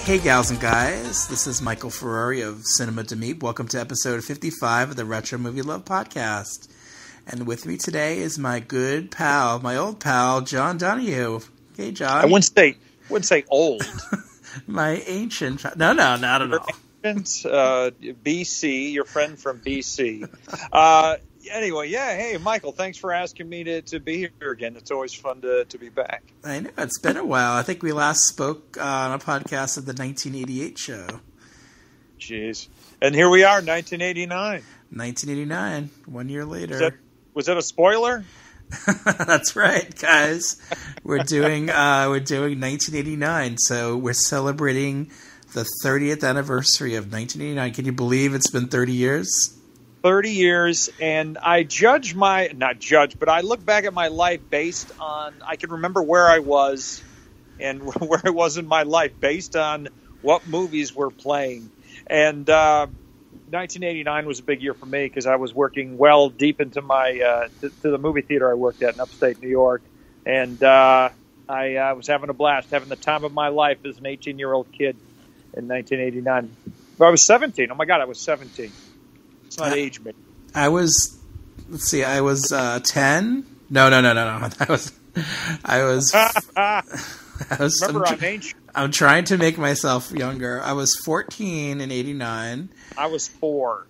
Hey gals and guys, this is Michael Ferrari of Cinema to Meep. Welcome to episode 55 of the Retro Movie Love Podcast. And with me today is my good pal, my old pal, John Donahue. Hey, John. I wouldn't say old. My ancient... No, not at all. BC, your friend from BC. Anyway, yeah, hey, Michael, thanks for asking me to be here again. It's always fun to be back. I know, it's been a while. I think we last spoke on a podcast of the 1988 show. Jeez. And here we are, 1989. 1989, 1 year later. Was that a spoiler? That's right, guys. We're doing 1989, so we're celebrating the 30th anniversary of 1989. Can you believe it's been 30 years? 30 years, and I I look back at my life based on, I can remember where I was and where I was in my life based on what movies were playing. And 1989 was a big year for me because I was working well deep into my to the movie theater I worked at in upstate New York, and I was having a blast, having the time of my life as an 18-year-old kid in 1989. But I was 17. Oh my God, I was 17. It's not age, me. I was 10. No. I was. Remember, I'm ancient. I'm trying to make myself younger. I was 14 in 89. I was 4.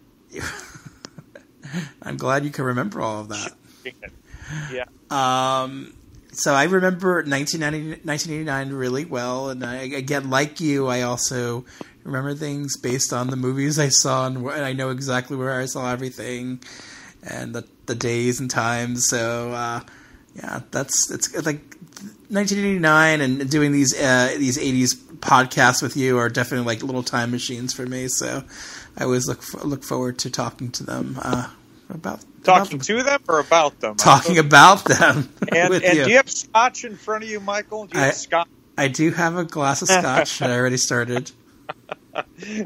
I'm glad you can remember all of that. Yeah. So I remember 1989 really well, and again, like you, I also remember things based on the movies I saw, and I know exactly where I saw everything, and the days and times. So yeah, it's like 1989, and doing these 80s podcasts with you are definitely like little time machines for me. So I always look forward to talking to them about. Talking to them or about them? Talking about them. And do you have scotch in front of you, Michael? Do you have scotch? I do have a glass of scotch that I already started.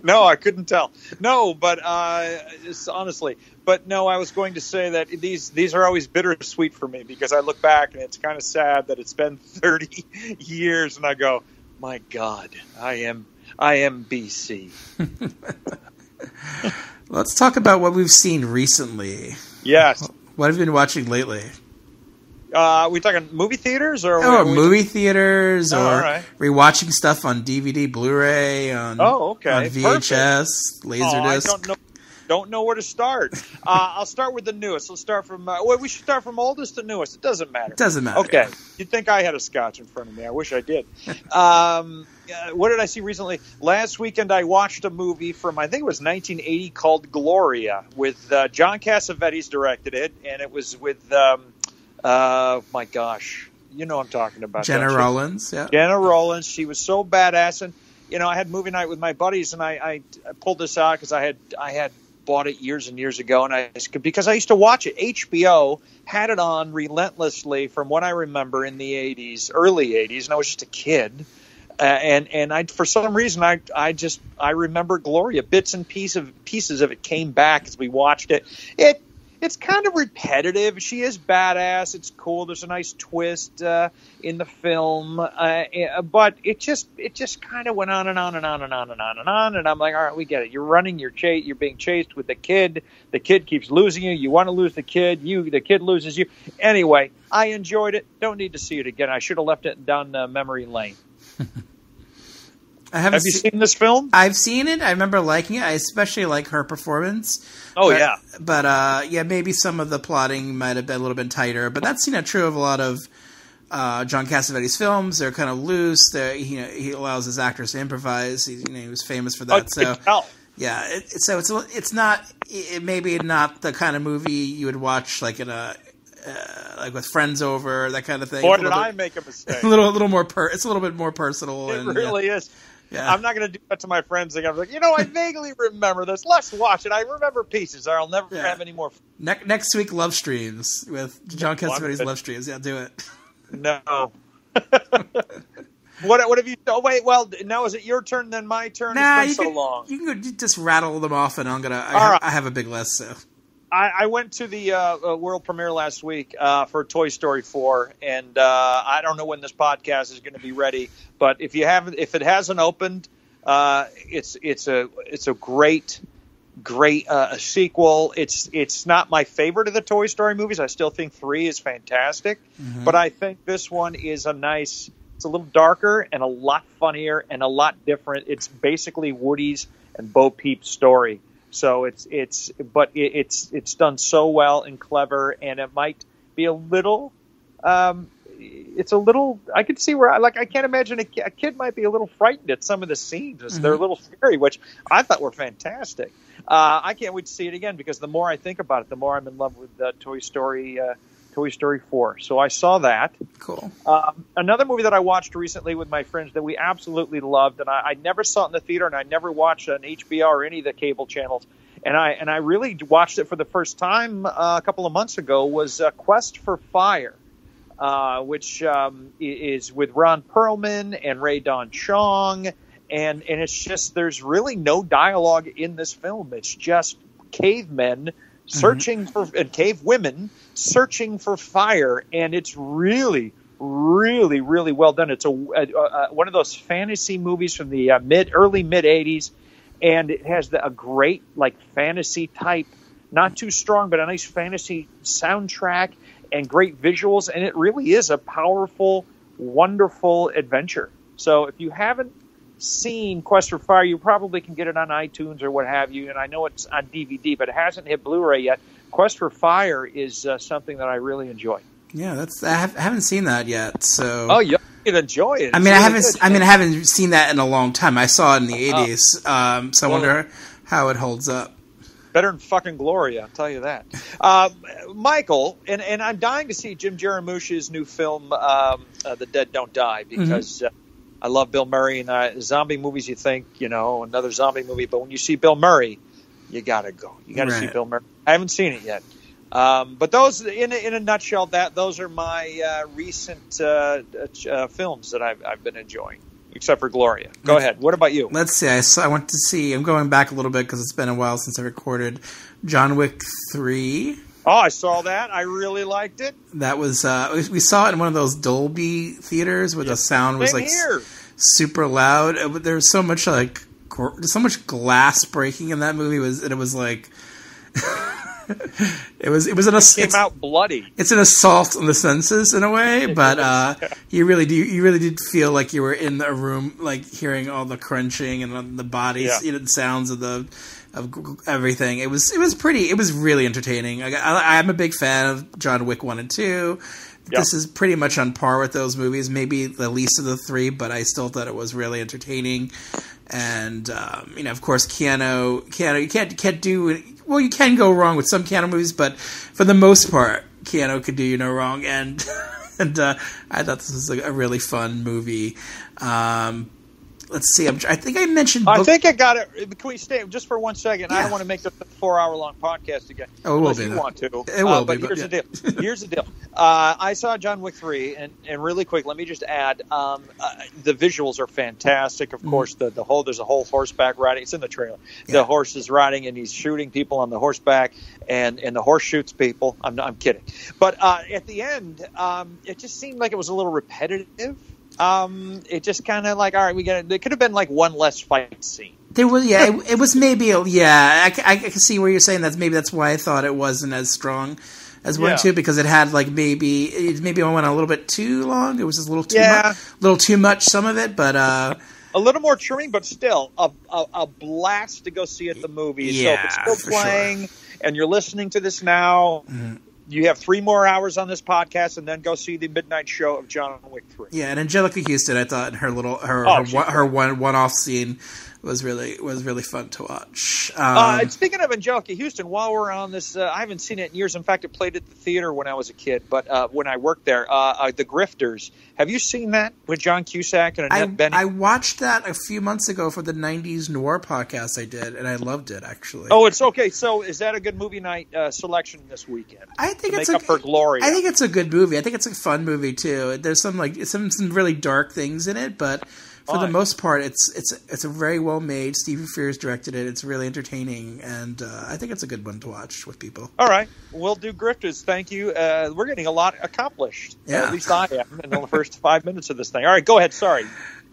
No, I couldn't tell. No, but honestly. But no, I was going to say that these are always bittersweet for me because I look back and it's kind of sad that it's been 30 years and I go, my God, I am BC. Let's talk about what we've seen recently. Yes. What have you been watching lately? We talking movie theaters or movie theaters, or right. Rewatching stuff on DVD, Blu-ray, on VHS, Laserdisc. I don't know where to start. I'll start with the newest. Let's start from. We should start from oldest to newest. It doesn't matter. It doesn't matter. Okay. You'd think I had a scotch in front of me. I wish I did. What did I see recently? Last weekend I watched a movie from, I think it was 1980, called Gloria, with John Cassavetes directed it, and it was with, my gosh, you know what I'm talking about. Jenna Rollins, yeah. Jenna Rollins. She was so badass, and I had movie night with my buddies, and I pulled this out because I had bought it years and years ago, and because I used to watch it. HBO had it on relentlessly from what I remember in the 80s, early 80s, and I was just a kid. And I, for some reason, I remember Gloria. Bits and pieces of it came back as we watched it. It's kind of repetitive. She is badass. It's cool. There's a nice twist in the film, but it just kind of went on and on and on and on and on and on. And I'm like, all right, we get it. You're running. You're being chased with the kid. The kid keeps losing you. You want to lose the kid. The kid loses you. Anyway, I enjoyed it. Don't need to see it again. I should have left it down memory lane. Have you seen this film? I've seen it. I remember liking it. I especially like her performance. Oh, yeah. But, maybe some of the plotting might have been a little bit tighter. But that's, true of a lot of John Cassavetes films. They're kind of loose. He allows his actors to improvise. He was famous for that. Yeah. It's not maybe not the kind of movie you would watch like in a like with friends over, that kind of thing. Boy, did I make a mistake. A little more. It's a little bit more personal. It really is. Yeah. I'm not going to do that to my friends. I'm like, I vaguely remember this. Let's watch it. I remember pieces. I'll never have any more. Next week, Love Streams with John Cassavetes. Love Streams. Yeah, do it. No. What have you? Oh wait. Well, now is it your turn? Then my turn. Nah, it's been so long. You can just rattle them off, and I have a big list. So I went to the world premiere last week for Toy Story 4, and I don't know when this podcast is going to be ready, but if it hasn't opened, It's a great sequel. It's not my favorite of the Toy Story movies. I still think 3 is fantastic, but I think this one is it's a little darker and a lot funnier and a lot different. It's basically Woody's and Bo Peep's story. So it's done so well and clever, and it might be a little. It's a little. I could see where I can't imagine a kid might be a little frightened at some of the scenes. They're a little scary, which I thought were fantastic. I can't wait to see it again because the more I think about it, the more I'm in love with Toy Story 4. So I saw that. Cool. Another movie that I watched recently with my friends that we absolutely loved, and I never saw it in the theater, and I never watched it on HBO or any of the cable channels, and I really watched it for the first time a couple of months ago, was Quest for Fire, which is with Ron Perlman and Ray Don Chong, and it's just, there's really no dialogue in this film. It's just cavemen searching for, and cave women searching for fire, and it's really, really, really well done. It's one of those fantasy movies from the early mid 80s, and it has a great fantasy type, not too strong, but a nice fantasy soundtrack and great visuals, and it really is a powerful, wonderful adventure. So if you haven't seen Quest for Fire, you probably can get it on iTunes or what have you, and I know it's on DVD, but it hasn't hit Blu-ray yet. Quest for Fire is something that I really enjoy. Yeah, I haven't seen that yet. So you can enjoy it. I haven't seen that in a long time. I saw it in the 80s, so I wonder how it holds up. Better than fucking Gloria, I'll tell you that. Michael, and I'm dying to see Jim Jarmusch's new film, The Dead Don't Die, because I love Bill Murray, and zombie movies, you think, another zombie movie, but when you see Bill Murray, you gotta go. You gotta see Bill Murray. I haven't seen it yet. But those, in a nutshell, those are my recent films that I've been enjoying, except for Gloria. Go ahead. What about you? Let's see. I went to see, I'm going back a little bit because it's been a while since I recorded, John Wick 3. Oh, I saw that. I really liked it. That was we saw it in one of those Dolby theaters where the sound was super loud. There's so much so much glass breaking in that movie. It was like it came out bloody. It's an assault on the senses in a way, but you really did feel like you were in a room, like hearing all the crunching and the bodies, the sounds of everything. It was really entertaining. I'm a big fan of John Wick 1 and 2. This is pretty much on par with those movies, maybe the least of the three, but I still thought it was really entertaining. And of course, Keanu, you can't do, well, you can go wrong with some Keanu movies, but for the most part, Keanu could do you no wrong. And I thought this was a really fun movie. Let's see. I think I mentioned. I think I got it. Can we stay just for 1 second? Yeah. I don't want to make this a 4-hour-long podcast again. Oh, it will be. You want to? It will be. But here's the deal. I saw John Wick 3, and really quick, let me just add: the visuals are fantastic. Of course, there's a whole horseback riding. It's in the trailer. Yeah. The horse is riding, and he's shooting people on the horseback, and the horse shoots people. I'm kidding. But at the end, it just seemed like it was a little repetitive. It just kind of all right, there could have been one less fight scene. There was, it was maybe, I can see where you're saying that's why I thought it wasn't as strong as 1 and 2, because it had maybe it went on a little bit too long. It was just a little too much, some of it, but a little more trimming, but still a blast to go see at the movies. Yeah, so if it's still playing and you're listening to this now, you have 3 more hours on this podcast, and then go see the midnight show of John Wick 3. Yeah, and Angelica Houston, I thought her one-off scene was really fun to watch. Speaking of Angelica Houston, while we're on this, I haven't seen it in years. In fact, it played at the theater when I was a kid, but when I worked there, The Grifters. Have you seen that with John Cusack and Annette Bening? I watched that a few months ago for the 90s Noir podcast I did, and I loved it, actually. Oh, it's okay. So is that a good movie night selection this weekend? I think it's up for Gloria. I think it's a good movie. I think it's a fun movie, too. There's some really dark things in it, but for the most part, it's a very well made. Stephen Frears directed it. It's really entertaining, and I think it's a good one to watch with people. All right, we'll do Grifters. Thank you. We're getting a lot accomplished. Yeah. At least I am in the first 5 minutes of this thing. All right, go ahead. Sorry.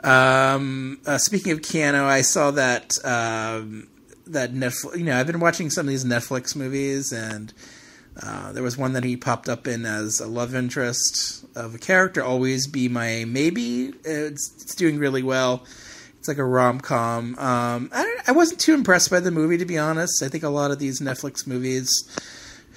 Speaking of Keanu, I saw that that Netflix. I've been watching some of these Netflix movies, and there was one that he popped up in as a love interest of a character. Always Be My Maybe. It's doing really well. It's like a rom-com. I wasn't too impressed by the movie, to be honest. I think a lot of these Netflix movies,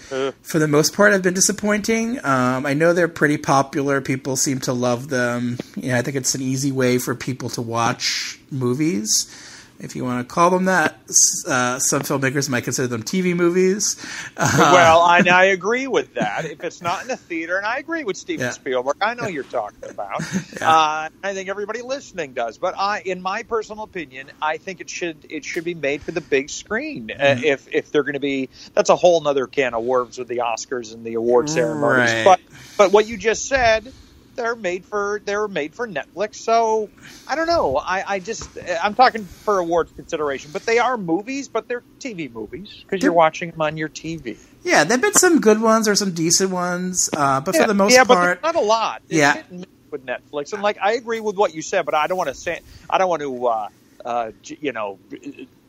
for the most part, have been disappointing. I know they're pretty popular. People seem to love them. I think it's an easy way for people to watch movies, if you want to call them that. Some filmmakers might consider them TV movies. Well, I agree with that. If it's not in the theater, and I agree with Steven Spielberg, I know you're talking about. I think everybody listening does. But in my personal opinion, I think it should be made for the big screen. If they're going to be, that's a whole other can of worms with the Oscars and the award ceremonies. Right. But what you just said, they were made for Netflix, so I don't know. I'm talking for awards consideration, but they are movies, but they're TV movies because you're watching them on your TV. Yeah, there've been some good ones or some decent ones, but for the most part, but not a lot. It's hit and miss with Netflix, and I agree with what you said, but I don't want to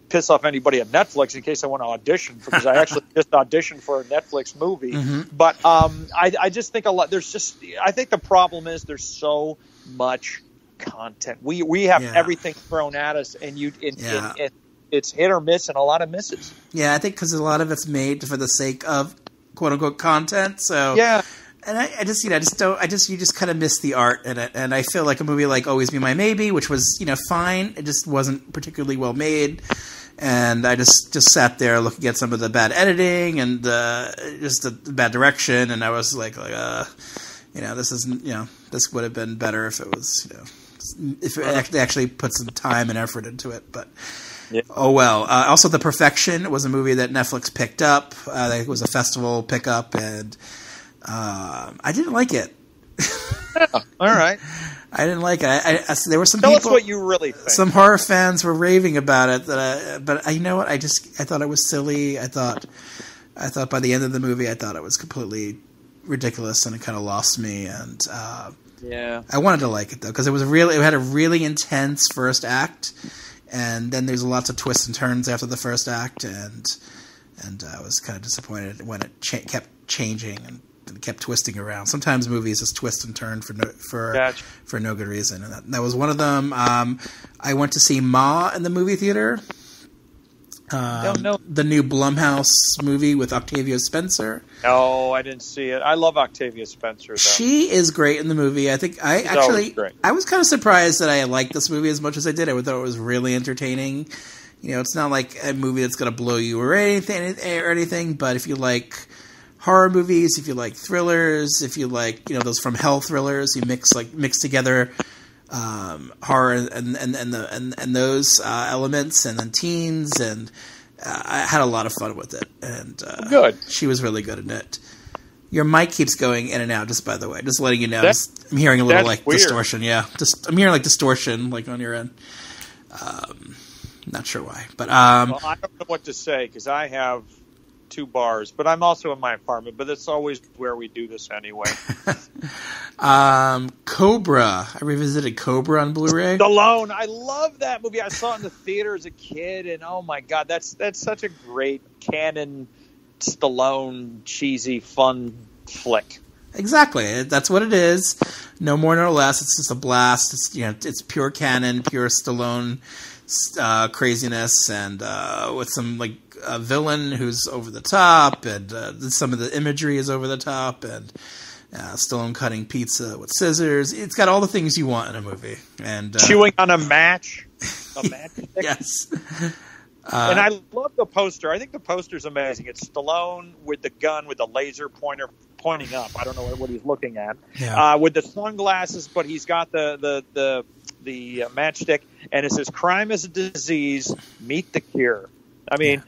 piss off anybody at Netflix in case I want to audition, because I actually just auditioned for a Netflix movie. Mm-hmm. But I just think I think the problem is there's so much content. We have everything thrown at us, and it's hit or miss and a lot of misses. Yeah, I think because a lot of it's made for the sake of quote unquote content. So and I just you just kind of miss the art in it, and I feel like a movie like Always Be My Maybe, which was fine, it just wasn't particularly well made. And I just sat there looking at some of the bad editing and just the bad direction, and I was like, this isn't, this would have been better if it was, if it actually put some time and effort into it. But oh well. Also, The Perfection was a movie that Netflix picked up. It was a festival pickup, and I didn't like it. All right. I didn't like it. There were some Tell people. Us what you really think. Some horror fans were raving about it. But you know what? I thought it was silly. I thought by the end of the movie, I thought it was completely ridiculous, and it kind of lost me. And I wanted to like it though, because it had a really intense first act, and then there's lots of twists and turns after the first act, and I was kind of disappointed when it kept changing and kept twisting around. Sometimes movies just twist and turn for no good reason, and that was one of them. I went to see Ma in the movie theater. The new Blumhouse movie with Octavia Spencer. Oh, I didn't see it. I love Octavia Spencer, though. She is great in the movie. I think I was kind of surprised that I liked this movie as much as I did. I thought it was really entertaining. It's not like a movie that's going to blow you or anything, but if you like horror movies, if you like thrillers, if you like those from hell thrillers, you mix together horror and those elements, and then teens, and I had a lot of fun with it. And good, she was really good in it. Your mic keeps going in and out. Just by the way, just letting you know, I'm hearing a little weird distortion. Yeah, I'm hearing distortion on your end. Not sure why, but well, I don't know what to say because I have 2 bars, but I'm also in my apartment, but it's always where we do this anyway. Cobra. I revisited Cobra on Blu-ray. Stallone. I love that movie. I saw it in the theater as a kid, and oh my God, that's such a great canon Stallone cheesy fun flick. Exactly. That's what it is. No more, no less. It's just a blast. It's it's pure canon, pure Stallone craziness, and with some a villain who's over the top, and some of the imagery is over the top, and Stallone cutting pizza with scissors. It's got all the things you want in a movie. And chewing on a match. Yes. And I love the poster. I think the poster's amazing. It's Stallone with the gun with the laser pointer pointing up. I don't know what he's looking at. Yeah. With the sunglasses, but he's got the matchstick, and it says "Crime is a disease. Meet the cure." I mean,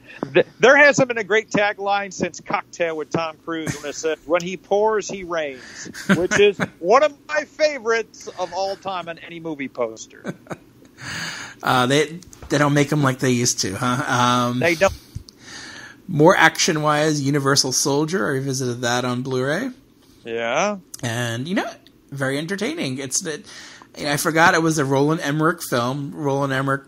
there hasn't been a great tagline since Cocktail with Tom Cruise when it said, "When he pours, he rains," which is one of my favorites of all time on any movie poster. They don't make them like they used to, huh? They don't. More action-wise, Universal Soldier. I revisited that on Blu-ray. Yeah. And, very entertaining. And I forgot it was a Roland Emmerich film. Roland Emmerich,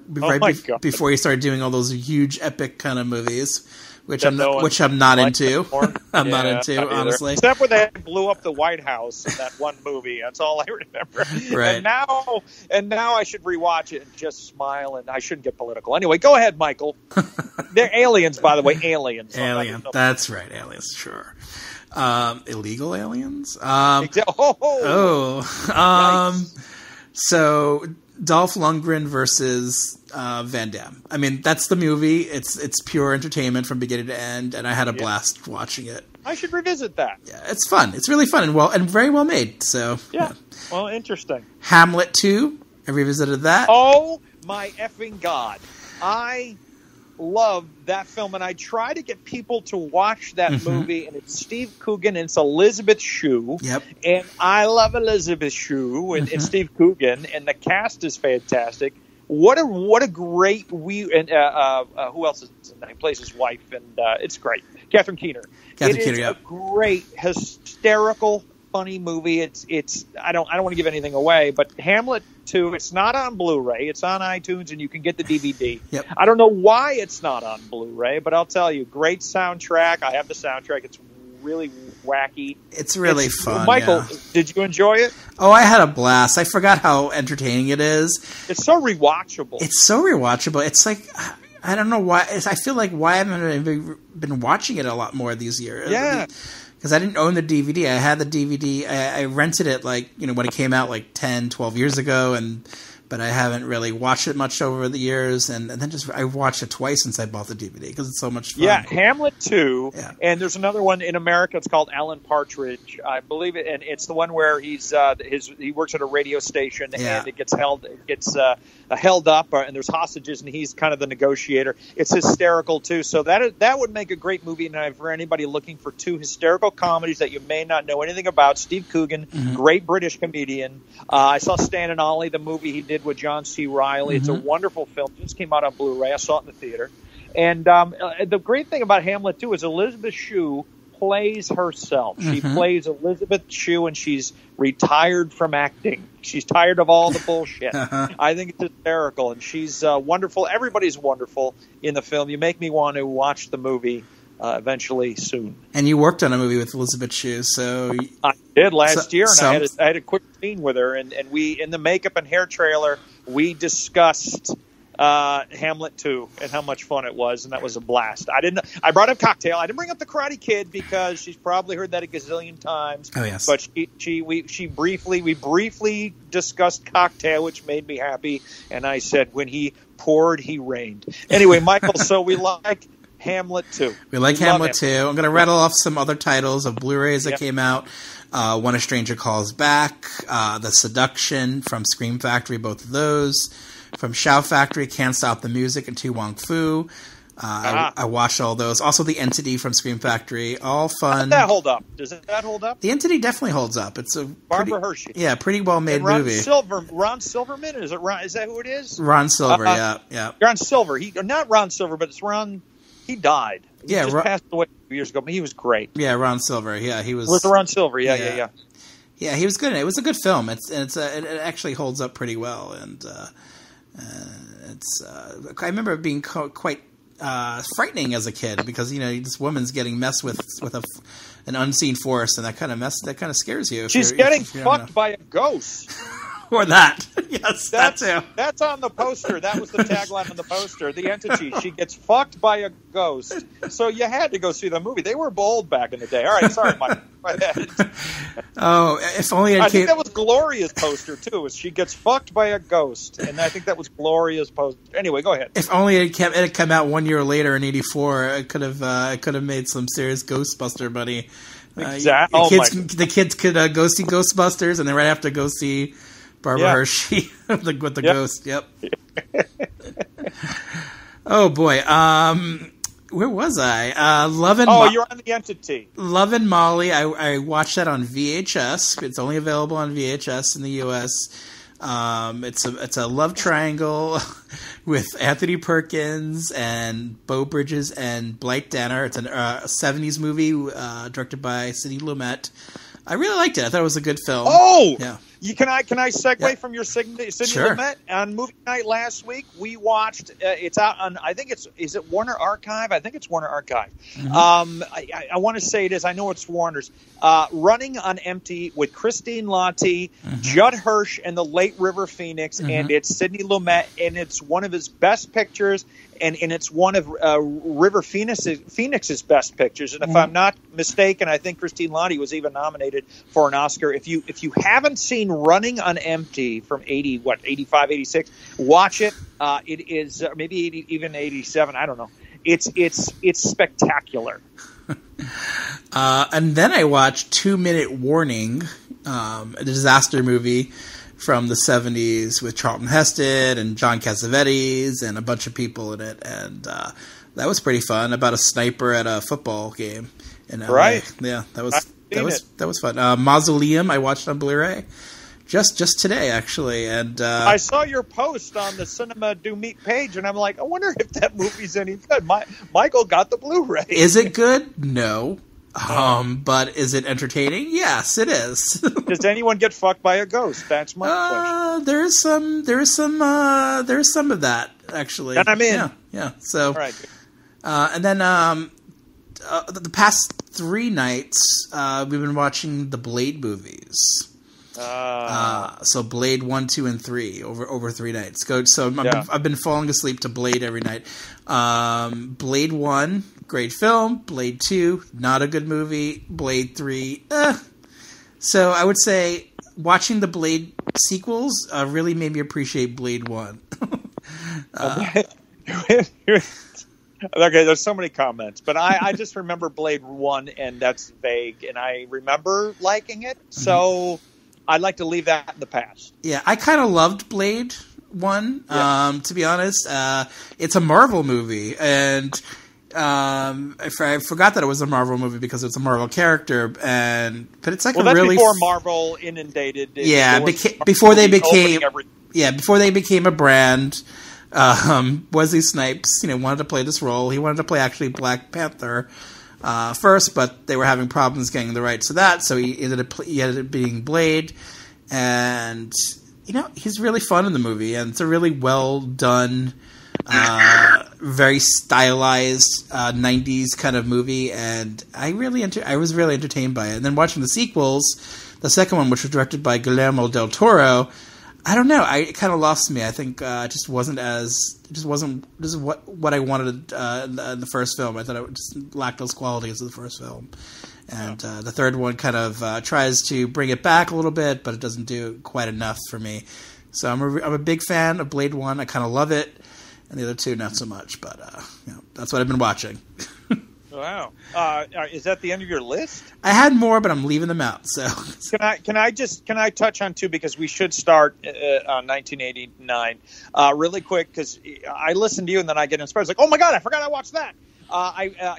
before he started doing all those huge epic kind of movies, which I'm not into. I'm not into, honestly. Except when they blew up the White House in that one movie. That's all I remember. Right. And now I should rewatch it and just smile, and I shouldn't get political. Anyway, go ahead, Michael. They're aliens, by the way. Aliens. Alien. That's right. Aliens. Sure. Illegal aliens. Nice. So Dolph Lundgren versus Van Damme. I mean, that's the movie. It's pure entertainment from beginning to end, and I had a blast watching it. I should revisit that. Yeah, it's fun. It's really fun and very well made. So yeah. Well, interesting. Hamlet 2. I revisited that. Oh my effing God! I love that film, and I try to get people to watch that movie. And it's Steve Coogan and it's Elizabeth Shue. Yep. And I love Elizabeth Shue and Steve Coogan, and the cast is fantastic. What a great who else is in that? He plays his wife, and it's great. Catherine Keener. It is a great, hysterical, funny movie. It's I don't want to give anything away, but Hamlet 2, it's not on Blu-ray. It's on iTunes, and you can get the DVD. Yep. I don't know why it's not on Blu-ray, but I'll tell you, great soundtrack. I have the soundtrack. It's really wacky. It's really fun. Michael, did you enjoy it? Oh, I had a blast. I forgot how entertaining it is. It's so rewatchable. It's like, I don't know why. I feel like why haven't I been watching it a lot more these years? Yeah. Because I didn't own the DVD. I had the DVD. I rented it when it came out 10, 12 years ago, but I haven't really watched it much over the years. And then I watched it twice since I bought the DVD because it's so much fun. Yeah, Hamlet 2. Yeah. And there's another one in America. It's called Alan Partridge, I believe it. And it's the one where he works at a radio station and it gets held up and there's hostages and he's kind of the negotiator. It's hysterical too. So that would make a great movie night for anybody looking for two hysterical comedies that you may not know anything about. Steve Coogan, great British comedian. I saw Stan and Ollie, the movie he did with John C. Reilly. It's a wonderful film. It just came out on Blu-ray. I saw it in the theater. And the great thing about Hamlet 2 is Elizabeth Shue plays herself. She plays Elizabeth Shue, and she's retired from acting. She's tired of all the bullshit. I think it's hysterical, and she's wonderful. Everybody's wonderful in the film. You make me want to watch the movie eventually soon. And you worked on a movie with Elizabeth Shue, so I did last year, and I had a quick scene with her, and we in the makeup and hair trailer we discussed Hamlet 2 and how much fun it was, and that was a blast. I brought up Cocktail. I didn't bring up The Karate Kid because she's probably heard that a gazillion times. Oh yes. But we briefly discussed Cocktail, which made me happy, and I said when he poured, he rained. Anyway, Michael, so we like Hamlet 2. We like Hamlet 2. I'm going to rattle off some other titles of Blu-rays that came out. When a Stranger Calls Back, The Seduction from Scream Factory, both of those. From Shout Factory, Can't Stop the Music, and Tu Wong Fu. I watched all those. Also, The Entity from Scream Factory. All fun. Does that hold up? Does that hold up? The Entity definitely holds up. It's a Barbara Hershey. Yeah, pretty well-made movie. Ron Silverman? Is that who it is? Ron Silver, yeah. Ron Silver. Not Ron Silver, but it's Ron... He died. He just passed away a few years ago, but he was great. Yeah, Ron Silver. Yeah, he was... With Ron Silver, yeah. Yeah, he was good in it. It was a good film. It actually holds up pretty well, and I remember it being quite frightening as a kid because this woman's getting messed with an unseen force, and that kind of scares you. She's getting fucked by a ghost. Or that. Yes, that too. That's on the poster. That was the tagline on the poster. The Entity. She gets fucked by a ghost. So you had to go see the movie. They were bold back in the day. All right, sorry, Mike. Oh, if only I think that was Gloria's poster, too. Was she gets fucked by a ghost. And I think that was Gloria's poster. Anyway, go ahead. If only it had come out 1 year later in '84, it could have made some serious Ghostbuster money. Exactly. The kids could go see Ghostbusters, and then right after go see Barbara Hershey with the ghost. Yep. Oh boy. Where was I? Love and you're on The Entity. Love and Molly. I watched that on VHS. It's only available on VHS in the U.S. It's a love triangle with Anthony Perkins and Beau Bridges and Blythe Danner. It's a 70s movie directed by Sidney Lumet. I really liked it. I thought it was a good film. Oh! Yeah. Can I segue from your Sidney Sure. Lumet? On movie night last week, we watched. It's out on. I think is it Warner Archive? I think it's Warner Archive. Mm-hmm. I want to say it is. I know it's Warner's. Running on Empty with Christine Lahti, Judd Hirsch, and the late River Phoenix, and it's Sidney Lumet, and it's one of his best pictures, and it's one of River Phoenix's best pictures. And if I'm not mistaken, I think Christine Lahti was even nominated for an Oscar. If you haven't seen Running on Empty from 85, 86, watch it. It is maybe 80, even 87. I don't know. It's spectacular. And then I watched 2 Minute Warning, a disaster movie from the 70s with Charlton Heston and John Cassavetes and a bunch of people in it, and that was pretty fun. About a sniper at a football game in LA. Right? Yeah, that was fun. Mausoleum I watched on Blu-ray just today actually, and I saw your post on the Cinema Do Meet page, and I'm like, I wonder if that movie's any good. Michael got the Blu-ray. Is it good? No. But is it entertaining? Yes, it is. Does anyone get fucked by a ghost? That's my question. There is some of that actually. And I'm in. Yeah. So, all right. And then the past 3 nights, we've been watching the Blade movies. So Blade 1, 2, and 3 over 3 nights. I've been falling asleep to Blade every night. Blade 1, great film. Blade 2, not a good movie. Blade 3, So I would say watching the Blade sequels really made me appreciate Blade 1. Okay, there's so many comments, but I just remember Blade 1, and that's vague, and I remember liking it, so I'd like to leave that in the past. Yeah, I kind of loved Blade 1, to be honest. It's a Marvel movie, and I forgot that it was a Marvel movie because it's a Marvel character, but it's like that's before Marvel inundated. Before they became a brand. Wesley Snipes, wanted to play this role. He wanted to play actually Black Panther first, but they were having problems getting the rights to that, so he ended up being Blade. And he's really fun in the movie, and it's a really well done, very stylized 90s kind of movie. And I was really entertained by it. And then watching the sequels, the second one, which was directed by Guillermo del Toro. I don't know. It kind of lost me. I think it just wasn't what I wanted in the first film. I thought it just lacked those qualities of the first film. And the third one kind of tries to bring it back a little bit, but it doesn't do quite enough for me. So I'm a big fan of Blade 1. I kind of love it, and the other two not so much. But that's what I've been watching. Wow. Is that the end of your list? I had more, but I'm leaving them out. So can I touch on 2, because we should start on 1989 really quick, because I listen to you and then I get inspired. It's like, oh my God, I forgot I watched that.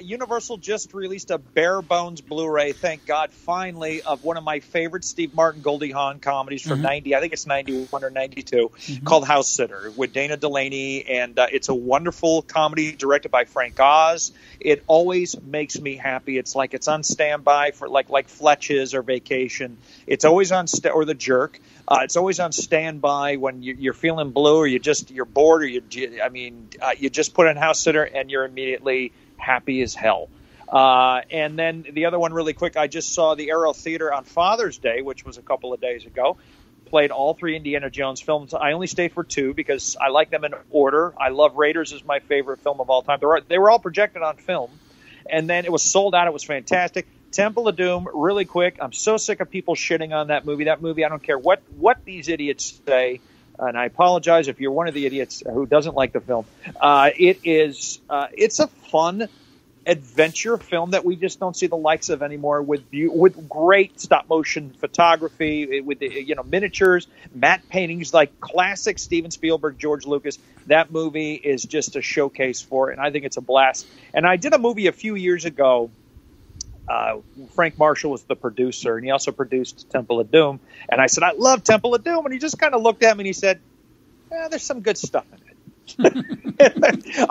Universal just released a bare bones Blu-ray, thank God, finally, of one of my favorite Steve Martin Goldie Hawn comedies from 90, I think it's 91 or 92, called House Sitter with Dana Delaney, and it's a wonderful comedy directed by Frank Oz. It always makes me happy. It's like it's on standby for like Fletch's or Vacation. It's always on or The Jerk. It's always on standby when you're feeling blue, or you're bored, or you just put in House Sitter and you're immediately happy as hell. And then the other one, really quick, I just saw the Aero Theater on Father's Day, which was a couple of days ago. Played all 3 Indiana Jones films. I only stayed for 2 because I like them in order. I love Raiders is my favorite film of all time. They were all projected on film, and then it was sold out. It was fantastic. Temple of Doom, really quick. I'm so sick of people shitting on that movie. That movie, I don't care what these idiots say, and I apologize if you're one of the idiots who doesn't like the film. It's a fun adventure film that we just don't see the likes of anymore, with great stop motion photography, with miniatures, matte paintings, like classic Steven Spielberg, George Lucas. That movie is just a showcase for it, and I think it's a blast. And I did a movie a few years ago. Frank Marshall was the producer, and he also produced Temple of Doom. And I said, I love Temple of Doom. And he just kind of looked at me and he said, there's some good stuff in it. I'm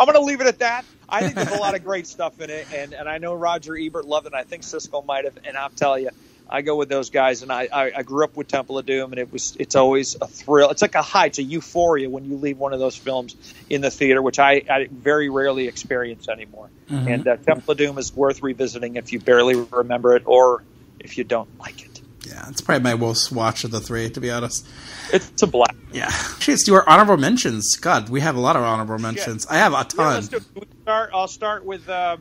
going to leave it at that. I think there's a lot of great stuff in it. And I know Roger Ebert loved it. And I think Siskel might have. And I'll tell you, I go with those guys, and I grew up with Temple of Doom, and it's always a thrill. It's like a high, it's a euphoria when you leave one of those films in the theater, which I very rarely experience anymore. Mm-hmm. And Temple of Doom is worth revisiting if you barely remember it or if you don't like it. Yeah, it's probably my most watch of the three, to be honest. It's a blast. Yeah. Actually, let's do our honorable mentions. God, we have a lot of honorable mentions. I have a ton. Yeah, let's do it. I'll start with... I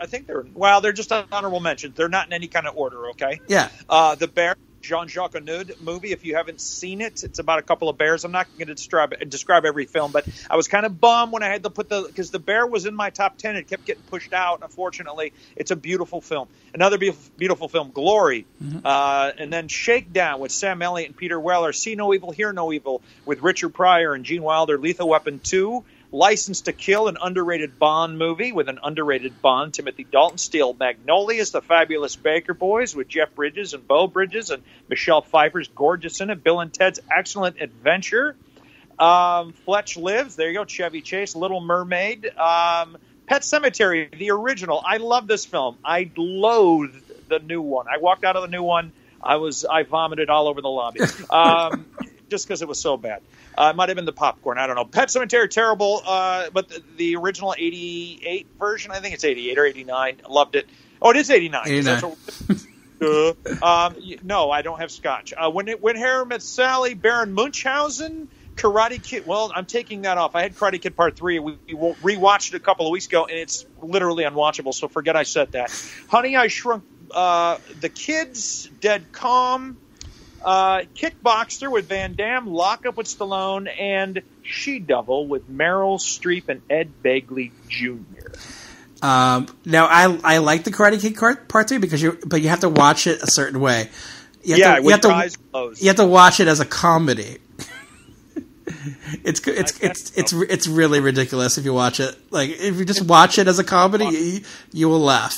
think they're just honorable mentions. They're not in any kind of order, okay? Yeah. The Bear, Jean-Jacques Annaud movie. If you haven't seen it, it's about a couple of bears. I'm not going to describe every film, but I was kind of bummed when I had to put because The Bear was in my top 10. It kept getting pushed out, unfortunately. It's a beautiful film. Another beautiful film, Glory. Mm-hmm. And then Shakedown with Sam Elliott and Peter Weller. See No Evil, Hear No Evil with Richard Pryor and Gene Wilder. Lethal Weapon 2. License to Kill, an underrated Bond movie with an underrated Bond, Timothy Dalton. Steel Magnolias, The Fabulous Baker Boys with Jeff Bridges and Beau Bridges and Michelle Pfeiffer's gorgeous in it. Bill and Ted's Excellent Adventure. Fletch Lives, there you go, Chevy Chase. Little Mermaid. Pet Sematary, the original. I love this film. I loathed the new one. I walked out of the new one. I vomited all over the lobby. Just because it was so bad. It might have been the popcorn. I don't know. Pet Sematary, terrible. But the original 88 version, I think it's 88 or 89. Loved it. Oh, it is 89. 89. No, I don't have scotch. When Harry Met Sally, Baron Munchausen, Karate Kid. Well, I'm taking that off. I had Karate Kid Part 3. We rewatched it a couple of weeks ago, and it's literally unwatchable, so forget I said that. Honey, I Shrunk the Kids, Dead Calm, Kickboxer with Van Damme, Lock Up with Stallone, and She-Devil with Meryl Streep and Ed Begley Jr. Now, I like the Karate Kid Part 3 but you have to watch it a certain way. With your eyes closed. You have to watch it as a comedy. It's really ridiculous if you watch it. Like, if you just watch it as a comedy, you will laugh.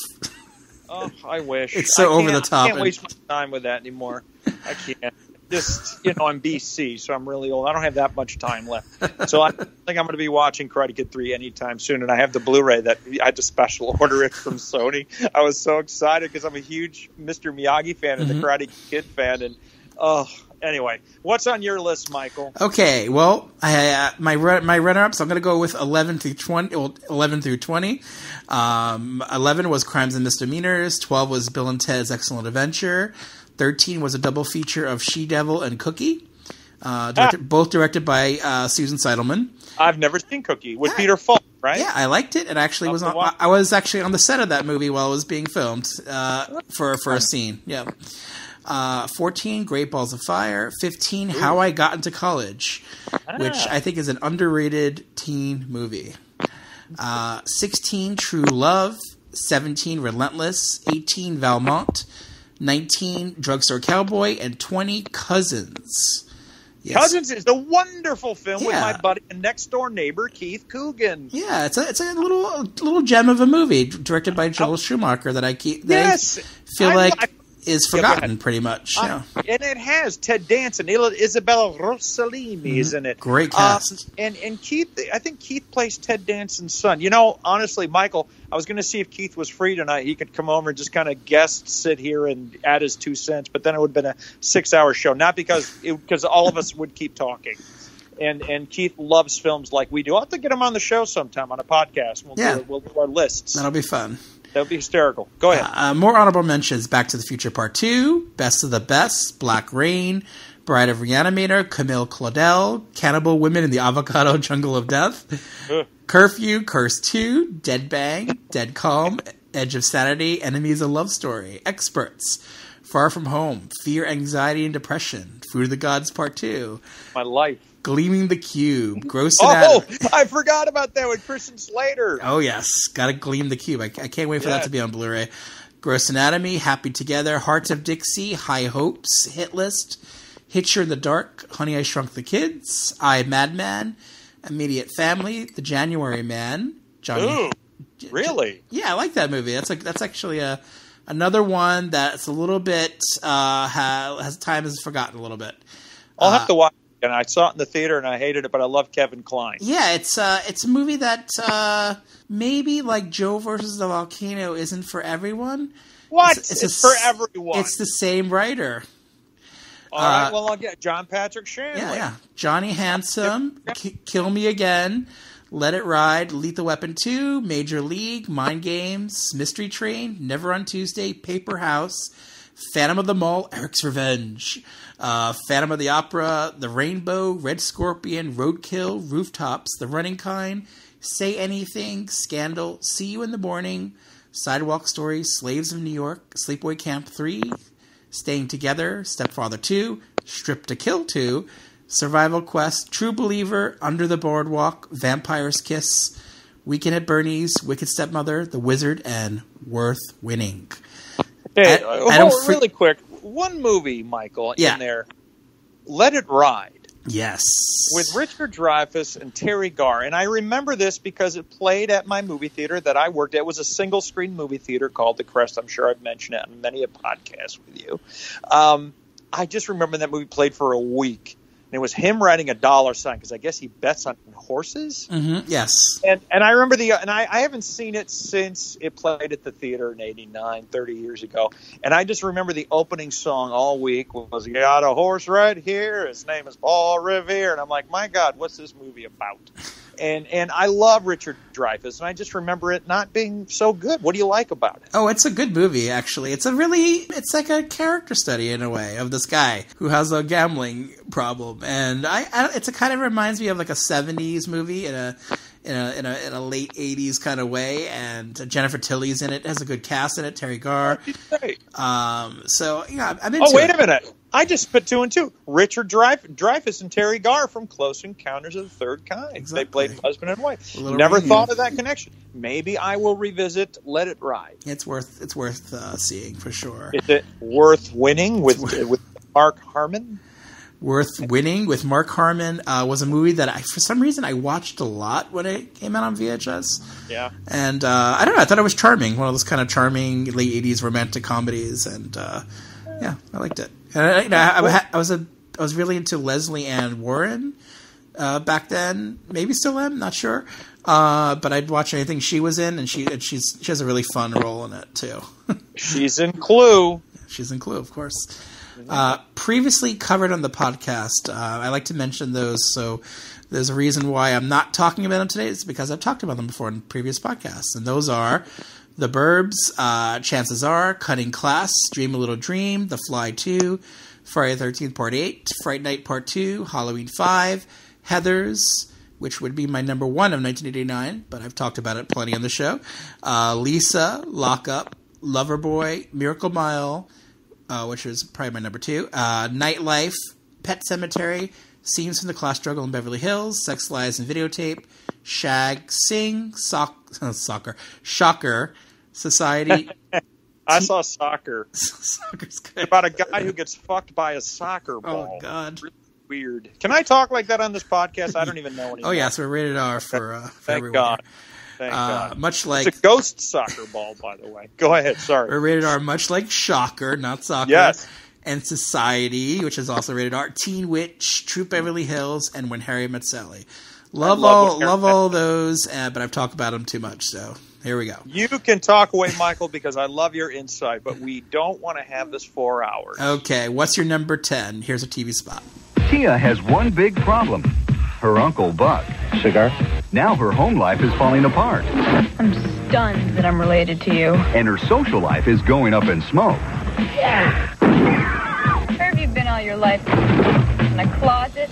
Oh, I wish. It's so over the top. I can't waste my time with that anymore. I can't. Just, I'm BC, so I'm really old. I don't have that much time left. So I think I'm going to be watching Karate Kid 3 anytime soon, and I have the Blu-ray that I had to special order it from Sony. I was so excited because I'm a huge Mr. Miyagi fan and the Karate Kid fan, and anyway, what's on your list, Michael? Okay, well, my runner-ups, I'm going to go with 11 through 20. 11 was Crimes and Misdemeanors. 12 was Bill and Ted's Excellent Adventure. 13 was a double feature of She-Devil and Cookie, both directed by Susan Seidelman. I've never seen Cookie with Peter Falk, right? Yeah, I liked it. It actually was. I was actually on the set of that movie while it was being filmed for a scene. Yeah. 14, Great Balls of Fire. 15, How I Got Into College, which I think is an underrated teen movie. 16, True Love. 17, Relentless. 18, Valmont. 19, Drugstore Cowboy. And 20, Cousins. Yes. Cousins is a wonderful film with my buddy and next door neighbor Keith Coogan. Yeah, it's a little gem of a movie directed by Joel Schumacher that I feel like is forgotten pretty much. And it has Ted Danson, Isabella Rossellini is in it. Great cast. And Keith, I think Keith plays Ted Danson's son. Honestly, Michael, I was going to see if Keith was free tonight. He could come over and just kind of guest sit here and add his 2 cents, but then it would have been a 6-hour show. Not because all of us would keep talking. And Keith loves films like we do. I'll have to get him on the show sometime on a podcast. We'll do our lists. That'll be fun. That would be hysterical. Go ahead. More honorable mentions: Back to the Future Part 2, Best of the Best, Black Rain, Bride of Reanimator, Camille Claudel, Cannibal Women in the Avocado Jungle of Death, Curfew, Curse 2, Dead Bang, Dead Calm, Edge of Sanity, Enemies: A Love Story, Experts, Far From Home, Fear, Anxiety, and Depression, Food of the Gods Part 2. My life. Gleaming the Cube, Gross Anatomy. Oh, I forgot about that with Christian Slater. Oh, yes. Gotta gleam the cube. I can't wait for that to be on Blu-ray. Gross Anatomy, Happy Together, Hearts of Dixie, High Hopes, Hit List, Hitcher in the Dark, Honey, I Shrunk the Kids, I, Madman, Immediate Family, The January Man. Ooh, really? Yeah, I like that movie. That's actually another one that's a little bit, time has forgotten a little bit. I'll have to watch. And I saw it in the theater, and I hated it, but I love Kevin Kline. Yeah, it's a movie that maybe like Joe versus the Volcano isn't for everyone. What? It's for everyone. It's the same writer. All right, well, I'll get John Patrick Shanley. Yeah. Johnny Handsome, Kill Me Again, Let It Ride, Lethal Weapon 2, Major League, Mind Games, Mystery Train, Never on Tuesday, Paper House, Phantom of the Mall, Eric's Revenge, Phantom of the Opera, The Rainbow, Red Scorpion, Roadkill, Rooftops, The Running Kind, Say Anything, Scandal, See You in the Morning, Sidewalk Story, Slaves of New York, Sleepaway Camp 3, Staying Together, Stepfather 2, Strip to Kill 2, Survival Quest, True Believer, Under the Boardwalk, Vampire's Kiss, Weekend at Bernie's, Wicked Stepmother, The Wizard, and Worth Winning. Hey, really quick, one movie, Michael, in there, Let It Ride. Yes. With Richard Dreyfuss and Terry Garr. And I remember this because it played at my movie theater that I worked at. It was a single-screen movie theater called The Crest. I'm sure I've mentioned it on many a podcast with you. I just remember that movie played for a week. And it was him riding a dollar sign because I guess he bets on horses. Mm-hmm. Yes. And I remember I haven't seen it since it played at the theater in 89, 30 years ago. And I just remember the opening song all week was, "You got a horse right here. His name is Paul Revere." And I'm like, my God, what's this movie about? And I love Richard Dreyfuss, and I just remember it not being so good. What do you like about it? Oh, it's a good movie, actually. It's like a character study in a way of this guy who has a gambling problem, and it kind of reminds me of like a 70s movie in a late 80s kind of way, and Jennifer Tilly's in it. It has a good cast in it. Terry Garr. Great. So yeah, I'm into it. Oh, wait a minute. I just put two and two. Richard Dreyfuss and Terry Garr from Close Encounters of the Third Kind. Exactly. They played husband and wife. Never reunion. Thought of that connection. Maybe I will revisit Let It Ride. It's worth seeing for sure. Is it worth winning with Mark Harmon? Worth Winning with Mark Harmon was a movie that for some reason I watched a lot when it came out on VHS. Yeah. And I don't know, I thought it was charming. One of those kind of charming late 80s romantic comedies, and yeah, I liked it. And I was really into Leslie Ann Warren back then. Maybe still am, not sure. But I'd watch anything she was in, and she has a really fun role in it too. She's in Clue. She's in Clue, of course. Previously covered on the podcast. I like to mention those, so there's a reason why I'm not talking about them today. It's because I've talked about them before in previous podcasts, and those are The Burbs, Chances Are, Cutting Class, Dream a Little Dream, The Fly 2, Friday the 13th Part 8, Fright Night Part 2, Halloween 5, Heathers, which would be my number 1 of 1989, but I've talked about it plenty on the show, Lisa, Lock Up, Loverboy, Miracle Mile, which is probably my number 2, Nightlife, Pet Cemetery, Scenes from the Class Struggle in Beverly Hills, Sex, Lies, and Videotape, Shag, Sing, Soccer, Shocker, Society. I saw Soccer. Soccer's good. About a guy who gets fucked by a soccer ball. Oh, God. Really weird. Can I talk like that on this podcast? I don't even know anymore. Oh, yeah, so we're rated R for Thank everyone. God. Thank God. Much like... It's a ghost soccer ball, by the way. Go ahead, sorry. We're rated R, much like Shocker, not Soccer. Yes. And Society, which is also rated R. Teen Witch, Troop Beverly Hills, and When Harry Met Sally. Love all those, but I've talked about them too much, so here we go. You can talk away, Michael, because I love your insight, but we don't want to have this 4 hours. Okay, what's your number 10? Here's a TV spot. Tia has one big problem. Her Uncle Buck. Cigar? Now her home life is falling apart. I'm stunned that I'm related to you. And her social life is going up in smoke. Yeah. Where have you been all your life? In a closet?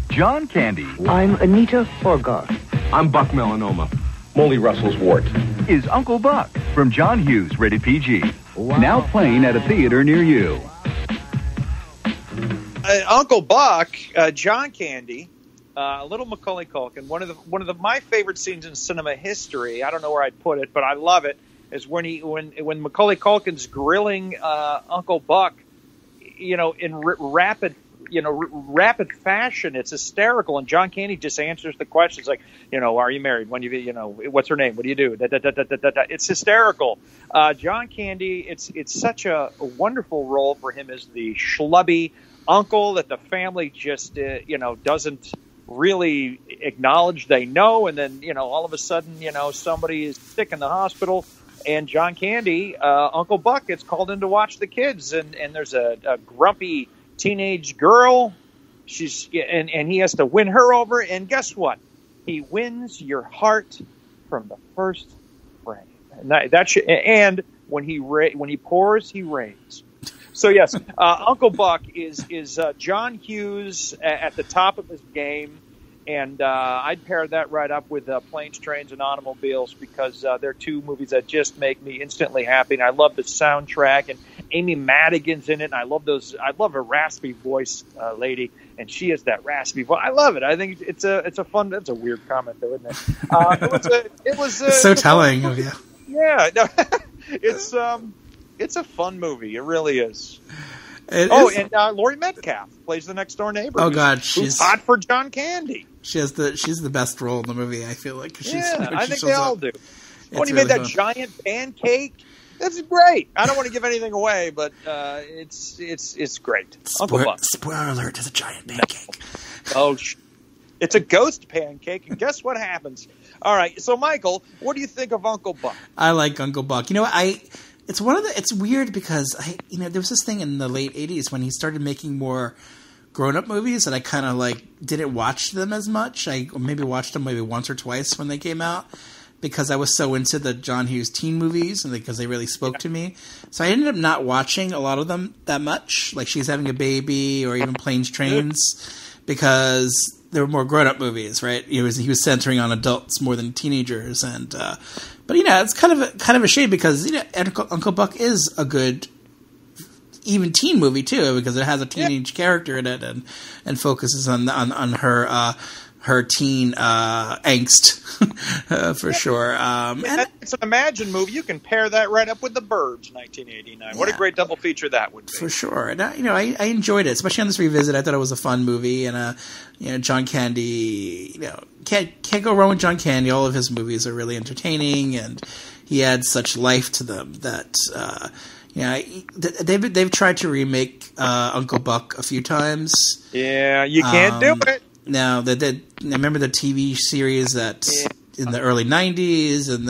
John Candy I'm Anita Forgar. I'm Buck Melanoma. Molly Russell's wart. is Uncle Buck from John Hughes, rated PG. Wow. Now playing at a theater near you. Uncle Buck, John Candy, little Macaulay Culkin. One of my favorite scenes in cinema history. I don't know where I'd put it, but I love it. Is when Macaulay Culkin's grilling Uncle Buck, in rapid fashion. It's hysterical, and John Candy just answers the questions like, are you married? When what's her name? What do you do? It's hysterical. John Candy. It's such a wonderful role for him as the schlubby uncle that the family just doesn't really acknowledge they know, and then all of a sudden somebody is sick in the hospital, And John Candy, Uncle Buck, gets called in to watch the kids, and there's a grumpy teenage girl. And he has to win her over, and guess what? He wins your heart from the first frame. And when he pours, he rains. So yes, Uncle Buck is John Hughes at the top of his game. And I'd pair that right up with Planes, Trains, and Automobiles because they're two movies that just make me instantly happy. And I love the soundtrack, and Amy Madigan's in it. And I love a raspy voice lady, and she has that raspy voice. I love it. I think it's a fun. That's a weird comment, though, isn't it? It was so telling of you. Yeah, no, it's a fun movie. It really is. And Laurie Metcalf plays the next door neighbor. Oh God, who's hot for John Candy. She's the best role in the movie. I feel like. I think they all do. When he made that giant pancake, that's great. I don't want to give anything away, but it's great. Uncle Buck. Spoiler alert: it's a giant pancake. Oh, it's a ghost pancake, and guess what happens? All right, so Michael, what do you think of Uncle Buck? I like Uncle Buck. It's weird because there was this thing in the late 80s when he started making more grown-up movies and I kind of didn't watch them as much. I maybe watched them maybe once or twice when they came out because I was so into the John Hughes teen movies and because they really spoke to me. So I ended up not watching a lot of them that much, like She's Having a Baby or even Planes, Trains, because they were more grown-up movies, right? He was centering on adults more than teenagers, and but it's kind of a shame because Uncle Buck is a good even teen movie too because it has a teenage character in it and focuses on her teen angst for sure. And it's an Imagine movie. You can pair that right up with The Birds, 1989. What a great double feature that would be. For sure. And I enjoyed it, especially on this revisit. I thought it was a fun movie, and John Candy. Can't go wrong with John Candy. All of his movies are really entertaining, and he adds such life to them that. They've tried to remake Uncle Buck a few times. Yeah, you can't do it. Now, I remember the TV series that in the early '90s, and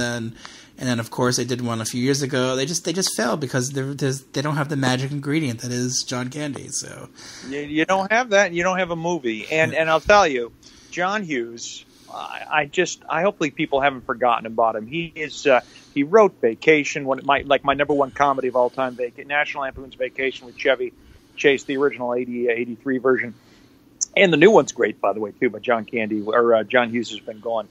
then of course they did one a few years ago. They just failed because they don't have the magic ingredient that is John Candy. So you don't have that, and you don't have a movie. And I'll tell you, John Hughes. I hopefully people haven't forgotten about him. He wrote Vacation, my number one comedy of all time, National Lampoon's Vacation with Chevy Chase, the original 83 version. And the new one's great, by the way, too, but John Hughes has been gone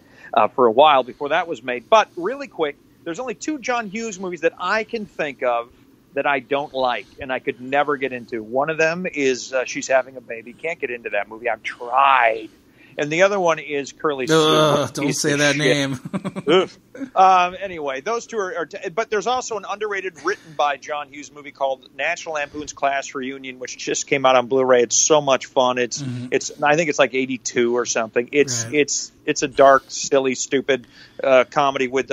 for a while before that was made. But really quick, there's only two John Hughes movies that I can think of that I don't like and I could never get into. One of them is She's Having a Baby. Can't get into that movie. I've tried. And the other one is Curly Sue. Don't say that name. Anyway, those two are but there's also an underrated written by John Hughes movie called National Lampoon's Class Reunion, which just came out on Blu-ray. It's so much fun. I think it's like 82 or something. It's a dark, silly, stupid comedy with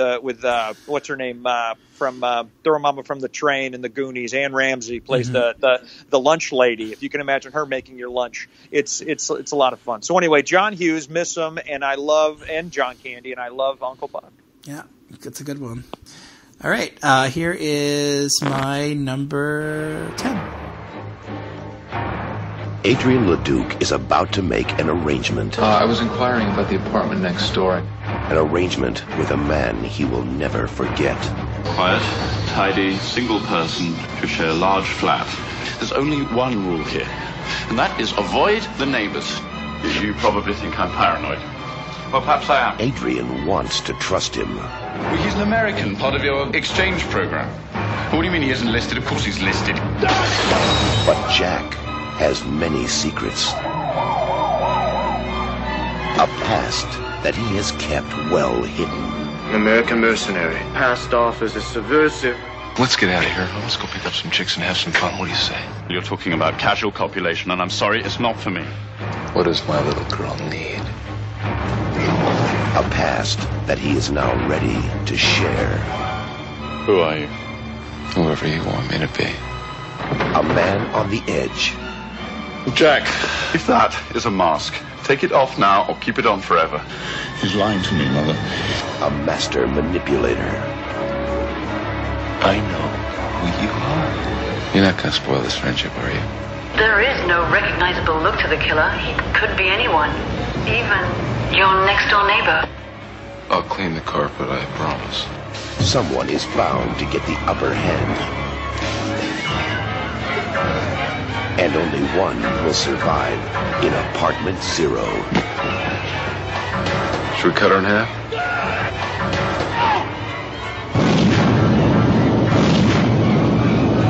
what's her name from Throw Mama from the Train and the Goonies. Anne Ramsey plays the lunch lady. If you can imagine her making your lunch, it's a lot of fun. So anyway, John Hughes, miss him, and John Candy, and I love Uncle Buck. Yeah, it's a good one. All right, here is my number 10. Adrian LeDuc is about to make an arrangement. I was inquiring about the apartment next door. An arrangement with a man he will never forget. Quiet, tidy, single person to share a large flat. There's only one rule here, and that is avoid the neighbors. You probably think I'm paranoid. Well, perhaps I am. Adrian wants to trust him. Well, he's an American, part of your exchange program. What do you mean he isn't listed? Of course he's listed. But Jack has many secrets. A past that he has kept well hidden. An American mercenary, passed off as a subversive. Let's get out of here. Let's go pick up some chicks and have some fun. What do you say? You're talking about casual copulation, and I'm sorry, it's not for me. What does my little girl need? A past that he is now ready to share. Who are you? Whoever you want me to be. A man on the edge. Jack, if that is a mask, take it off now or keep it on forever. He's lying to me, Mother. A master manipulator. I know who you are. You're not going to spoil this friendship, are you? There is no recognizable look to the killer. He could be anyone, even your next-door neighbor. I'll clean the carpet, I promise. Someone is bound to get the upper hand. And only one will survive in Apartment Zero. Should we cut her in half?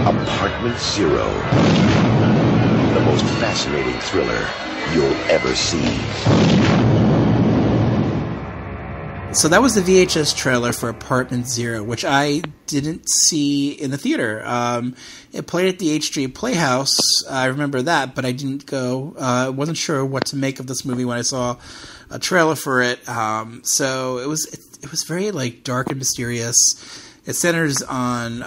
Apartment Zero. The most fascinating thriller you'll ever see. So that was the VHS trailer for Apartment Zero, which I didn't see in the theater. It played at the H Street Playhouse. I remember that, but I didn't go. I wasn't sure what to make of this movie when I saw a trailer for it. So it was very like dark and mysterious. It centers on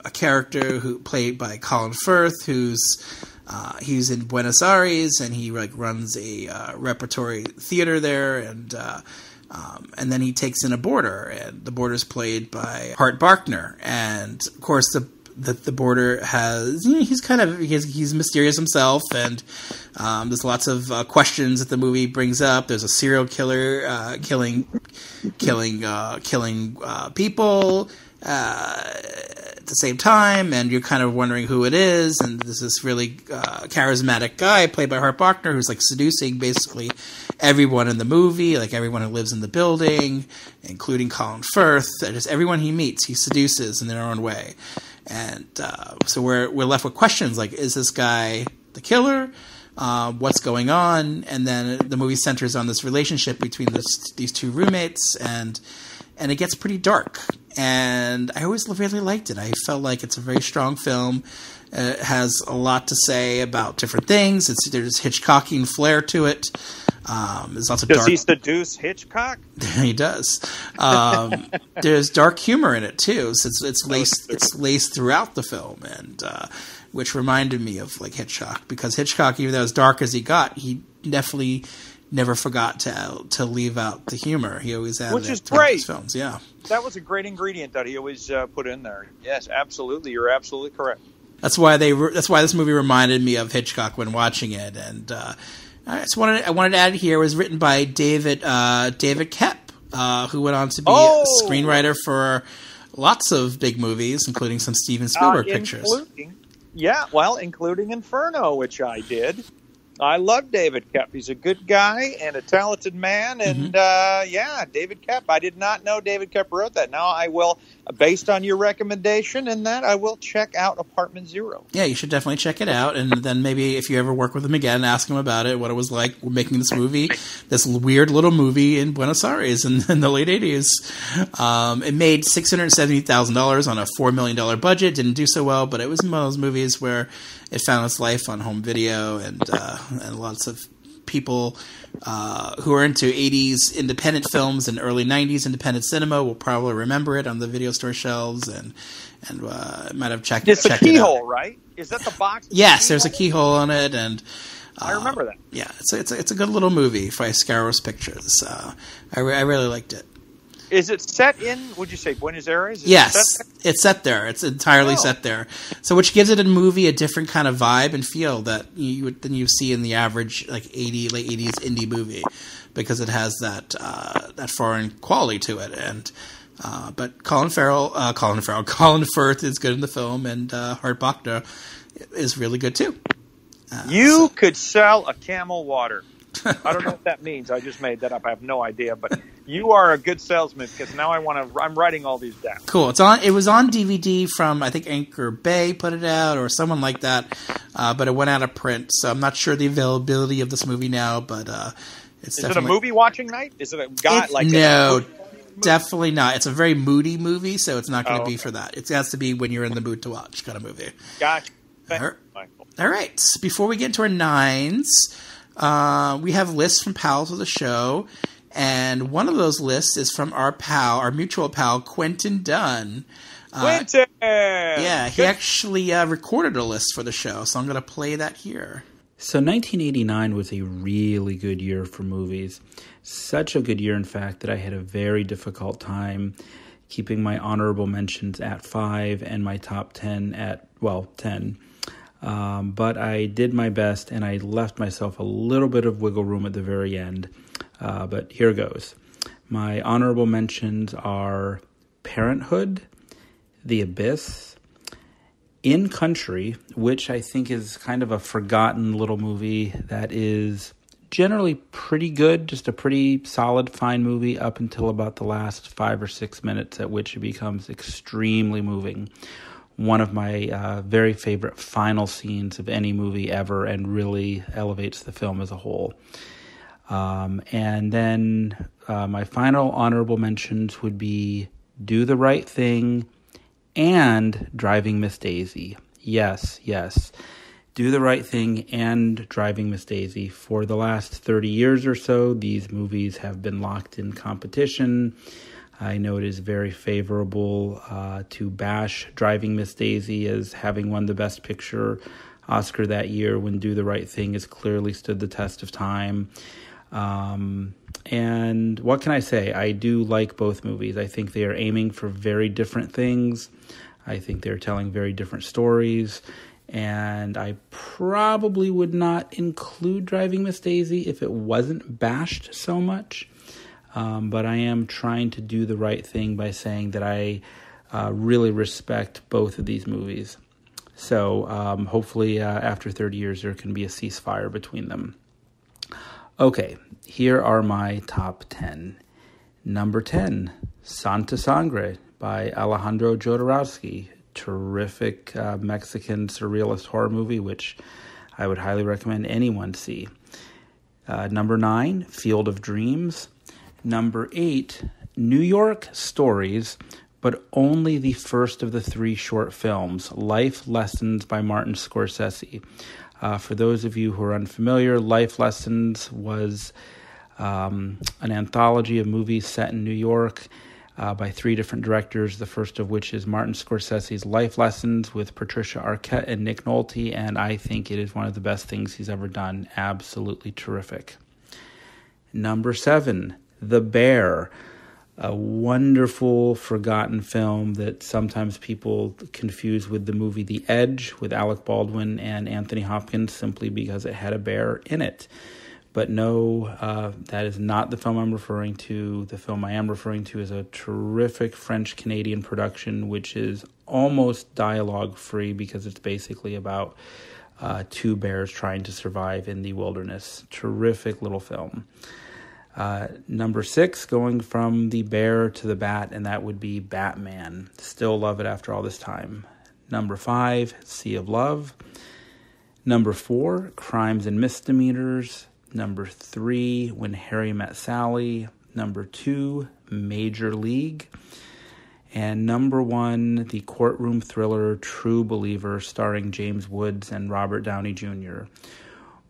a character who played by Colin Firth, he's in Buenos Aires, and he like runs a repertory theater there, and then he takes in a boarder, and the boarder's played by Hart Barkner, and of course the boarder he's mysterious himself, and there's lots of questions that the movie brings up. There's a serial killer killing people at the same time, and you're kind of wondering who it is, and there's this really charismatic guy played by Hart Barkner who's like seducing basically everyone in the movie, like everyone who lives in the building, including Colin Firth. Just everyone he meets, he seduces in their own way. And so we're left with questions like, is this guy the killer? What's going on? And then the movie centers on this relationship between these two roommates, and it gets pretty dark. And I always really liked it. I felt like it's a very strong film. It has a lot to say about different things. There's Hitchcockian flair to it. There's lots of Does he seduce Hitchcock? He does. There's dark humor in it too. So it's laced throughout the film, and which reminded me of like Hitchcock, because Hitchcock, even though as dark as he got, he definitely never forgot to leave out the humor. He always added, which is it throughout great. His films. Yeah, that was a great ingredient that he always put in there. Yes, absolutely. You're absolutely correct. That's why this movie reminded me of Hitchcock when watching it. And I wanted to add here, it was written by David Koepp, who went on to be a screenwriter for lots of big movies, including some Steven Spielberg pictures. Including Inferno, which I did. I love David Koepp. He's a good guy and a talented man. And, David Koepp. I did not know David Koepp wrote that. Now I will, based on your recommendation and that, I will check out Apartment Zero. Yeah, you should definitely check it out. And then maybe if you ever work with him again, ask him about it, what it was like making this movie, this weird little movie in Buenos Aires in the late 80s. It made $670,000 on a $4 million budget. Didn't do so well, but it was one of those movies where it found its life on home video, and lots of people who are into 80s independent films and early 90s independent cinema will probably remember it on the video store shelves, and might have checked it out. It's a keyhole, right? Is that the box? Yes, there's a keyhole on it, and I remember that. Yeah, it's a good little movie by Scaros Pictures. I really liked it. Is it set in, would you say, Buenos Aires? Yes, it's set there. It's entirely set there. So which gives it a movie a different kind of vibe and feel than you see in the average like late 80s indie movie, because it has that foreign quality to it. And but Colin Firth is good in the film, and Hart Barkner is really good too. You could sell a camel water. I don't know what that means. I just made that up. I have no idea. But you are a good salesman, because now I'm writing all these down. Cool. It was on DVD from, I think, Anchor Bay put it out or someone like that. But it went out of print, so I'm not sure the availability of this movie now. But it's Is it a movie watching night? Is it a guy like no? Definitely not. It's a very moody movie, so it's not going to be for that. It has to be when you're in the mood to watch kind of movie. Gotcha. All right. Before we get into our nines, we have lists from pals of the show, and one of those lists is from our mutual pal, Quentin Dunn. Quentin! Yeah, he actually recorded a list for the show, so I'm going to play that here. So 1989 was a really good year for movies. Such a good year, in fact, that I had a very difficult time keeping my honorable mentions at 5 and my top 10 at, 10. But I did my best, and I left myself a little bit of wiggle room at the very end. But here goes. My honorable mentions are Parenthood, The Abyss, In Country, which I think is kind of a forgotten little movie that is generally pretty good, just a pretty solid, fine movie up until about the last 5 or 6 minutes, at which it becomes extremely moving. One of my very favorite final scenes of any movie ever, and really elevates the film as a whole. And then my final honorable mentions would be Do the Right Thing and Driving Miss Daisy. Yes. Do the Right Thing and Driving Miss Daisy. For the last 30 years or so, these movies have been locked in competition. I know it is very favorable to bash Driving Miss Daisy as having won the Best Picture Oscar that year, when Do the Right Thing has clearly stood the test of time. And what can I say? I do like both movies. I think they are aiming for very different things. I think they're telling very different stories. And I probably would not include Driving Miss Daisy if it wasn't bashed so much. But I am trying to do the right thing by saying that I really respect both of these movies. So hopefully after 30 years there can be a ceasefire between them. Okay, here are my top 10. Number 10, Santa Sangre by Alejandro Jodorowsky. Terrific Mexican surrealist horror movie, which I would highly recommend anyone see. Number 9, Field of Dreams. Number 8, New York Stories, but only the first of the 3 short films, Life Lessons by Martin Scorsese. For those of you who are unfamiliar, Life Lessons was an anthology of movies set in New York by 3 different directors, the first of which is Martin Scorsese's Life Lessons with Patricia Arquette and Nick Nolte, and I think it is one of the best things he's ever done. Absolutely terrific. Number 7, The Bear, a wonderful forgotten film that sometimes people confuse with the movie The Edge with Alec Baldwin and Anthony Hopkins simply because it had a bear in it. But no, that is not the film I'm referring to. The film I am referring to is a terrific French-Canadian production, which is almost dialogue-free because it's basically about 2 bears trying to survive in the wilderness. Terrific little film. Number 6, going from the bear to the bat, and that would be Batman. Still love it after all this time. Number 5, Sea of Love. Number 4, Crimes and Misdemeanors. Number 3, When Harry Met Sally. Number 2, Major League. And number 1, the courtroom thriller True Believer, starring James Woods and Robert Downey Jr.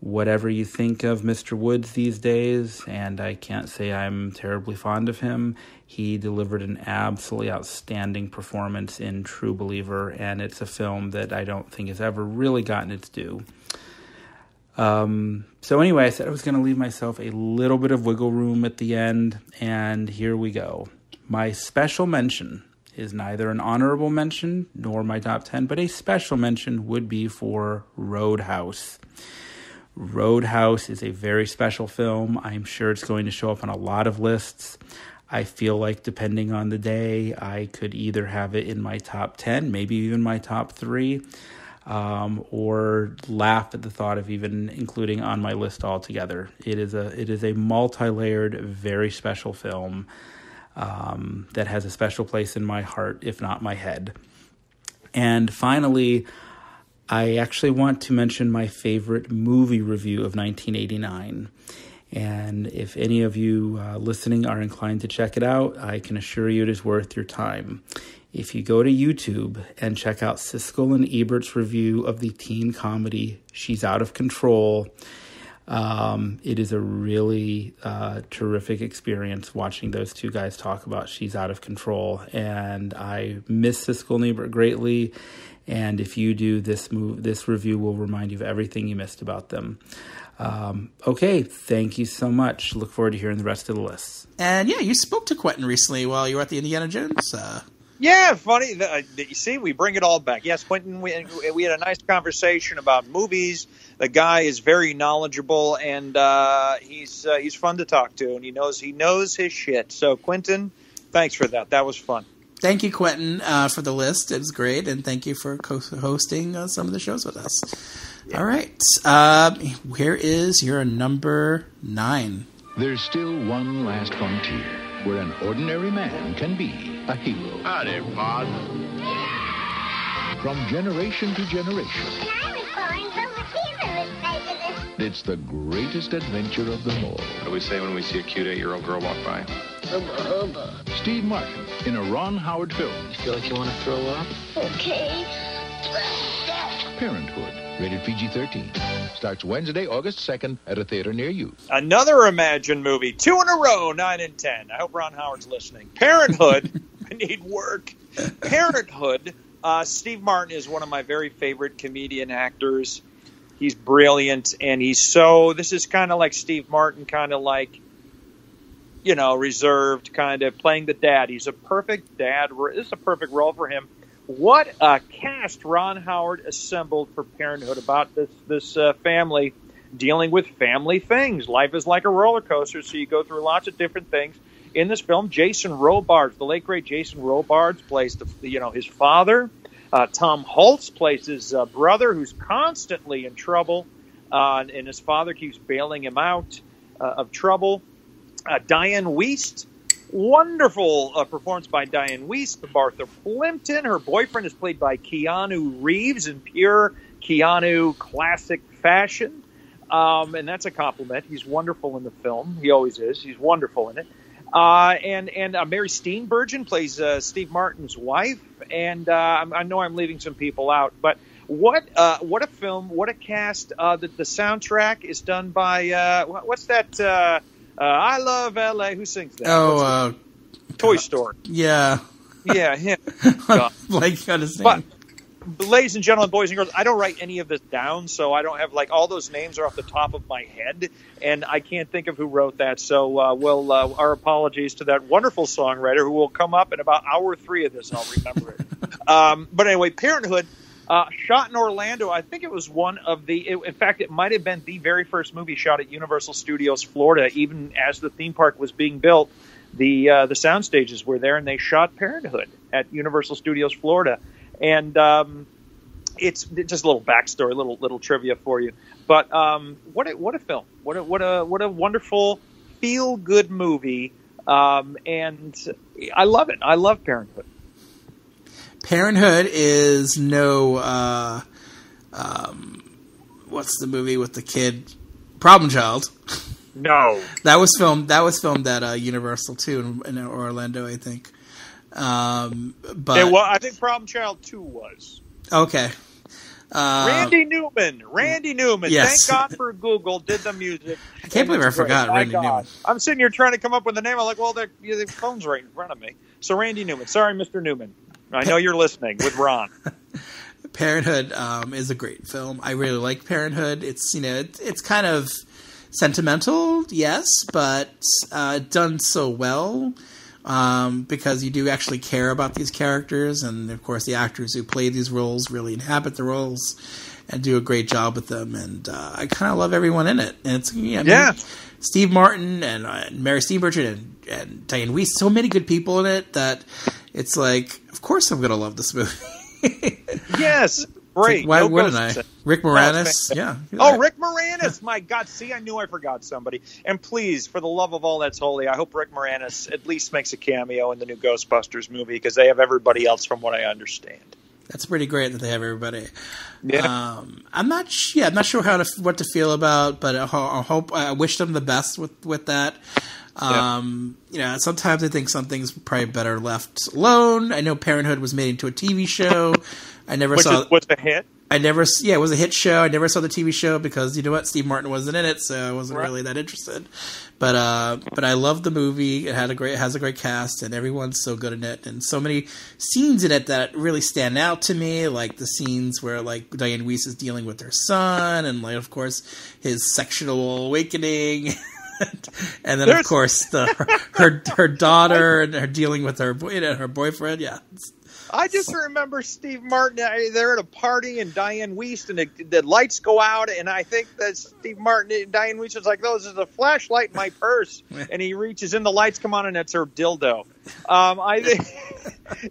Whatever you think of Mr. Woods these days, and I can't say I'm terribly fond of him, he delivered an absolutely outstanding performance in True Believer, and it's a film that I don't think has ever really gotten its due. So anyway, I said I was going to leave myself a little bit of wiggle room at the end, and here we go. My special mention is neither an honorable mention nor my top 10, but a special mention would be for Roadhouse. Roadhouse is a very special film. I'm sure it's going to show up on a lot of lists. I feel like depending on the day, I could either have it in my top 10, maybe even my top 3, or laugh at the thought of even including on my list altogether. It is a multi-layered, very special film that has a special place in my heart, if not my head. And finally, I actually want to mention my favorite movie review of 1989. And if any of you listening are inclined to check it out, I can assure you it is worth your time. If you go to YouTube and check out Siskel and Ebert's review of the teen comedy She's Out of Control, it is a really terrific experience watching those two guys talk about She's Out of Control. And I miss Siskel and Ebert greatly. And if you do, this review will remind you of everything you missed about them. Okay, thank you so much. Look forward to hearing the rest of the lists. And yeah, you spoke to Quentin recently while you were at the Indiana Jones. Yeah, funny. You see, we bring it all back. Yes, Quentin, we had a nice conversation about movies. The guy is very knowledgeable, and he's fun to talk to, and he knows his shit. So, Quentin, thanks for that. That was fun. Thank you, Quentin, for the list. It was great, and thank you for hosting some of the shows with us. Yeah. All right. Where is your number 9? There's still one last frontier where an ordinary man can be a hero. Howdy, Pod. From generation to generation. And I was calling from the fever. It's the greatest adventure of them all. What do we say when we see a cute 8-year-old girl walk by? Hubba, hubba. Steve Martin in a Ron Howard film. You feel like you want to throw up? Okay. Parenthood, rated PG-13. Starts Wednesday, August 2nd at a theater near you. Another Imagine movie. 2 in a row, 9 and 10. I hope Ron Howard's listening. Parenthood. I need work. Parenthood. Steve Martin is one of my very favorite comedian actors. He's brilliant, and this is kind of like Steve Martin, kind of like, reserved, kind of playing the dad. He's a perfect dad. This is a perfect role for him. What a cast Ron Howard assembled for Parenthood about this family dealing with family things. Life is like a roller coaster, so you go through lots of different things. In this film, Jason Robards, the late great Jason Robards, plays his father. Tom Hulce plays his brother, who's constantly in trouble, and his father keeps bailing him out of trouble. Diane Wiest. Wonderful performance by Diane Wiest. Martha Plimpton. Her boyfriend is played by Keanu Reeves in pure Keanu classic fashion. And that's a compliment. He's wonderful in the film. He always is. He's wonderful in it. And Mary Steenburgen plays Steve Martin's wife. And I know I'm leaving some people out, but what a film, what a cast. The soundtrack is done by what's that? I Love L.A. Who sings that? Toy Story. Yeah. Yeah, him. Like, understand. But, ladies and gentlemen, boys and girls, I don't write any of this down, so I don't have, all those names are off the top of my head, and I can't think of who wrote that, so our apologies to that wonderful songwriter who will come up in about hour 3 of this. I'll remember it. But anyway, Parenthood, shot in Orlando. I think it was one of in fact, it might have been the very first movie shot at Universal Studios Florida. Even as the theme park was being built, the sound stages were there, and they shot Parenthood at Universal Studios Florida. And it's just a little backstory, little trivia for you. But what a film! What a wonderful feel good movie. And I love it. I love Parenthood. Parenthood is no, what's the movie with the kid? Problem Child. No. That was filmed at Universal too in Orlando, I think. But I think Problem Child 2 was. Okay. Randy Newman. Yes. Thank God for Google did the music. I can't believe I forgot Randy Newman. I'm sitting here trying to come up with a name. I'm like, well, the phone's right in front of me. So Randy Newman. Sorry, Mr. Newman. I know you're listening with Ron. Parenthood is a great film. I really like Parenthood. It's it's kind of sentimental, yes, but done so well because you do actually care about these characters, and of course the actors who play these roles really inhabit the roles and do a great job with them. And I kind of love everyone in it. And it's Steve Martin and Mary Steenburgen and Diane Wiest. So many good people in it that it's like, of course I'm going to love this movie. Yes. Great. Why wouldn't I? Rick Moranis. Yeah. Oh, Rick Moranis. My God. See, I knew I forgot somebody. And please, for the love of all that's holy, I hope Rick Moranis at least makes a cameo in the new Ghostbusters movie, because they have everybody else from what I understand. That's pretty great that they have everybody. Yeah. I'm not sure what to feel about, but I wish them the best with that. Sometimes I think something's probably better left alone. I know Parenthood was made into a TV show. I never saw. What's a hit? it was a hit show. I never saw the TV show because, you know what, Steve Martin wasn't in it, so I wasn't really that interested. But I love the movie. It has a great cast, and everyone's so good in it, and so many scenes in it that really stand out to me, like the scenes where like Diane Weiss is dealing with her son, and like of course his sexual awakening. And then, of course, her daughter and her dealing with her boyfriend. Yeah, I just remember Steve Martin. They're at a party and Diane Weiss, and the lights go out, and I think that Steve Martin, Diane Weiss was like, "No, this is a flashlight in my purse," and he reaches in, the lights come on, and it's her dildo. I think,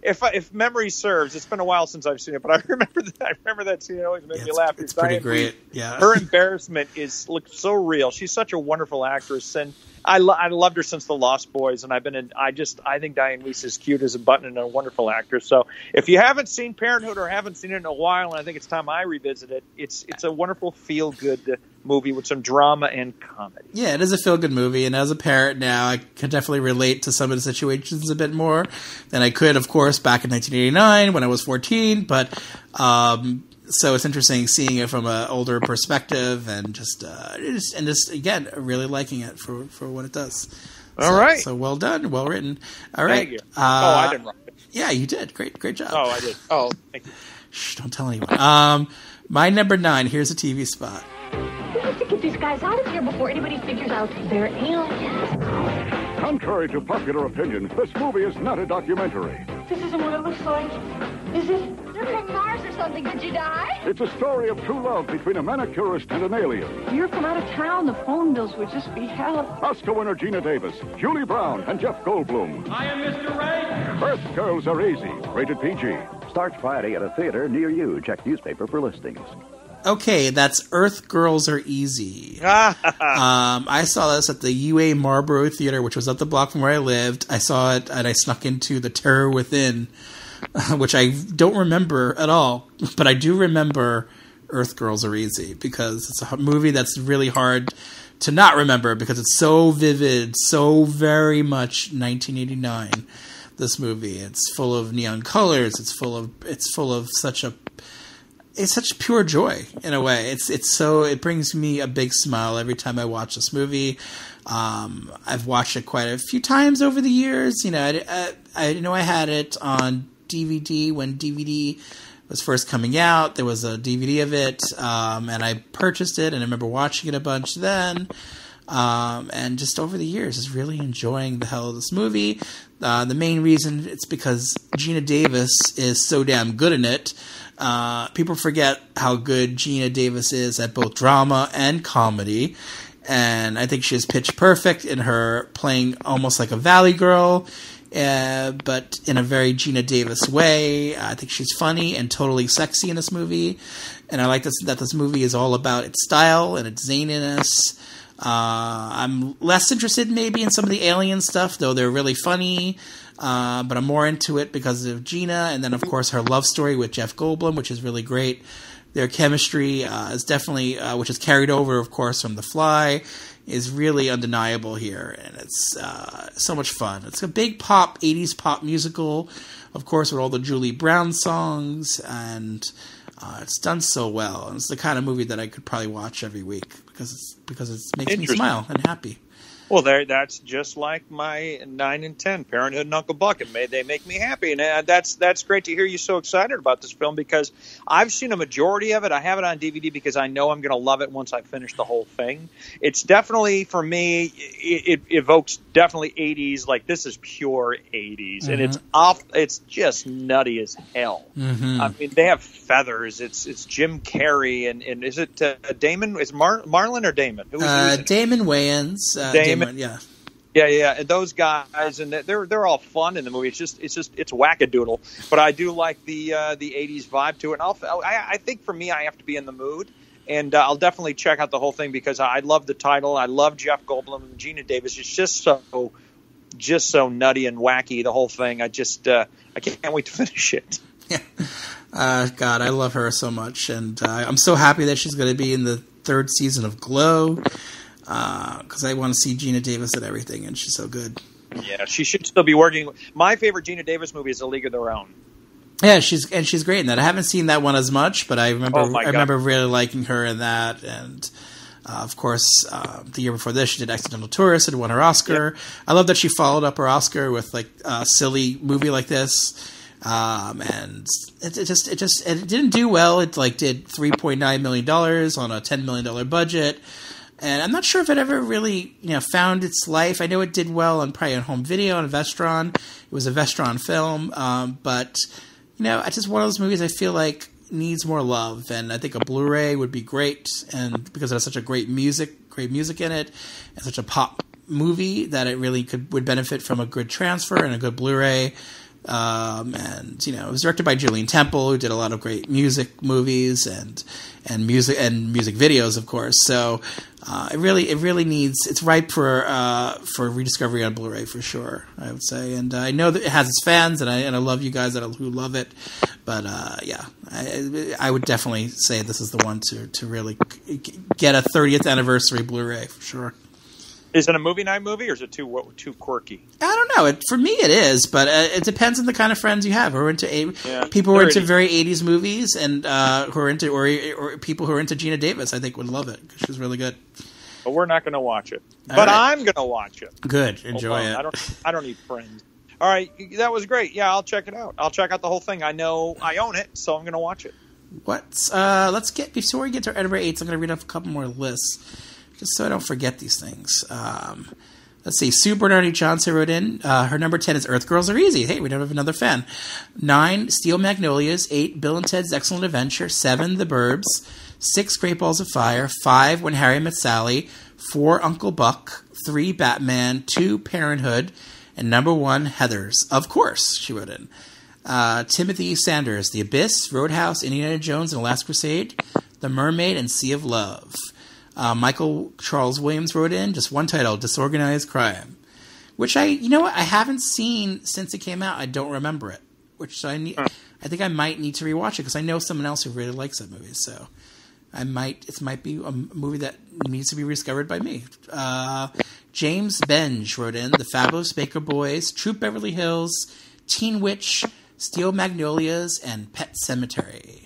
if memory serves, it's been a while since I've seen it, but I remember that scene. It always made me laugh. It's pretty great. Yeah, her embarrassment looks so real. She's such a wonderful actress, and I loved her since The Lost Boys, and I think Diane Weiss is cute as a button and a wonderful actress. So if you haven't seen Parenthood or haven't seen it in a while, and I think it's time I revisit it, it's a wonderful feel-good movie with some drama and comedy. Yeah, it is a feel-good movie, and as a parent now, I can definitely relate to some of the situations a bit more than I could, of course, back in 1989 when I was 14, but so it's interesting seeing it from an older perspective, and just again really liking it for what it does. All right. So well done, well written. All right. Thank you. I didn't write it. Yeah, you did. Great job. Oh, I did. Oh, thank you. Shh, don't tell anyone. My number 9. Here's a TV spot. We have to get these guys out of here before anybody figures out they're aliens. Contrary to popular opinion, this movie is not a documentary. This isn't what it looks like. Is it? You're from Mars or something. Did you die? It's a story of true love between a manicurist and an alien. You're from out of town. The phone bills would just be hell. Oscar winner Gina Davis, Julie Brown, and Jeff Goldblum. I am Mr. Ray. Earth Girls Are Easy, rated PG. Starts Friday at a theater near you. Check newspaper for listings. Okay, that's Earth Girls Are Easy. I saw this at the UA Marlborough Theater, which was up the block from where I lived. I saw it, and I snuck into The Terror Within, which I don't remember at all. But I do remember Earth Girls Are Easy, because it's a movie that's really hard to not remember, because it's so vivid, so very much 1989, this movie. It's full of neon colors. It's full of such pure joy in a way. It brings me a big smile every time I watch this movie. I've watched it quite a few times over the years. You know, I had it on DVD when DVD was first coming out. There was a DVD of it, and I purchased it, and I remember watching it a bunch then. And just over the years, just really enjoying the hell of this movie. The main reason, it's because Gina Davis is so damn good in it. People forget how good Gina Davis is at both drama and comedy, and I think she is pitch perfect in her playing almost like a Valley girl, but in a very Gina Davis way. I think she's funny and totally sexy in this movie, and I like that this movie is all about its style and its zaniness. I'm less interested maybe in some of the alien stuff, though they're really funny. But I'm more into it because of Gina, and then of course her love story with Jeff Goldblum, which is really great. Their chemistry is definitely, which is carried over, of course, from The Fly, is really undeniable here, and it's so much fun. It's a big 80s pop musical, of course, with all the Julie Brown songs, and it's done so well. And it's the kind of movie that I could probably watch every week because it makes me smile and happy. Well, that's just like my 9 and 10, Parenthood and Uncle Buck. They make me happy, and that's great to hear you so excited about this film, because I've seen a majority of it. I have it on DVD because I know I'm going to love it once I finish the whole thing. It's definitely, for me, it evokes definitely 80s. Like, this is pure 80s, and it's just nutty as hell. Mm-hmm. I mean, they have feathers. It's Jim Carrey, and is it Damon? Is Marlon or Damon? Who's Damon Wayans. Damon. Yeah. And those guys, and they're all fun in the movie. It's wackadoodle, but I do like the 80s vibe to it. And I think for me, I have to be in the mood, and I'll definitely check out the whole thing because I love the title. I love Jeff Goldblum and Gina Davis. It's just so nutty and wacky, the whole thing. I can't wait to finish it. God, I love her so much, and I'm so happy that she's going to be in the 3rd season of Glow. Because I want to see Gina Davis and everything, and she's so good. Yeah, she should still be working. My favorite Gina Davis movie is A League of Their Own. Yeah, she's great in that. I haven't seen that one as much, but I remember really liking her in that. And of course, the year before this, she did Accidental Tourist and won her Oscar. Yep. I love that she followed up her Oscar with like a silly movie like this. And it didn't do well. It like did $3.9 million on a $10 million budget. And I'm not sure if it ever really, found its life. I know it did well on home video and Vestron. It was a Vestron film. But, it's just one of those movies I feel like needs more love. And I think a Blu-ray would be great. And because it has such a great music in it, and such a pop movie that it really would benefit from a good transfer and a good Blu-ray. And it was directed by Julian Temple, who did a lot of great music movies and music videos, of course. So it really needs. It's ripe for rediscovery on Blu-ray for sure, I would say. And I know that it has its fans, and I love you guys who love it. But I would definitely say this is the one to really get a 30th anniversary Blu-ray for sure. Is it a movie night movie, or is it too quirky? I don't know. For me, it is, but it depends on the kind of friends you have. Who are into people who are into very 80s movies, and who are into or people who are into Gina Davis, I think would love it because she's really good. But we're not going to watch it. But I'm going to watch it. Good, enjoy it. I don't need friends. All right, that was great. Yeah, I'll check it out. I'll check out the whole thing. I know I own it, so I'm going to watch it. Let's get before we get to our Edinburgh 8s. I'm going to read off a couple more lists. Just so I don't forget these things. Let's see. Sue Bernardi Johnson wrote in. Her number 10 is Earth Girls Are Easy. Hey, we don't have another fan. 9, Steel Magnolias. 8, Bill and Ted's Excellent Adventure. 7, The Burbs. 6, Great Balls of Fire. 5, When Harry Met Sally. 4, Uncle Buck. 3, Batman. 2, Parenthood. And number 1, Heathers. Of course, she wrote in. Timothy Sanders. The Abyss. Roadhouse. Indiana Jones and the Last Crusade. The Mermaid and Sea of Love. Michael Charles Williams wrote in just one title, Disorganized Crime, which I haven't seen since it came out. I don't remember it, which I think I might need to rewatch it because I know someone else who really likes that movie. So it might be a movie that needs to be rediscovered by me. James Benge wrote in The Fabulous Baker Boys, Troop Beverly Hills, Teen Witch, Steel Magnolias, and Pet Sematary.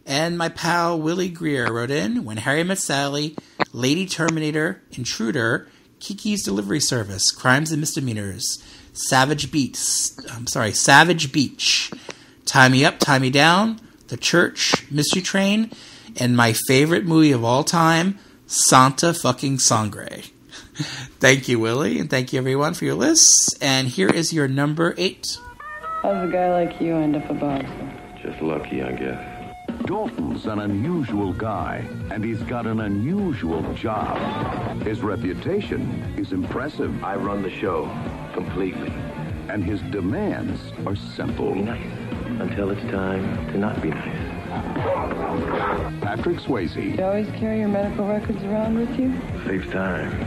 And my pal Willie Greer wrote in When Harry Met Sally, Lady Terminator, Intruder, Kiki's Delivery Service, Crimes and Misdemeanors, Savage Beach, Tie Me Up, Tie Me Down, The Church, Mystery Train, and my favorite movie of all time, Santa fucking Sangre. Thank you, Willie, and thank you everyone for your lists. And here is your number 8. How's a guy like you end up a boxer? Just lucky, I guess. Dalton's an unusual guy, and he's got an unusual job. His reputation is impressive. I run the show completely. And his demands are simple. Be nice until it's time to not be nice. Patrick Swayze. You always carry your medical records around with you? Saves time.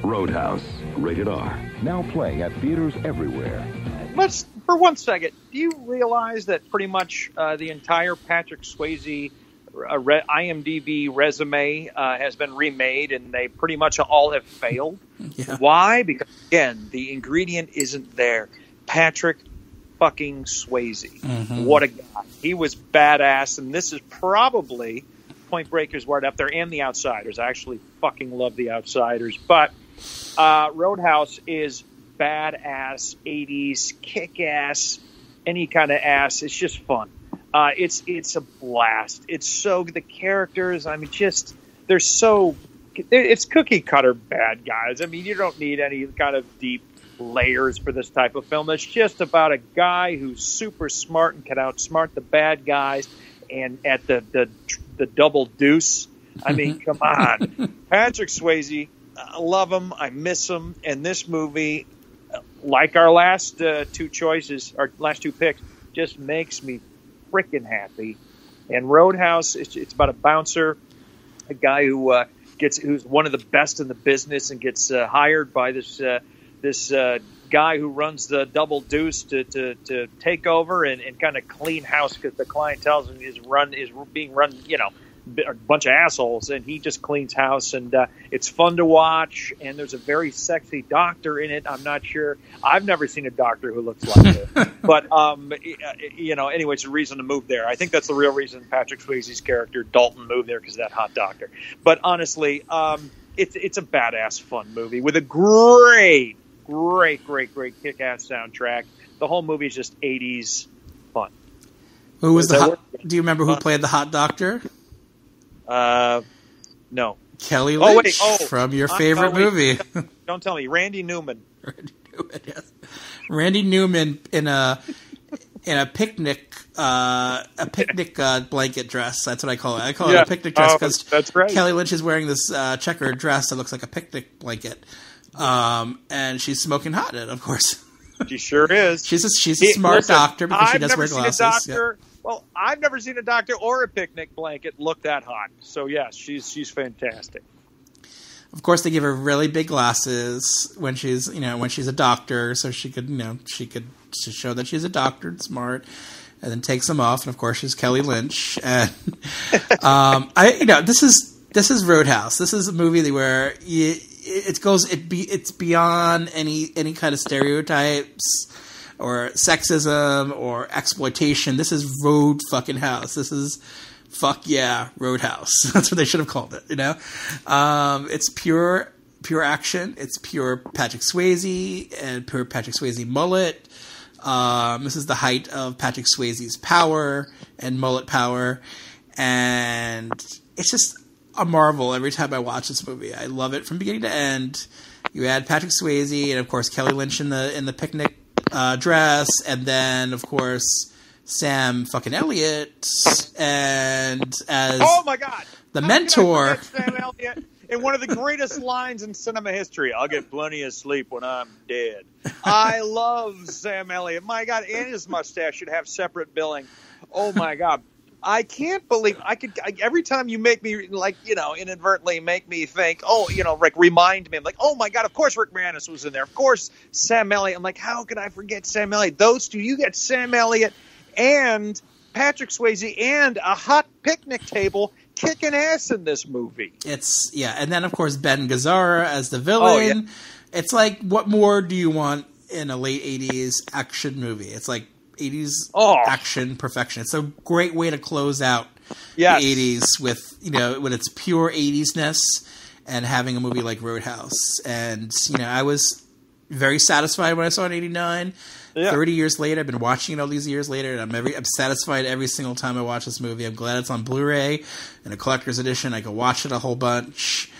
Roadhouse, rated R. Now playing at theaters everywhere. Let's, for 1 second, do you realize that pretty much the entire Patrick Swayze IMDb resume has been remade, and they pretty much all have failed? Yeah. Why? Because, again, the ingredient isn't there. Patrick fucking Swayze. Mm-hmm. What a guy. He was badass, and this is probably Point Breaker's right up there, and The Outsiders. I actually fucking love The Outsiders. But Roadhouse is badass, 80s, kick-ass, any kind of ass. It's just fun. It's a blast. It's so, the characters, I mean, just, it's cookie-cutter bad guys. I mean, you don't need any kind of deep layers for this type of film. It's just about a guy who's super smart and can outsmart the bad guys, and at the double deuce. I mean, come on. Patrick Swayze, I love him. I miss him. And this movie, like our last two choices, our last two picks, just makes me freaking happy. And Roadhouse, it's about a bouncer, a guy who's one of the best in the business and gets hired by this guy who runs the Double Deuce to take over and kind of clean house because the clientele is being run, a bunch of assholes, and he just cleans house, and it's fun to watch. And there's a very sexy doctor in it. I'm not sure. I've never seen a doctor who looks like her, but anyway, it's a reason to move there. I think that's the real reason Patrick Swayze's character Dalton moved there, because of that hot doctor. But honestly, it's a badass fun movie with a great kick-ass soundtrack. The whole movie is just 80s fun. Who was do you remember who played the hot doctor? No. Kelly Lynch from your favorite movie. Don't tell me. Randy Newman. Yes. Randy Newman in a picnic blanket dress. That's what I call it. I call it a picnic dress because that's right. Kelly Lynch is wearing this checkered dress that looks like a picnic blanket, and she's smoking hot in it, of course. She sure is. She's a smart doctor because she does wear glasses. Well, I've never seen a doctor or a picnic blanket look that hot. So yes, she's fantastic. Of course, they give her really big glasses when she's a doctor, so she could to show that she's a doctor and smart, and then takes them off. And of course, she's Kelly Lynch. And this is Roadhouse. This is a movie where it's beyond any kind of stereotypes or sexism or exploitation. This is Road fucking House. This is fuck yeah, Roadhouse. That's what they should have called it. It's pure action. It's pure Patrick Swayze and pure Patrick Swayze mullet. This is the height of Patrick Swayze's power and mullet power, and it's just a marvel every time I watch this movie. I love it from beginning to end. You add Patrick Swayze and of course Kelly Lynch in the picnic dress, and then of course Sam fucking Elliott and as the mentor. Sam Elliott in one of the greatest lines in cinema history. I'll get plenty of sleep when I'm dead. I love Sam Elliott. My God, and his mustache should have separate billing. Oh my God. I can't believe every time you make me inadvertently make me think, remind me. I'm like, oh my God, of course Rick Moranis was in there. Of course Sam Elliott. I'm like, how could I forget Sam Elliott? Those two, you get Sam Elliott and Patrick Swayze and a hot picnic table kicking ass in this movie. And then of course Ben Gazzara as the villain. Oh, yeah. It's like, what more do you want in a late 80s action movie? It's like 80s action perfection. It's a great way to close out the 80s with its pure 80s-ness and having a movie like Roadhouse. And I was very satisfied when I saw it in 89. 30 years later, I've been watching it all these years later, and I'm satisfied every single time I watch this movie. I'm glad it's on Blu-ray and a collector's edition. I can watch it a whole bunch,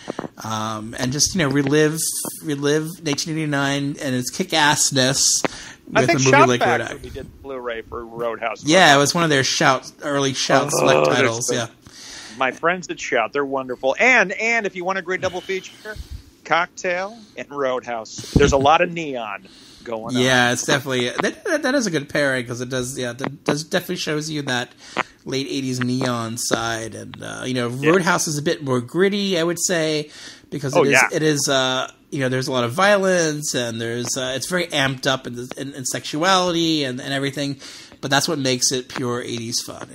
and just relive 1989 and its kick-assness with a movie like Roadhouse. We did Blu-ray for Roadhouse. Yeah, it was one of their early Shout select titles. Yeah, my friends at Shout, they're wonderful. And if you want a great double feature, Cocktail and Roadhouse. There's a lot of neon going on. Yeah, it's definitely that is a good pairing because it does. Yeah, that definitely shows you that late 80s neon side, and Roadhouse is a bit more gritty, I would say, because it is there's a lot of violence and there's it's very amped up in sexuality and everything, but that's what makes it pure 80s fun,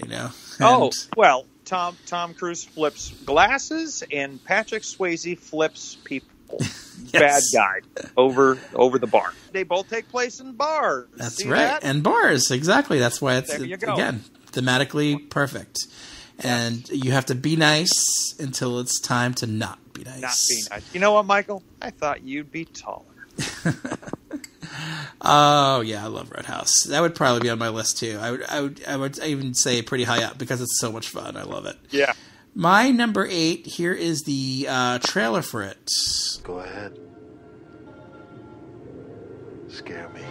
Tom Cruise flips glasses and Patrick Swayze flips people. Yes. Bad guy over the bar. They both take place in bars. That's See right, that? and bars, exactly. That's why it's There you go. again thematically perfect. And you have to be nice until it's time to not be nice. Not be nice. You know what, Michael? I thought you'd be taller. Oh yeah, I love Roadhouse. That would probably be on my list too. I would even say pretty high up because it's so much fun. I love it. Yeah. My number 8, here is the trailer for it. Go ahead. Scare me.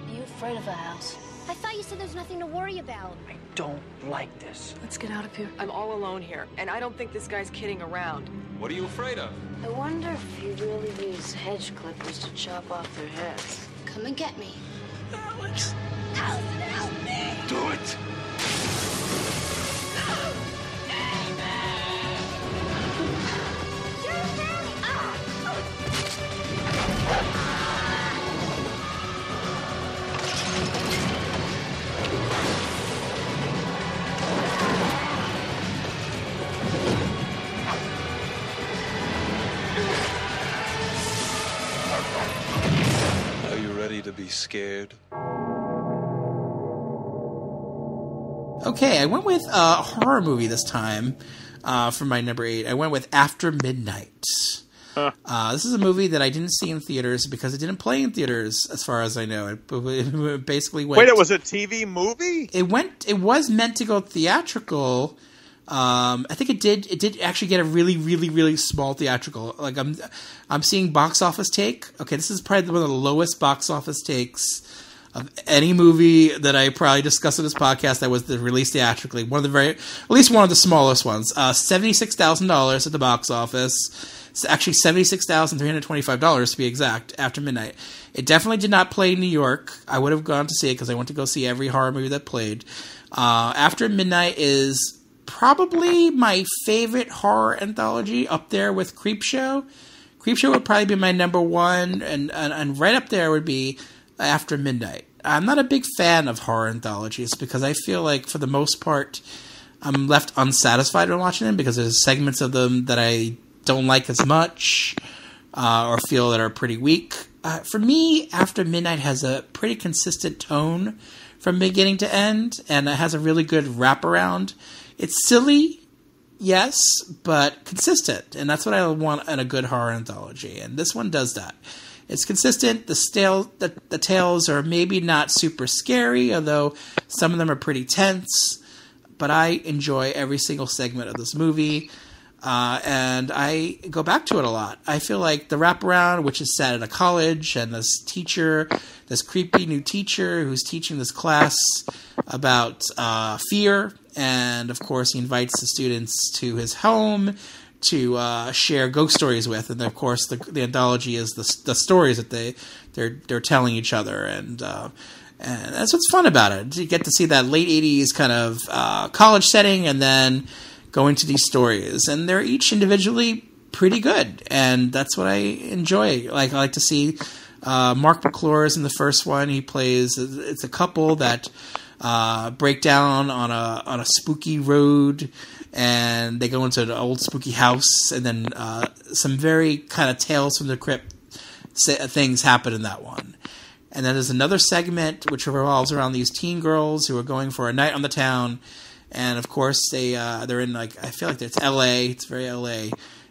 Are you afraid of the house? I thought you said there's nothing to worry about. I don't like this. Let's get out of here. I'm all alone here, and I don't think this guy's kidding around. What are you afraid of? I wonder if you really use hedge clippers to chop off their heads. Come and get me. Alex! Allison, help me! Do it! Jamie! be scared. Okay, I went with a horror movie this time for my number 8. I went with After Midnight. This is a movie that I didn't see in theaters because it didn't play in theaters, as far as I know. It basically went. Wait, it was a TV movie? It was meant to go theatrical. I think it did. It did actually get a really, really, really small theatrical. Like I'm seeing box office take. Okay, this is probably one of the lowest box office takes of any movie that I probably discussed on this podcast that was released theatrically. At least one of the smallest ones. $76,000 at the box office. It's actually $76,325 to be exact. After Midnight. It definitely did not play in New York. I would have gone to see it because I went to go see every horror movie that played. After Midnight is probably my favorite horror anthology, up there with Creepshow. Creepshow would probably be my number 1, and right up there would be After Midnight. I'm not a big fan of horror anthologies because I feel like, for the most part, I'm left unsatisfied when watching them because there's segments of them that I don't like as much or feel that are pretty weak. For me, After Midnight has a pretty consistent tone from beginning to end, and it has a really good wraparound. It's silly, yes, but consistent, and that's what I want in a good horror anthology, and this one does that. It's consistent. The tales are maybe not super scary, although some of them are pretty tense, but I enjoy every single segment of this movie, and I go back to it a lot. I feel like the wraparound, which is set at a college, and this creepy new teacher who's teaching this class about fear, and of course he invites the students to his home to share ghost stories with, and of course the anthology is the stories that they're telling each other, and that's what's fun about it. You get to see that late 80s kind of college setting, and then go into these stories, and they're each individually pretty good, and that's what I enjoy. I like to see Mark McClure is in the first one. He plays, it's a couple that break down on a spooky road, and they go into an old spooky house, and then some very kind of Tales from the Crypt things happen in that one. And then there's another segment which revolves around these teen girls who are going for a night on the town, and of course they're in, like, I feel like it's L.A. It's very L.A.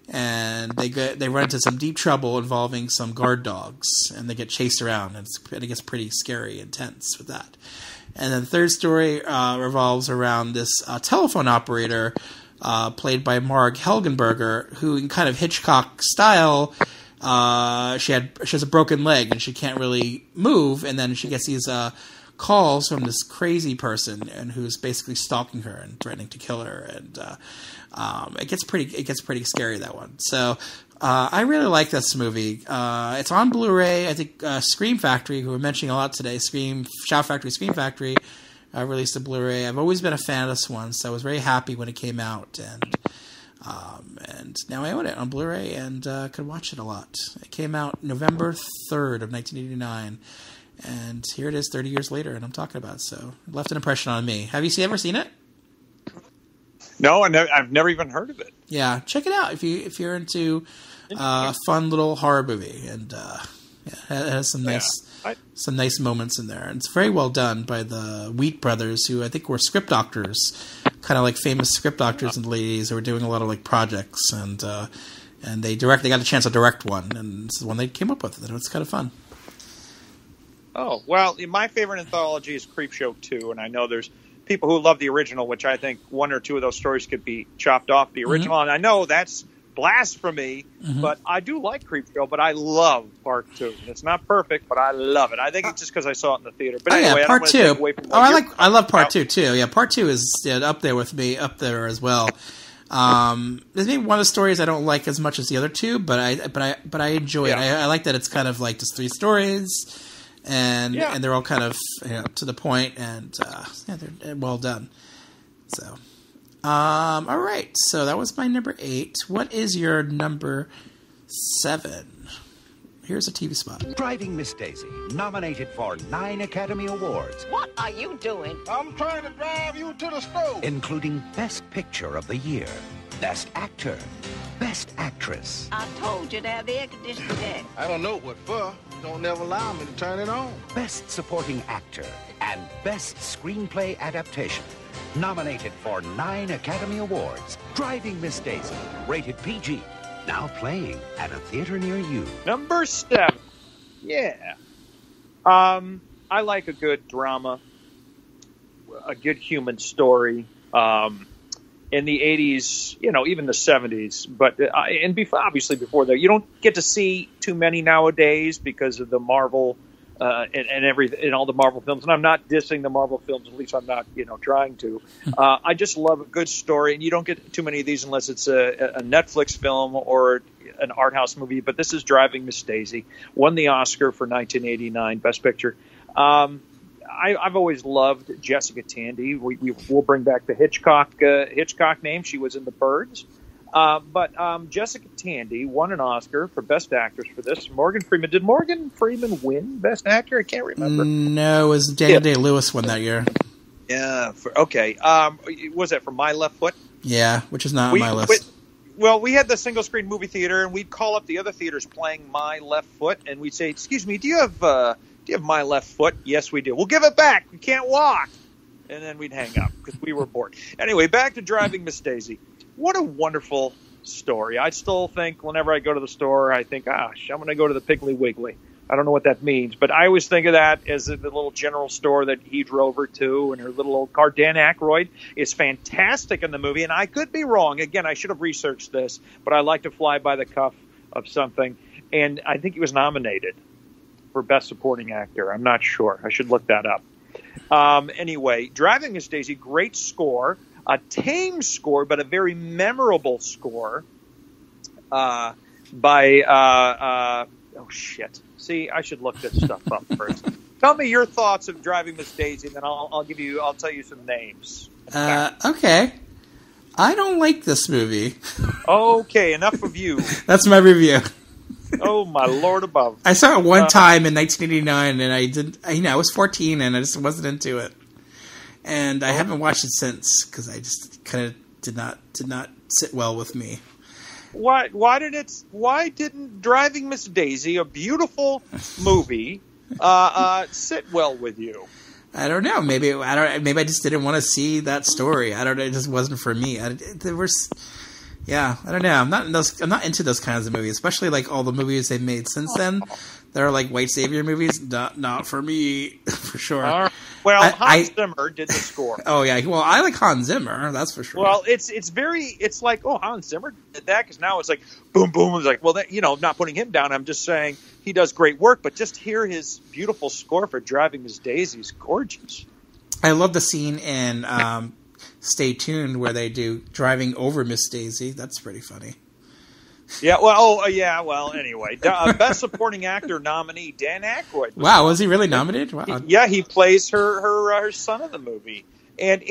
And they run into some deep trouble involving some guard dogs, and they get chased around, and it gets pretty scary and tense with that. And then the third story revolves around this telephone operator played by Marg Helgenberger, who, in kind of Hitchcock style, she has a broken leg and she can't really move, and then she gets these calls from this crazy person and who's basically stalking her and threatening to kill her, and it gets pretty scary, that one. So I really like this movie. It's on Blu-ray. I think Scream Factory, who we're mentioning a lot today, Scream Factory released a Blu-ray. I've always been a fan of this one, so I was very happy when it came out, and now I own it on Blu-ray and could watch it a lot. It came out November 3rd of 1989, and here it is 30 years later, and I'm talking about it, so it left an impression on me. Have you ever seen it? No, I've never even heard of it. Yeah, check it out if you're into a fun little horror movie, and it has some nice moments in there, and it's very well done by the Wheat brothers, who I think were script doctors, kind of like famous script doctors in the late 80s, who were doing a lot of like projects, and they got a chance to direct one, and it's the one they came up with, and it's kind of fun. Oh, well, my favorite anthology is Creepshow 2, and I know there's people who love the original, which I think one or two of those stories could be chopped off the original, and I know that's blasphemy, but I do like Creepshow, but I love Part 2. It's not perfect, but I love it. I think it's just because I saw it in the theater. But anyway, Part 2. I love Part 2 too. Yeah, Part 2 is up there with me, up there as well. There's maybe one of the stories I don't like as much as the other two, but I enjoy it. I like that it's kind of like just three stories, and they're all kind of to the point, and they're well done. So, all right. So that was my number 8. What is your number 7? Here's a TV spot. Driving Miss Daisy, nominated for 9 Academy Awards. What are you doing? I'm trying to drive you to the stove. Including Best Picture of the Year, Best Actor, Best Actress. I told you to have the air conditioning deck. I don't know what for. Don't never allow me to turn it on. Best Supporting Actor and Best Screenplay Adaptation. Nominated for 9 Academy Awards. Driving Miss Daisy, rated PG. Now playing at a theater near you. Number 7. Yeah. I like a good drama, a good human story. In the 80s, even the 70s, but obviously before that, you don't get to see too many nowadays because of the Marvel and all the Marvel films. And I'm not dissing the Marvel films, at least I'm not, trying to. I just love a good story, and you don't get too many of these unless it's a Netflix film or an art house movie. But this is Driving Miss Daisy, won the Oscar for 1989 Best Picture. I've always loved Jessica Tandy. We'll bring back the Hitchcock name. She was in The Birds. But Jessica Tandy won an Oscar for Best Actress for this. Morgan Freeman. Did Morgan Freeman win Best Actor? I can't remember. No, it was Daniel Day-Lewis won that year. Yeah. Okay. Was that for My Left Foot? Yeah, which is not on my list. Well, we had the single screen movie theater, and we'd call up the other theaters playing My Left Foot, and we'd say, "Excuse me, do you have My Left Foot?" "Yes, we do." "We'll give it back. We can't walk." And then we'd hang up because we were bored. Anyway, back to Driving Miss Daisy. What a wonderful story. I still think whenever I go to the store, I think, gosh, I'm going to go to the Piggly Wiggly. I don't know what that means, but I always think of that as the little general store that he drove her to and her little old car. Dan Aykroyd is fantastic in the movie, and I could be wrong. Again, I should have researched this, but I like to fly by the cuff of something. And I think he was nominated for Best Supporting Actor. I'm not sure. I should look that up. Anyway, Driving Miss Daisy, great score. A tame score, but a very memorable score by oh, shit. See, I should look this stuff up first. Tell me your thoughts of Driving Miss Daisy, and then I'll tell you some names. Okay. I don't like this movie. Okay, enough of you. That's my review. Oh, my Lord above. I saw it one time in 1989, and I was 14, and I just wasn't into it. And I haven't watched it since, because I just kind of did not sit well with me. Why didn't Driving Miss Daisy, a beautiful movie, sit well with you? I don't know. Maybe I just didn't want to see that story. I don't know. It just wasn't for me. I don't know. I'm not into those kinds of movies, especially like all the movies they've made since then. They're like white savior movies. Not for me, for sure. Well, Hans Zimmer did the score. Oh yeah. Well, I like Hans Zimmer. That's for sure. Well, it's like, oh, Hans Zimmer did that, because now it's like boom, boom. It's like, well, I'm not putting him down. I'm just saying he does great work. But just hear his beautiful score for Driving Miss Daisy is gorgeous. I love the scene in Stay Tuned where they do Driving Over Miss Daisy. That's pretty funny. Yeah, well, anyway. Best Supporting Actor nominee, Dan Aykroyd. Wow, was he really nominated? Wow. Yeah, he plays her son in the movie. And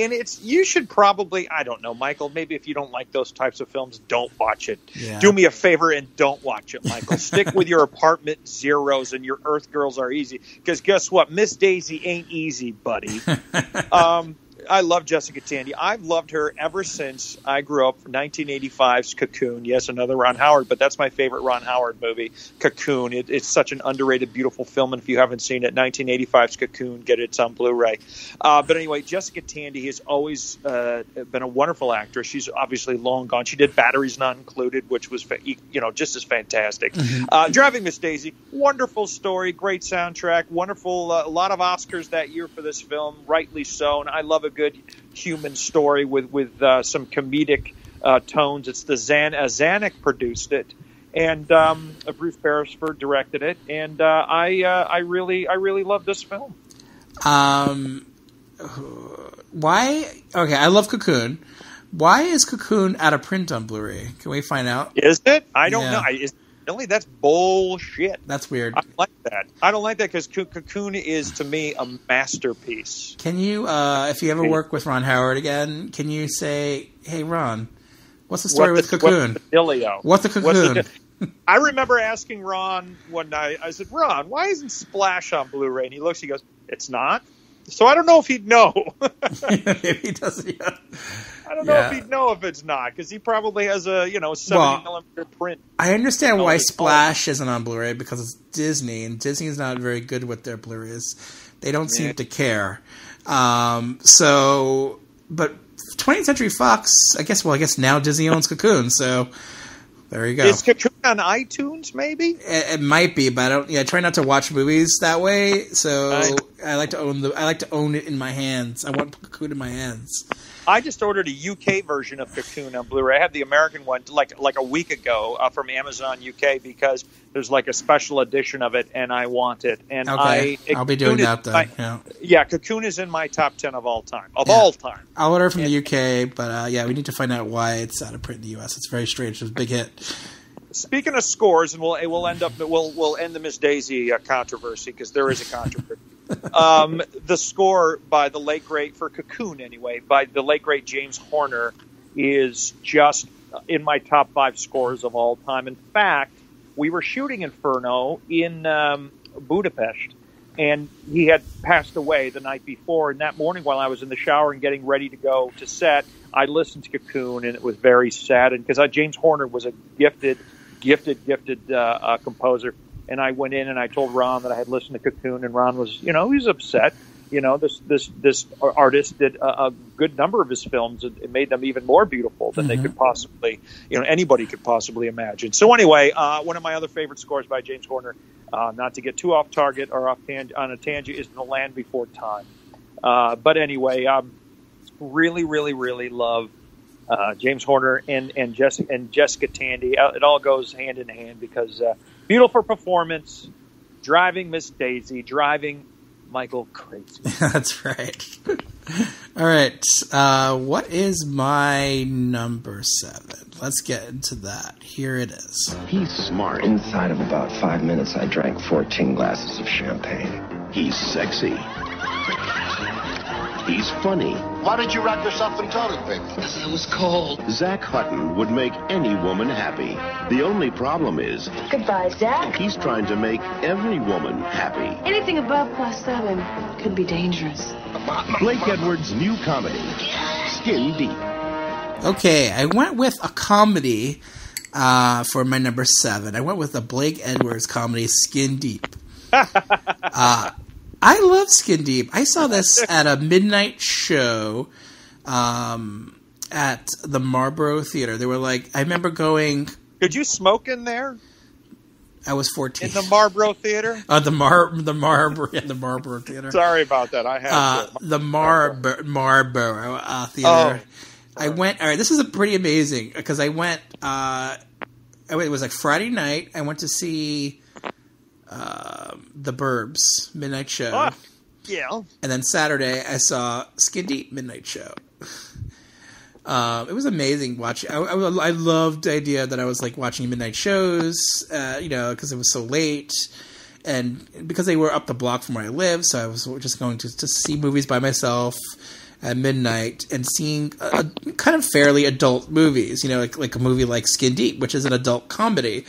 you should probably, I don't know, Michael, maybe if you don't like those types of films, don't watch it. Yeah. Do me a favor and don't watch it, Michael. Stick with your Apartment Zeros and your Earth Girls Are Easy. Because guess what? Miss Daisy ain't easy, buddy. I love Jessica Tandy. I've loved her ever since I grew up. 1985's Cocoon. Yes, another Ron Howard, but that's my favorite Ron Howard movie, Cocoon. It's such an underrated, beautiful film, and if you haven't seen it, 1985's Cocoon, get it. It's on Blu-ray. But anyway, Jessica Tandy has always been a wonderful actress. She's obviously long gone. She did Batteries Not Included, which was just as fantastic. Mm-hmm. Driving Miss Daisy, wonderful story, great soundtrack, wonderful. A lot of Oscars that year for this film, rightly so, and I love a good human story with some comedic tones. It's the Zanuck produced it, and Bruce Beresford directed it, and I really love this film. Why? Okay, I love Cocoon. Why is Cocoon out of print on Blu-ray? Can we find out? Is it? I don't know. Really, that's bullshit. That's weird. I don't like that. I don't like that because Cocoon is, to me, a masterpiece. Can you, if you ever work with Ron Howard again, can you say, hey, Ron, what's the story with Cocoon? What's the Cocoon? I remember asking Ron one night, I said, Ron, why isn't Splash on Blu-ray? And he looks, he goes, it's not? So I don't know if he'd know. Maybe he doesn't. Yeah. I don't know if he'd know if it's not, because he probably has a 70mm print. I understand why Splash isn't on Blu-ray, because it's Disney, and Disney is not very good with their Blu-rays. They don't seem to care. But 20th Century Fox, I guess now Disney owns Cocoon, so there you go. Is Cocoon on iTunes, maybe? It might be, but I try not to watch movies that way, so I like to own it in my hands. I want Cocoon in my hands. I just ordered a UK version of Cocoon on Blu-ray. I had the American one like a week ago from Amazon UK, because there's like a special edition of it, and I want it. And okay. I'll be doing that then. Yeah, Cocoon is in my top 10 of all time. All time. I'll order from the UK, but we need to find out why it's out of print in the US. It's very strange. It's a big hit. Speaking of scores, and we'll end the Miss Daisy controversy, because there is a controversy. The score by the late great, for Cocoon anyway, by the late great James Horner, is just in my top 5 scores of all time. In fact, we were shooting Inferno in Budapest, and he had passed away the night before. And that morning, while I was in the shower and getting ready to go to set, I listened to Cocoon, and it was very sad. And because James Horner was a gifted composer. And I went in and I told Ron that I had listened to Cocoon, and Ron was, he was upset. This artist did a good number of his films, and it made them even more beautiful than they could possibly, anybody could possibly imagine. So anyway, one of my other favorite scores by James Horner, not to get too off target or on a tangent, is The Land Before Time. But anyway, really, really, really love James Horner and Jessica Tandy. It all goes hand in hand, because beautiful performance, driving Miss Daisy, driving Michael crazy. That's right. All right. What is my number 7? Let's get into that. Here it is. He's smart. Inside of about 5 minutes, I drank 14 glasses of champagne. He's sexy. He's funny. Why did you wrap yourself in toilet paper? Because it was cold. Zach Hutton would make any woman happy. The only problem is... Goodbye, Zach. He's trying to make every woman happy. Anything above +7 could be dangerous. Blake Edwards' new comedy, Skin Deep. Okay, I went with a comedy for my number 7. I went with the Blake Edwards comedy, Skin Deep. I love Skin Deep. I saw this at a midnight show at the Marlboro Theater. They were like, I remember going... Could you smoke in there? I was 14. In the Marlboro Theater? The Marlboro Theater. Sorry about that. I had the Marlboro Theater. I went... All right, this is pretty amazing, because I went... it was like Friday night. I went to see... The Burbs midnight show. Yeah. And then Saturday I saw Skin Deep midnight show. It was amazing watching. I loved the idea that I was like watching midnight shows, because it was so late, and because they were up the block from where I live, so I was just going to see movies by myself at midnight and seeing a kind of fairly adult movies. Like a movie like Skin Deep, which is an adult comedy,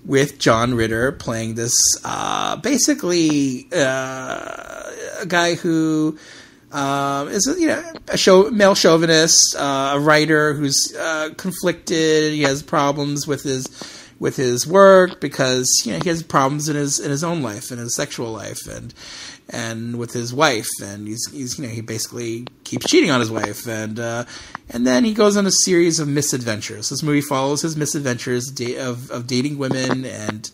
with John Ritter playing this, basically, a guy who is a male chauvinist, a writer who's conflicted. He has problems with his work, because he has problems in his own life, in his sexual life, and with his wife, and he basically keeps cheating on his wife, and then he goes on a series of misadventures. This movie follows his misadventures of dating women and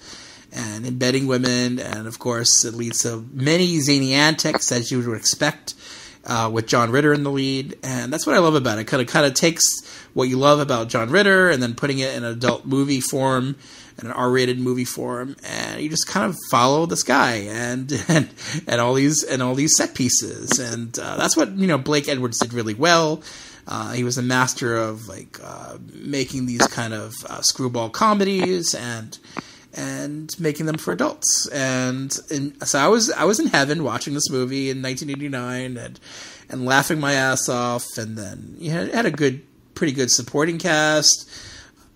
embedding women, and of course it leads to many zany antics as you would expect, with John Ritter in the lead, and that's what I love about it. Kind of takes what you love about John Ritter and then putting it in an adult movie form, in an R-rated movie form, and you just kind of follow this guy and all these set pieces, and that's what Blake Edwards did really well. He was a master of making these kind of screwball comedies and making them for adults, and so I was in heaven watching this movie in 1989 and laughing my ass off, and then it had a pretty good supporting cast,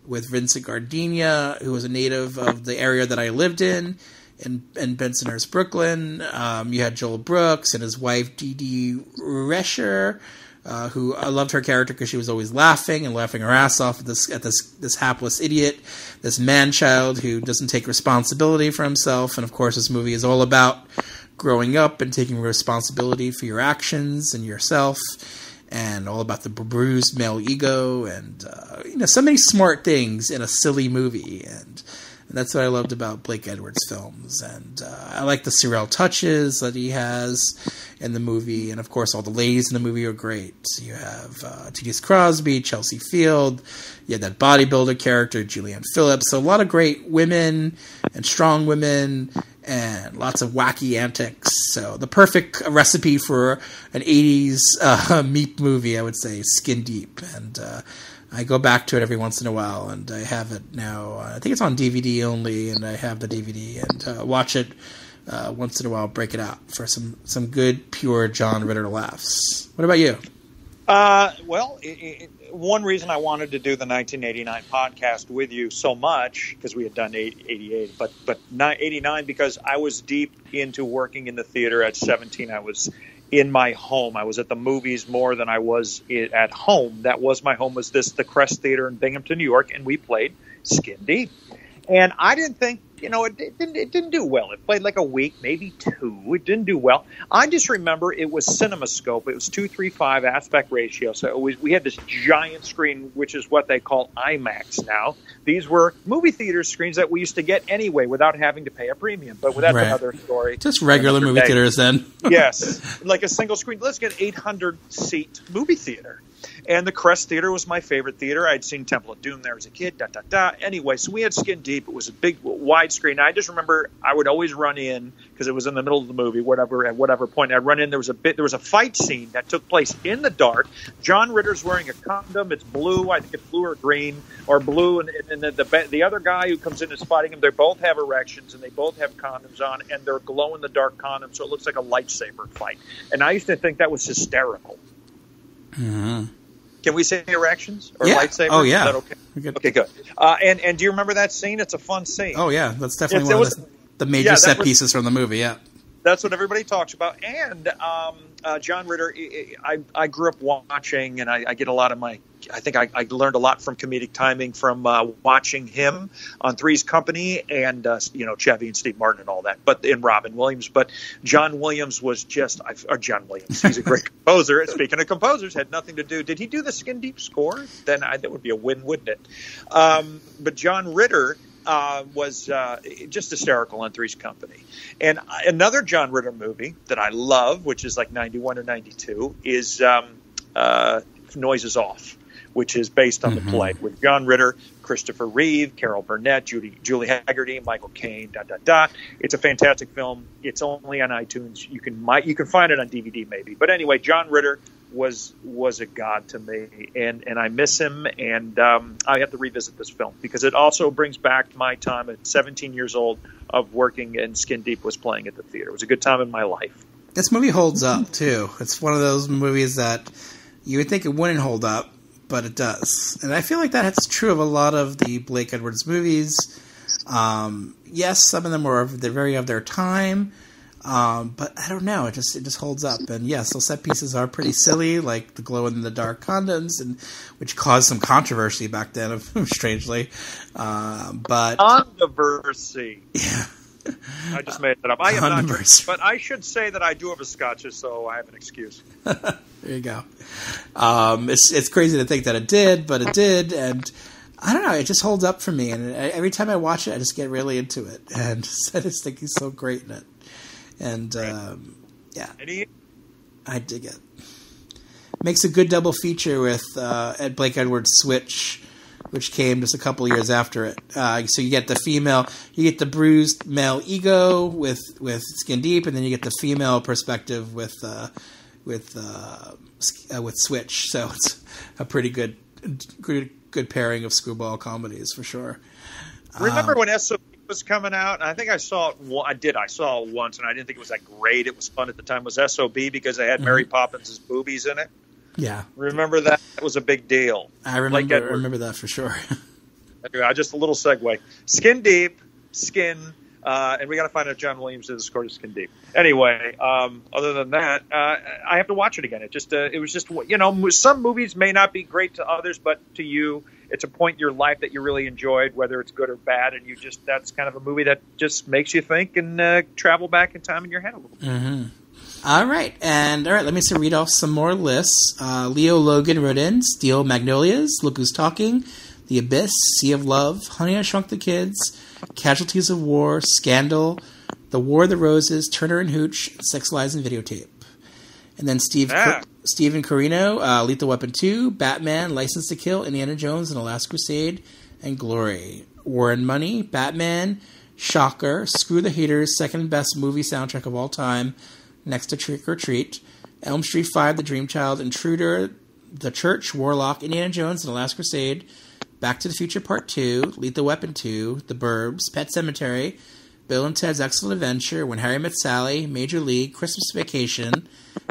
with Vincent Gardenia, who was a native of the area that I lived in Bensonhurst, Brooklyn. You had Joel Brooks and his wife, Dee Dee Rescher, who I loved her character because she was always laughing her ass off at this hapless idiot, this man-child who doesn't take responsibility for himself. And of course, this movie is all about growing up and taking responsibility for your actions and yourself, and all about the bruised male ego, and so many smart things in a silly movie. And that's what I loved about Blake Edwards films. And I like the surreal touches that he has in the movie. And of course, all the ladies in the movie are great. You have T.D. Crosby, Chelsea Field. You had that bodybuilder character, Julianne Phillips. So a lot of great women and strong women, and lots of wacky antics. So the perfect recipe for an 80s Meep movie, I would say, Skin Deep. And I go back to it every once in a while, and I have it now. I think it's on DVD only, and I have the DVD, and watch it once in a while, break it out for some good, pure John Ritter laughs. What about you? Well, one reason I wanted to do the 1989 podcast with you so much, because we had done 88, but 89 because I was deep into working in the theater at 17. I was in my home. I was at the movies more than I was at home. That was my home, was the Crest Theater in Binghamton, New York, and we played Skin Deep. And I didn't think, it didn't do well. It played like a week, maybe two. It didn't do well. I just remember it was CinemaScope. It was 2:3:5 aspect ratio. So we had this giant screen, which is what they call IMAX now. These were movie theater screens that we used to get anyway without having to pay a premium. But that's another story. Just regular movie theaters then. Yes. Like a single screen. Let's get 800-seat movie theater. And the Crest Theater was my favorite theater. I'd seen Temple of Doom there as a kid. Anyway, so we had Skin Deep. It was a big, wide screen. I just remember I would always run in because it was in the middle of the movie. At whatever point I'd run in, there was a fight scene that took place in the dark. John Ritter's wearing a condom. It's blue. I think it's blue or green or blue. And the other guy who comes in is fighting him. They both have erections and they both have condoms on, and they're glow in the dark condoms, so it looks like a lightsaber fight. And I used to think that was hysterical. Mm-hmm. Can we say erections or yeah. lightsabers? Oh, yeah. Is that okay? Okay, good. And do you remember that scene? It's a fun scene. Oh, yeah. That's definitely one of the major set pieces from the movie, yeah. That's what everybody talks about. And John Ritter, I grew up watching, and I get a lot of I think I learned a lot from comedic timing from watching him on Three's Company and, Chevy and Steve Martin and all that, and Robin Williams. But John Williams was John Williams. He's a great composer. Speaking of composers, had nothing to do. Did he do the Skin Deep score? Then that would be a win, wouldn't it? But John Ritter was just hysterical on Three's Company. And another John Ritter movie that I love, which is like 91 or 92, is Noises Off, which is based on the play with John Ritter, Christopher Reeve, Carol Burnett, Julie Haggerty, Michael Caine, It's a fantastic film. It's only on iTunes. You can find it on DVD maybe. But anyway, John Ritter was a god to me, and I miss him, and I have to revisit this film because it also brings back my time at 17 years old of working, and Skin Deep was playing at the theater. It was a good time in my life. This movie holds up too. It's one of those movies that you would think it wouldn't hold up, but it does. And I feel like that's true of a lot of the Blake Edwards movies. Yes, some of them they're very of their time. But I don't know. It just holds up. And yes, those set pieces are pretty silly, like the glow in the dark condoms, which caused some controversy back then, strangely. But controversy. Yeah. I just made that up. I am not, but I should say that I do have a scotch, so I have an excuse. There you go. It's crazy to think that it did, but it did, and I don't know. It just holds up for me, and every time I watch it, I just get really into it, and I just think he's so great in it. And yeah, I dig it. Makes a good double feature with Blake Edwards' Switch, which came just a couple years after it. So you get the bruised male ego with Skin Deep, and then you get the female perspective with Switch. So it's a pretty good pairing of screwball comedies for sure. Remember when SOB was coming out? I think I saw it. I saw it once, and I didn't think it was that great. It was fun at the time. It was SOB because they had Mary Poppins' boobies in it. Yeah. Remember that? That was a big deal. I remember that for sure. Anyway, just a little segue. Skin Deep, Skin, And we got to find out John Williams did the score to Skin Deep. Anyway, other than that, I have to watch it again. It was just, some movies may not be great to others, but to you, it's a point in your life that you really enjoyed, whether it's good or bad, and that's kind of a movie that just makes you think and travel back in time in your head a little bit. Mm-hmm. All right, let me read off some more lists. Leo Logan wrote in Steel Magnolias, Look Who's Talking, The Abyss, Sea of Love, Honey, I Shrunk the Kids, Casualties of War, Scandal, The War of the Roses, Turner and Hooch, Sex, Lies, and Videotape. And then Steven Carino, Lethal Weapon 2, Batman, License to Kill, Indiana Jones and the Last Crusade, and Glory. War and Money, Batman, Shocker, Screw the Haters, second best movie soundtrack of all time, next to Trick or Treat, Elm Street 5, The Dream Child, Intruder, The Church, Warlock, Indiana Jones and the Last Crusade, Back to the Future Part 2, Lethal Weapon 2, The Burbs, Pet Sematary, Bill and Ted's Excellent Adventure, When Harry Met Sally, Major League, Christmas Vacation,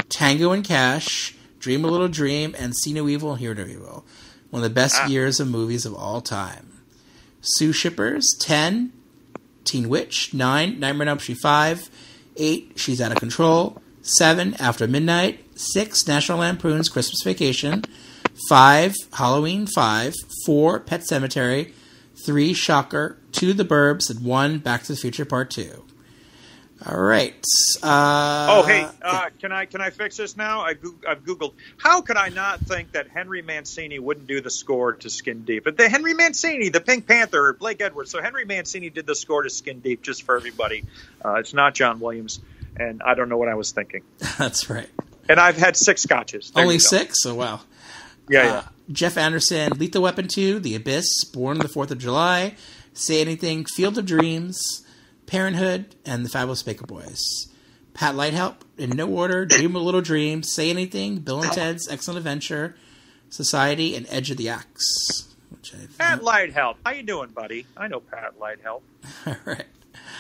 Tango and Cash, Dream a Little Dream, and See No Evil, Hear No Evil. One of the best years of movies of all time. Sue Shippers, 10, Teen Witch, 9, Nightmare on Elm Street 5, 8, She's Out of Control, 7, After Midnight, 6, National Lampoon's Christmas Vacation, 5, Halloween 5, 4, Pet Sematary, 3, Shocker, 2, The Burbs, and 1, Back to the Future Part 2. All right. Can I fix this now? I've Googled. How could I not think that Henry Mancini wouldn't do the score to Skin Deep? But Henry Mancini, the Pink Panther, Blake Edwards. So Henry Mancini did the score to Skin Deep, just for everybody. It's not John Williams, and I don't know what I was thinking. That's right. And I've had 6 scotches. Only 6? Oh, wow. Yeah. Jeff Anderson, Lethal Weapon 2, The Abyss, Born on the 4th of July, Say Anything, Field of Dreams, Parenthood, and The Fabulous Baker Boys. Pat Lighthelp, in no order, Dream a Little Dream, Say Anything, Bill and Ted's Excellent Adventure, Society, and Edge of the Axe. Pat Lighthelp. How you doing, buddy? I know Pat Lighthelp.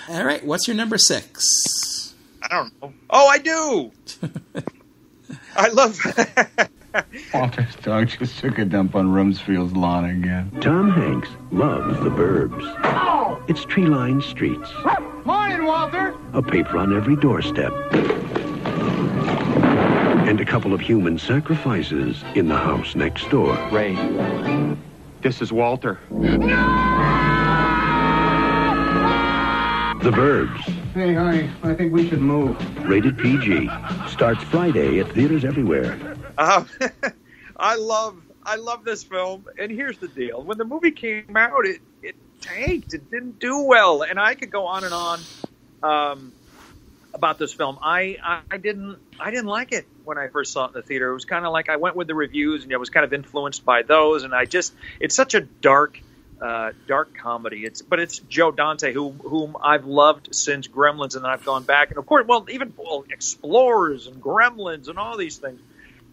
All right. What's your number 6? I don't know. Oh, I do! I love... Walter's dog just took a dump on Rumsfeld's lawn again. Tom Hanks loves the Burbs. Oh! It's tree-lined streets. Morning, Walter! A paper on every doorstep. And a couple of human sacrifices in the house next door. Ray, this is Walter. The Burbs. Hey, honey, I think we should move. Rated PG. Starts Friday at theaters everywhere. I love this film, and here's the deal: when the movie came out, it tanked. It didn't do well, and I could go on and on about this film. I didn't like it when I first saw it in the theater. It was kind of like I went with the reviews, and I was kind of influenced by those. And it's such a dark comedy. But it's Joe Dante, whom I've loved since Gremlins, and I've gone back, and of course, Explorers and Gremlins and all these things.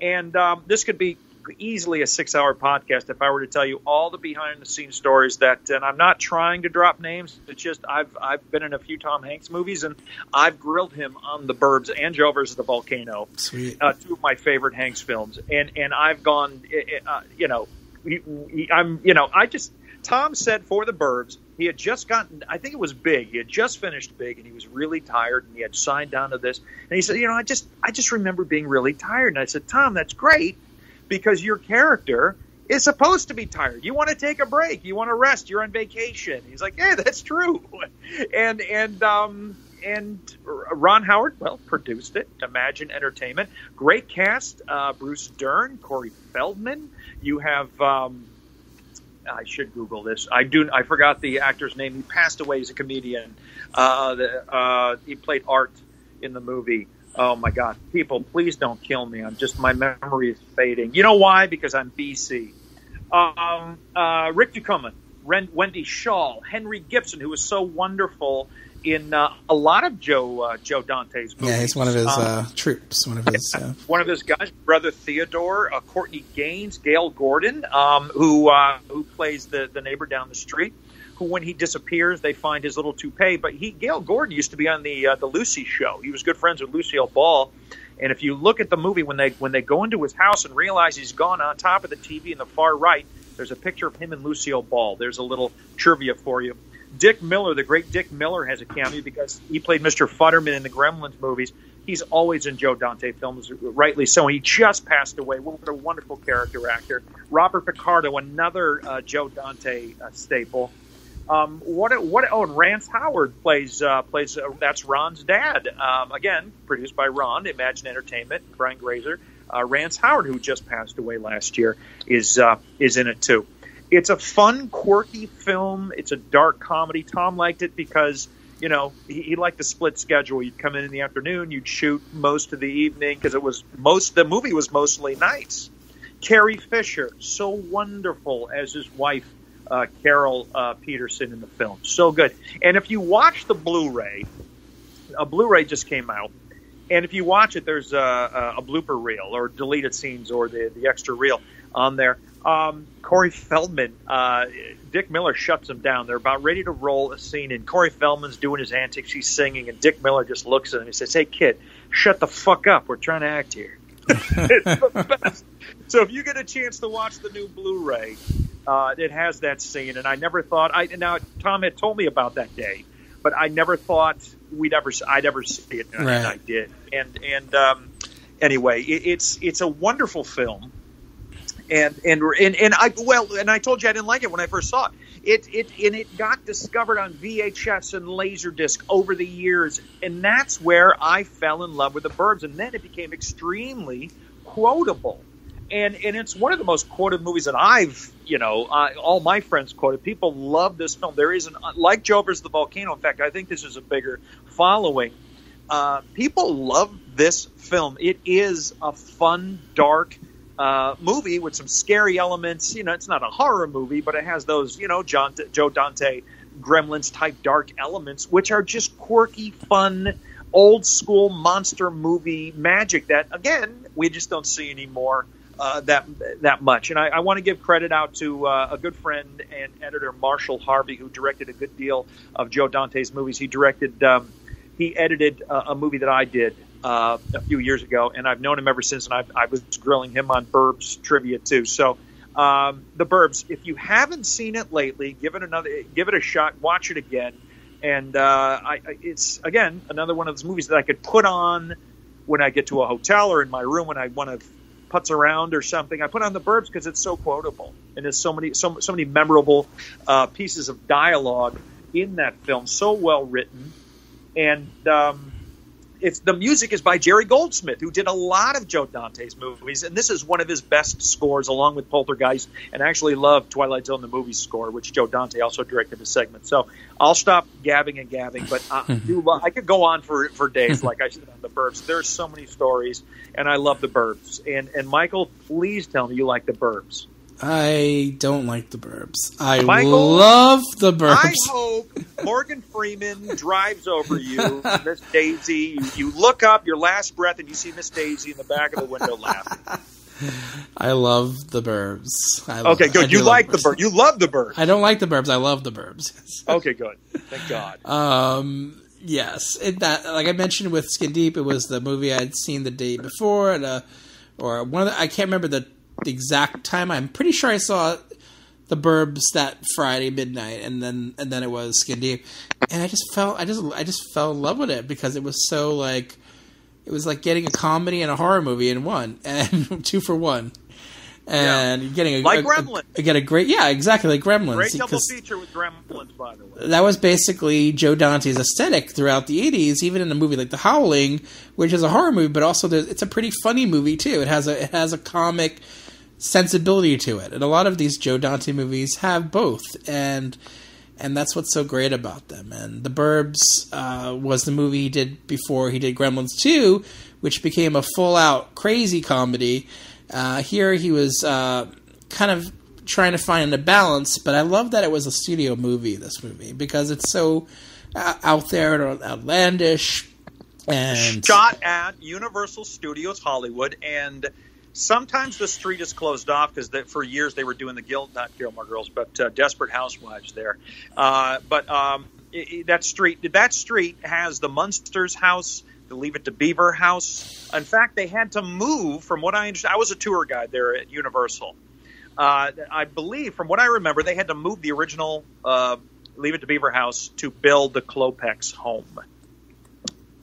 And this could be easily a 6-hour podcast if I were to tell you all the behind-the-scenes stories and I'm not trying to drop names. It's just I've been in a few Tom Hanks movies, and I've grilled him on The Burbs and Joe versus the Volcano, Sweet. 2 of my favorite Hanks films. And I've gone, Tom said for The Burbs, he had just gotten, I think it was Big. He had just finished Big, and he was really tired, and he had signed down to this. And he said, I just remember being really tired. And I said, Tom, that's great, because your character is supposed to be tired. You want to take a break. You want to rest. You're on vacation. He's like, yeah, that's true. And Ron Howard, produced it. Imagine Entertainment. Great cast. Bruce Dern, Corey Feldman. You have... I should Google this. I forgot the actor's name. He passed away as a comedian. He played Art in the movie. Oh my God! People, please don't kill me. My memory is fading. You know why? Because I'm BC. Rick Ducommun, Wendy Shaw, Henry Gibson, who was so wonderful in a lot of Joe Dante's movies. Yeah, he's one of his troops. One of his guys, Brother Theodore, Courtney Gaines, Gail Gordon, who plays the neighbor down the street. Who, when he disappears, they find his little toupee. But Gail Gordon used to be on the Lucy show. He was good friends with Lucille Ball. And if you look at the movie, when they go into his house and realize he's gone, on top of the TV in the far right, there's a picture of him and Lucille Ball. There's a little trivia for you. Dick Miller, the great Dick Miller, has a cameo because he played Mr. Futterman in the Gremlins movies. He's always in Joe Dante films, rightly so. He just passed away. What a wonderful character actor. Robert Picardo, another Joe Dante staple. And Rance Howard plays that's Ron's dad. Again, produced by Ron, Imagine Entertainment, Brian Grazer. Rance Howard, who just passed away last year, is in it too. It's a fun, quirky film. It's a dark comedy. Tom liked it because, you know, he liked the split schedule. You'd come in the afternoon, you'd shoot most of the evening because the movie was mostly nights. Carrie Fisher, so wonderful as his wife, Carol Peterson in the film. So good. And if you watch the Blu-ray, a Blu-ray just came out. And if you watch it, there's a blooper reel or deleted scenes or the extra reel on there. Corey Feldman, Dick Miller shuts him down. They're about ready to roll a scene, and Corey Feldman's doing his antics. He's singing, and Dick Miller just looks at him. He says, "Hey, kid, shut the fuck up. We're trying to act here." It's the best. So if you get a chance to watch the new Blu-ray, it has that scene, and I never thought now Tom had told me about that day, but I never thought I'd ever see it, and I did. And anyway, it's a wonderful film. And I told you I didn't like it when I first saw it. It got discovered on VHS and Laserdisc over the years, and that's where I fell in love with The Burbs. And then it became extremely quotable, and it's one of the most quoted movies that all my friends quoted. People love this film. There isn't like Joe vs. the Volcano. In fact, I think this is a bigger following. People love this film. It is a fun, dark movie with some scary elements. You know, it's not a horror movie, but it has those, Joe Dante Gremlins type dark elements, which are just quirky, fun, old school monster movie magic that, again, we just don't see anymore that much. And I want to give credit out to a good friend and editor, Marshall Harvey, who directed a good deal of Joe Dante's movies. He edited a movie that I did a few years ago, and I've known him ever since, and I was grilling him on Burbs trivia too. So The Burbs, if you haven't seen it lately, give it a shot, watch it again. And it's, again, another one of those movies that I could put on when I get to a hotel or in my room when I want to putz around or something. I put on The Burbs because it's so quotable, and there's so many memorable pieces of dialogue in that film, so well written. And the music is by Jerry Goldsmith, who did a lot of Joe Dante's movies, and this is one of his best scores, along with Poltergeist, and I actually love Twilight Zone, the movie score, which Joe Dante also directed a segment. So I'll stop gabbing, but I could go on for days, like I said on The Burbs. There's so many stories, and I love The Burbs. And Michael, please tell me you like The Burbs. I don't like The Burbs. Michael, love The Burbs. I hope Morgan Freeman drives over you, Miss Daisy. You look up, your last breath, and you see Miss Daisy in the back of the window laughing. I love The Burbs. Okay, good. You like The Burbs. You love The Burbs. I don't like The Burbs. I love The Burbs. Okay, good. Thank God. Yes. Like I mentioned with Skin Deep, it was the movie I'd seen the day before, or one of I can't remember the exact time. I'm pretty sure I saw The Burbs that Friday midnight, and then it was Skin Deep, and I just fell in love with it because it was so like it was like getting a comedy and a horror movie in one, and 2 for 1, and you're getting Gremlins. Exactly like Gremlins. Great double feature with Gremlins, by the way. That was basically Joe Dante's aesthetic throughout the 80s, even in a movie like The Howling, which is a horror movie, but also it's a pretty funny movie too. It has a comic sensibility to it, and a lot of these Joe Dante movies have both, and that's what's so great about them. And The Burbs was the movie he did before he did Gremlins 2, which became a full-out crazy comedy. Here he was kind of trying to find a balance, but I love that it was a studio movie, this movie, because it's so out there and outlandish. And shot at Universal Studios Hollywood, and sometimes the street is closed off because for years they were doing not Gilmore Girls, but Desperate Housewives there. That street has the Munsters house, the Leave It to Beaver house. In fact, they had to move, from what I understand. I was a tour guide there at Universal. I believe, from what I remember, they had to move the original Leave It to Beaver House, to build the Klopex home.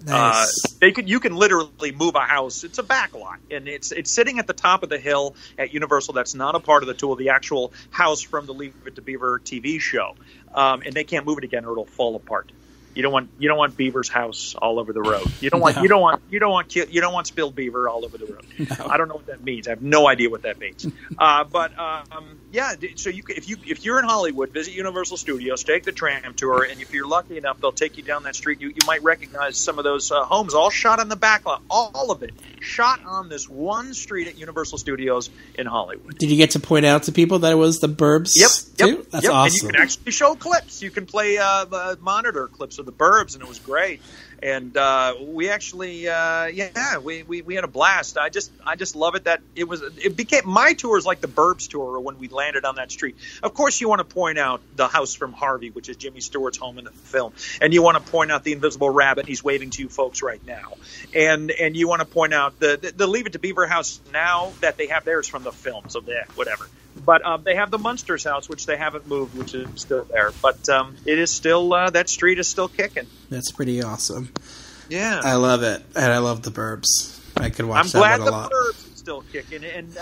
Nice. You can literally move a house. It's a back lot, and it's sitting at the top of the hill at Universal. That's not a part of the tour. The actual house from the Leave It to Beaver TV show, and they can't move it again, or it'll fall apart. You don't want Beaver's house all over the road. You don't want spilled beaver all over the road. No. I don't know what that means. I have no idea what that means. Yeah. So if you're in Hollywood, visit Universal Studios, take the tram tour, and if you're lucky enough, they'll take you down that street. You might recognize some of those homes, all shot on the back lot. All of it shot on this one street at Universal Studios in Hollywood. Did you get to point out to people that it was the Burbs? Yep. That's awesome. And you can actually show clips. You can play monitor clips of the Burbs, and it was great. And we actually, we had a blast. I just love it that it became my tour is like the Burbs tour when we landed on that street. Of course, you want to point out the house from Harvey, which is Jimmy Stewart's home in the film, and you want to point out the Invisible Rabbit. He's waving to you folks right now, and you want to point out the Leave It to Beaver house now that they have there is from the film, so whatever. But they have the Munsters house, which they haven't moved, which is still there. But it is still that street is still kicking. That's pretty awesome. Yeah, I love it, and I love the Burbs. I could watch that one a lot. I'm glad the Burbs is still kicking, and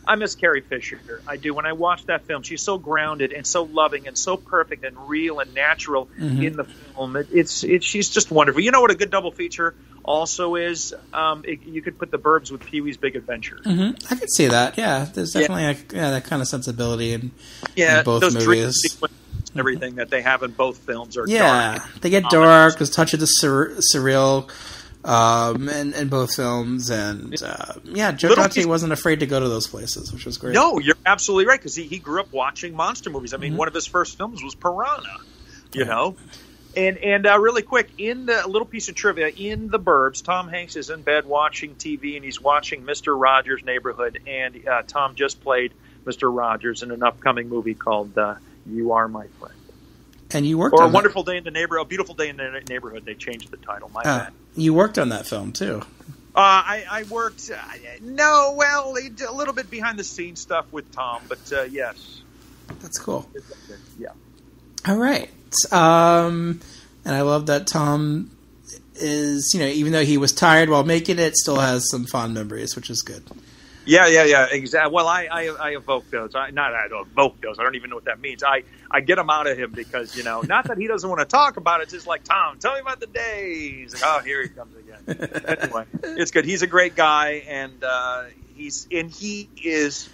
I miss Carrie Fisher. I do. When I watch that film, she's so grounded and so loving and so perfect and real and natural in the film. She's just wonderful. You know what a good double feature also is? You could put the Burbs with Pee-wee's Big Adventure. I could see that. Yeah, there's definitely that kind of sensibility in both those movies. And everything that they have in both films are dark. They get dark. There's a touch of the surreal in both films, and Joe Dante wasn't afraid to go to those places, which was great. No, you're absolutely right, because he grew up watching monster movies. I mean, one of his first films was Piranha, you know. And really quick, in the little piece of trivia, in The Burbs, Tom Hanks is in bed watching TV, and he's watching Mr. Rogers' Neighborhood, and Tom just played Mr. Rogers in an upcoming movie called You Are My Friend. And you worked on A Beautiful Day in the Neighborhood. They changed the title. My bad. You worked on that film, too. I worked, a little bit behind the scenes stuff with Tom, but yes. That's cool. Yeah. All right. And I love that Tom is, even though he was tired while making it, still has some fond memories, which is good. Yeah, exactly. Well, I evoke those. I don't evoke those. I don't even know what that means. I get them out of him because, not that he doesn't want to talk about it. It's just like, Tom, tell me about the day. He's like, oh, here he comes again. Anyway, it's good. He's a great guy, and he is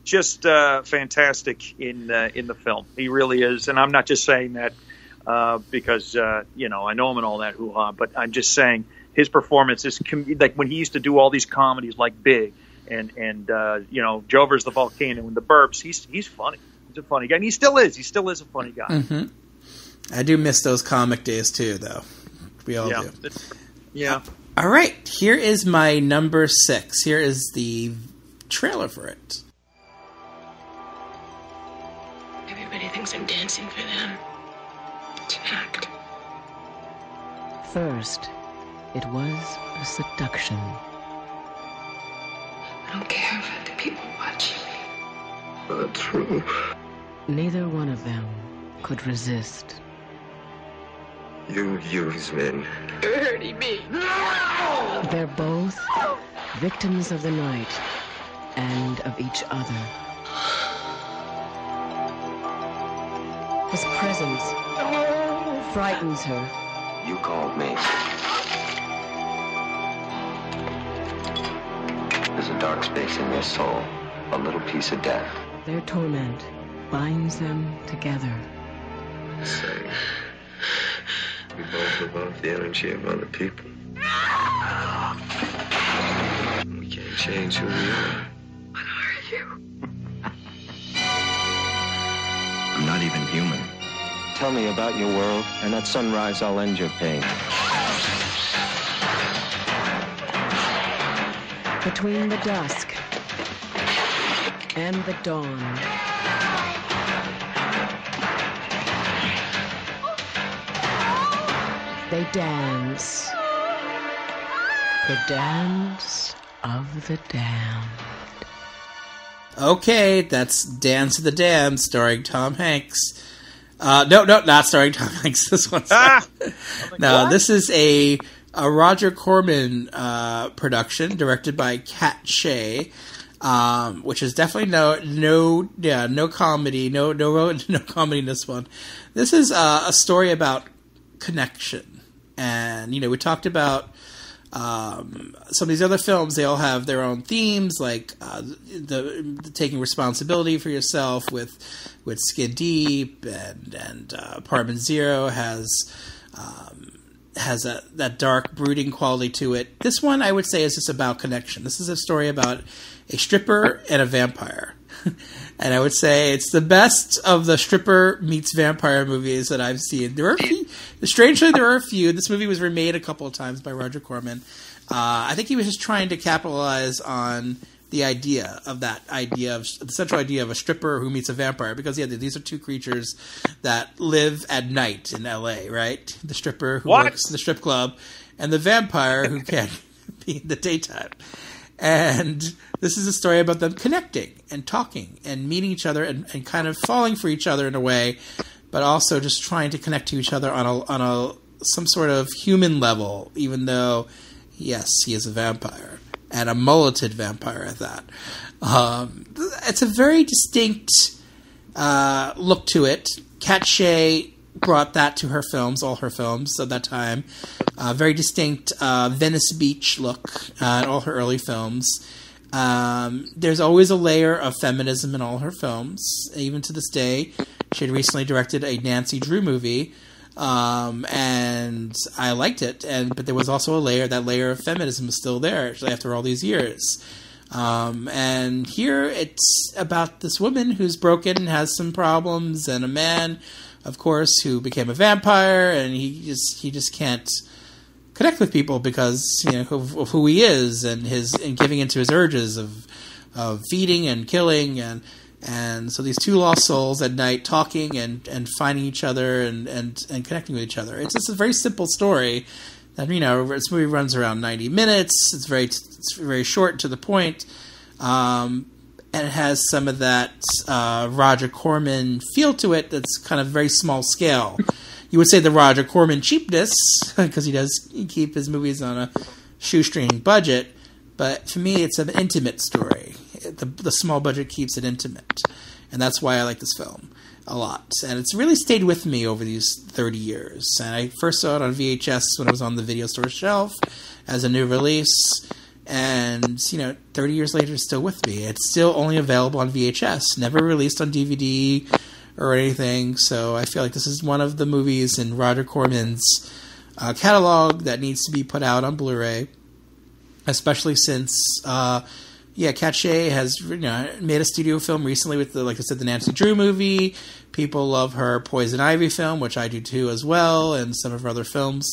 just fantastic in the film. He really is, and I'm not just saying that because I know him and all that hoo-ha, but I'm just saying his performance is like when he used to do all these comedies like Big. And Jover's the Volcano and the Burbs. He's funny. He's a funny guy, and he still is. He still is a funny guy. Mm-hmm. I do miss those comic days too, though. We all do. Yeah. All right. Here is my number 6. Here is the trailer for it. Everybody thinks I'm dancing for them. It's an act. First, it was a seduction. I don't care about the people watching me. Not true. Neither one of them could resist. You use men. You're hurting me. No! They're both victims of the night and of each other. His presence frightens her. You called me. There's a dark space in their soul, a little piece of death. Their torment binds them together. Say, we both live off the energy of other people. We can't change who we are. What are you? I'm not even human. Tell me about your world, and at sunrise I'll end your pain. Between the dusk and the dawn, they dance. The dance of the damned. Okay, that's Dance of the Damned, starring Tom Hanks. No, not starring Tom Hanks. This one's no. This is a Roger Corman production directed by Kat Shea, which is definitely no comedy, no comedy in this one. This is a story about connection, and we talked about some of these other films. They all have their own themes, like the taking responsibility for yourself with Skin Deep, and Apartment Zero has that dark, brooding quality to it. This one, I would say, is just about connection. This is a story about a stripper and a vampire. And I would say it's the best of the stripper meets vampire movies that I've seen. Strangely, there are a few. This movie was remade a couple of times by Roger Corman. I think he was just trying to capitalize on the central idea of a stripper who meets a vampire, because these are two creatures that live at night in LA, right? The stripper who works in the strip club, and the vampire who can be in the daytime. And this is a story about them connecting and talking and meeting each other and kind of falling for each other in a way, but also just trying to connect to each other on some sort of human level, even though, yes, he is a vampire. And a mulleted vampire at that. It's a very distinct look to it. Kat Shea brought that to her films, all her films at that time. Very distinct Venice Beach look in all her early films. There's always a layer of feminism in all her films, even to this day. She had recently directed a Nancy Drew movie, and I liked it. But there was also that layer of feminism is still there actually after all these years. And here it's about this woman who's broken and has some problems, and a man, of course, who became a vampire, and he just can't connect with people because of who he is and giving into his urges of feeding and killing, and so these two lost souls at night talking and finding each other and connecting with each other. It's just a very simple story that this movie runs around 90 minutes. It's very short to the point, and it has some of that Roger Corman feel to it. That's kind of very small scale. You would say the Roger Corman cheapness, because he does keep his movies on a shoestring budget. But for me, it's an intimate story. The small budget keeps it intimate. And that's why I like this film a lot. And it's really stayed with me over these 30 years. And I first saw it on VHS when it was on the video store shelf as a new release. And, 30 years later, it's still with me. It's still only available on VHS, never released on DVD or anything. So I feel like this is one of the movies in Roger Corman's catalog that needs to be put out on Blu-ray, especially since, Kat Shea has made a studio film recently with, like I said, the Nancy Drew movie. People love her Poison Ivy film, which I do too as well, and some of her other films.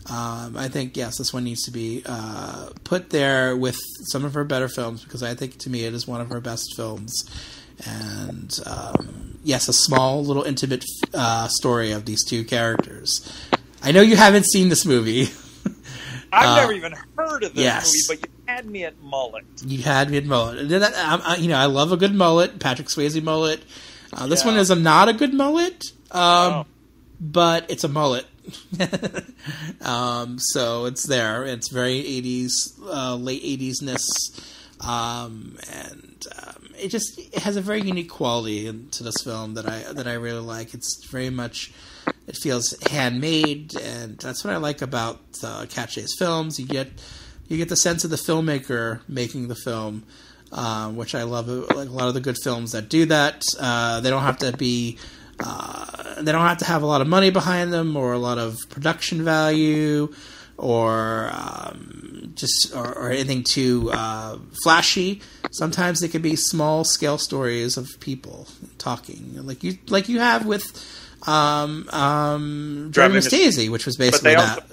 I think, yes, this one needs to be put there with some of her better films, because I think, to me, it is one of her best films. And, yes, a small, little intimate story of these two characters. I know you haven't seen this movie. I've never even heard of this yes. movie, but you had me at mullet. You had me at mullet. I love a good mullet, Patrick Swayze mullet. This one is not a good mullet, but it's a mullet. So it's there. It's very 80s, late 80s-ness, and it has a very unique quality to this film that I really like. It's very much, it feels handmade, and that's what I like about Kat Shea's films. You get the sense of the filmmaker making the film, which I love. Like a lot of the good films that do that, they don't have to be. They don't have to have a lot of money behind them or a lot of production value or anything too flashy. Sometimes they can be small scale stories of people talking, like you have with Driving Miss Daisy, which was basically that.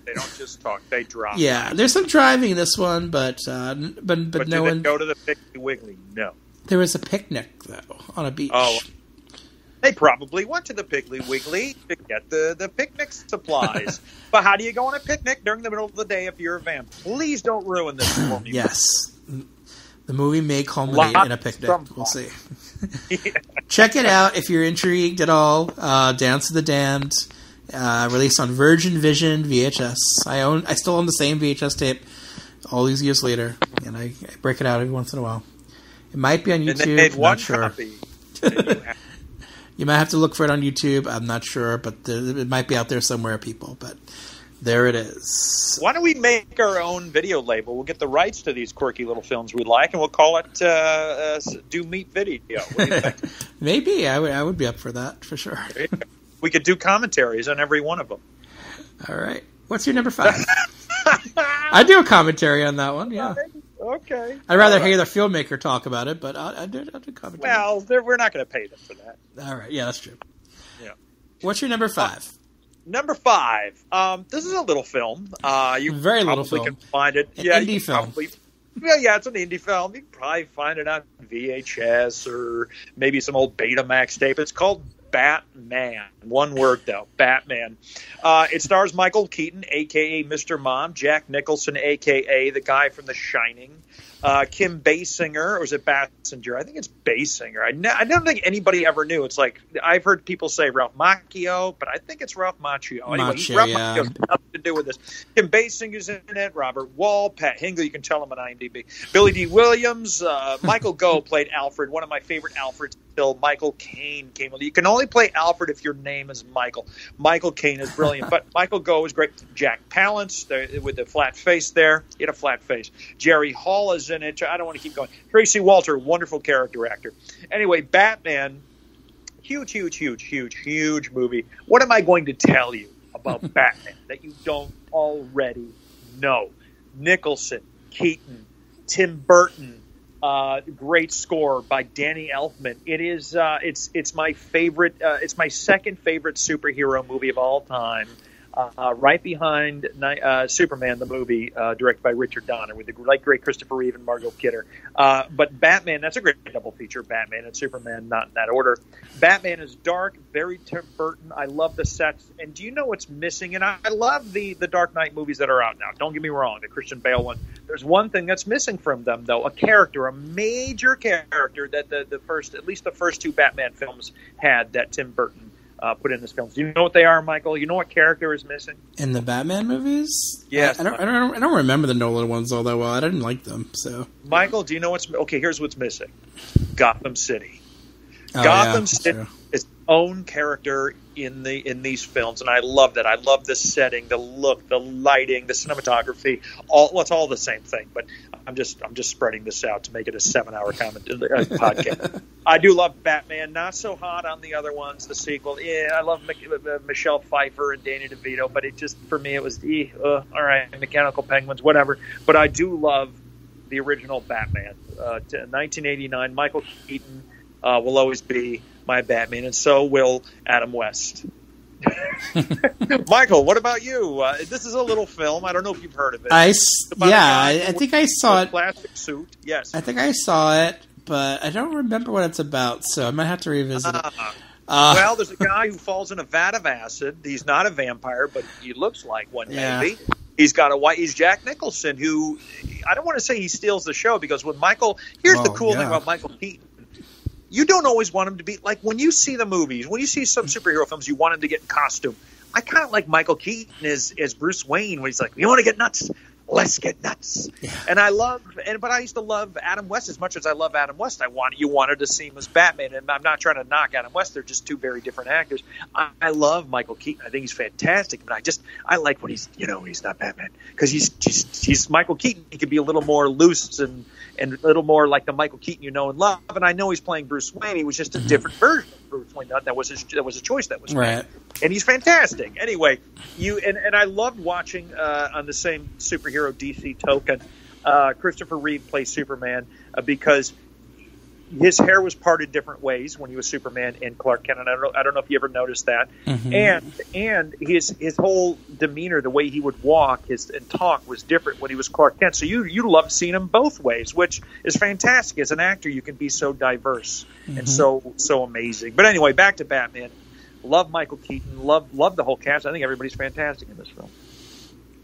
They don't just talk; they drive. Yeah, there's some driving in this one, but no one go to the Piggly Wiggly. No, there was a picnic though on a beach. Oh. They probably went to the Piggly Wiggly to get the picnic supplies. But how do you go on a picnic during the middle of the day if you're a vamp? Please don't ruin this for me. Yes. The movie may culminate in a picnic. We'll see. check it out if you're intrigued at all. Dance of the Damned, released on Virgin Vision VHS. I still own the same VHS tape all these years later, and I break it out every once in a while. It might be on YouTube. And they made one not sure. copy. You might have to look for it on YouTube. I'm not sure, but it might be out there somewhere, people. But there it is. Why don't we make our own video label? We'll get the rights to these quirky little films we like, and we'll call it Do Meep Video. What do you think? Maybe. I would be up for that, for sure. We could do commentaries on every one of them. All right. What's your number 5? I do a commentary on that one, yeah. Okay. I'd rather hear the filmmaker talk about it, but I'll do commentary. Well, we're not going to pay them for that. All right. Yeah, that's true. Yeah. What's your number 5? Number 5. This is a little film. You Very little probably film. can find it. An Yeah, indie film. Yeah, it's an indie film. You can probably find it on VHS or maybe some old Betamax tape. It's called Batman. One word, though. Batman. It stars Michael Keaton, a.k.a. Mr. Mom, Jack Nicholson, a.k.a. the guy from The Shining, Kim Basinger, or was it Basinger? I think it's Basinger. I don't think anybody ever knew. It's like, I've heard people say Ralph Macchio, but I think it's Ralph Macchio. Anyway, Ralph Macchio has nothing to do with this. Kim Basinger's in it, Robert Wall, Pat Hingle, you can tell him on IMDb. Billy D. Williams, Michael Gough played Alfred, one of my favorite Alfreds until Michael Caine came on. You can only play Alfred if your name is Michael. Michael Caine is brilliant, but Michael Gough is great. Jack Palance, with the flat face there. He had a flat face. Jerry Hall is in it. I don't want to keep going. Tracy Walter, wonderful character actor. Anyway, Batman, huge movie. What am I going to tell you about Batman that you don't already know? Nicholson, Keaton, Tim Burton, great score by Danny Elfman. It is it's my favorite. It's my second favorite superhero movie of all time. Right behind Superman, the movie, directed by Richard Donner, with the great Christopher Reeve and Margot Kidder. But Batman, that's a great double feature, Batman and Superman, not in that order. Batman is dark, very Tim Burton. I love the sets. And do you know what's missing? And I love the Dark Knight movies that are out now. Don't get me wrong, the Christian Bale one. There's one thing that's missing from them, though, a major character that at least the first 2 Batman films had that Tim Burton put in this film. Do you know what they are, Michael? You know what character is missing in the Batman movies? Yes. I don't remember the Nolan ones all that well. I didn't like them. So, Michael, do you know what's okay? Here's what's missing: Gotham City. Oh, Gotham yeah, City true. is its own character in these films, and I love that. I love the setting, the look, the lighting, the cinematography. It's all the same thing, but I'm just spreading this out to make it a 7-hour podcast. I do love Batman. Not so hot on the other ones. The sequel, yeah, I love Michelle Pfeiffer and Danny DeVito, but it just for me it was all right. Mechanical Penguins, whatever. But I do love the original Batman, 1989. Michael Keaton will always be my Batman, and so will Adam West. Michael, what about you? This is a little film. I don't know if you've heard of it. I think I saw it. Plastic suit. Yes. I think I saw it, but I don't remember what it's about, so I might have to revisit it. Well, there's a guy who falls in a vat of acid. He's not a vampire, but he looks like one, maybe. He's got he's Jack Nicholson, who I don't want to say he steals the show, because when Michael, here's the cool thing about Michael Keaton. You don't always want him to be like, when you see the movies, when you see some superhero films, you want him to get in costume. I kind of like Michael Keaton as Bruce Wayne, when he's like, "You want to get nuts? Let's get nuts." Yeah. But I used to love Adam West as much as I love Adam West. You wanted to see him as Batman, and I'm not trying to knock Adam West. They're just 2 very different actors. I love Michael Keaton. I think he's fantastic, but I like when he's not Batman, because he's Michael Keaton. He could be a little more loose and a little more like the Michael Keaton you know and love. And I know he's playing Bruce Wayne. He was just a different version of Bruce Wayne. That was a choice that was made. Right. And he's fantastic. Anyway, and I loved watching on the same superhero DC token, Christopher Reeve plays Superman because his hair was parted different ways when he was Superman and Clark Kent. And I don't know if you ever noticed that. Mm-hmm. And his whole demeanor, the way he would walk and talk, was different when he was Clark Kent. So you loved seeing him both ways, which is fantastic. As an actor, you can be so diverse and so amazing. But anyway, back to Batman. Love Michael Keaton. Love the whole cast. I think everybody's fantastic in this film.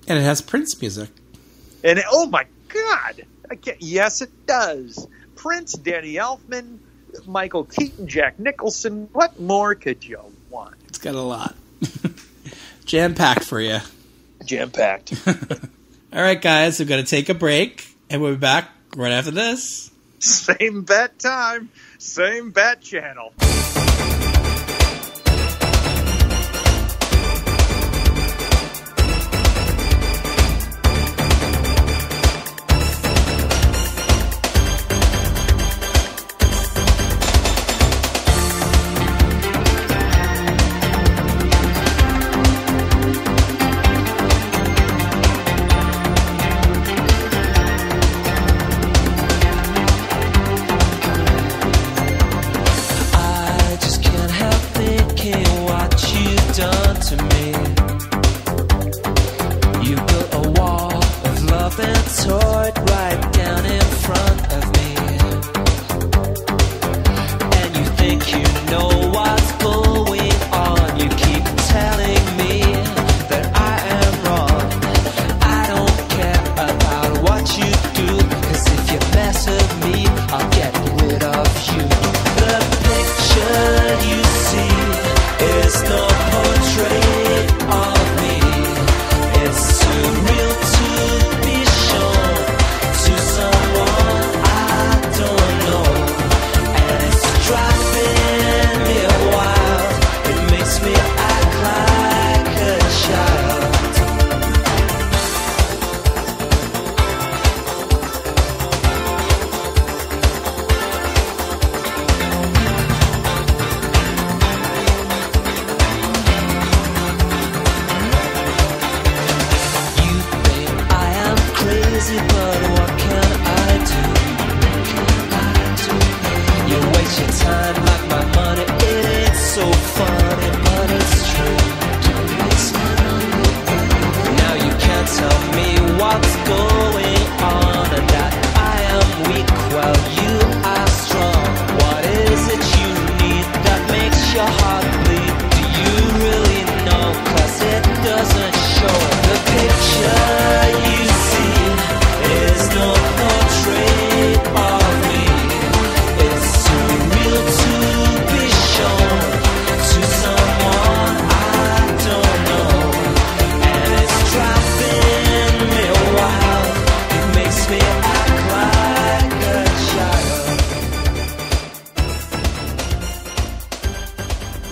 And it has Prince music. And oh my God! Yes, it does. Prince, Danny Elfman, Michael Keaton, Jack Nicholson. What more could you want? It's got a lot. Jam-packed for you. Jam-packed. All right, guys, we're going to take a break, and we'll be back right after this. Same bat time, same bat channel.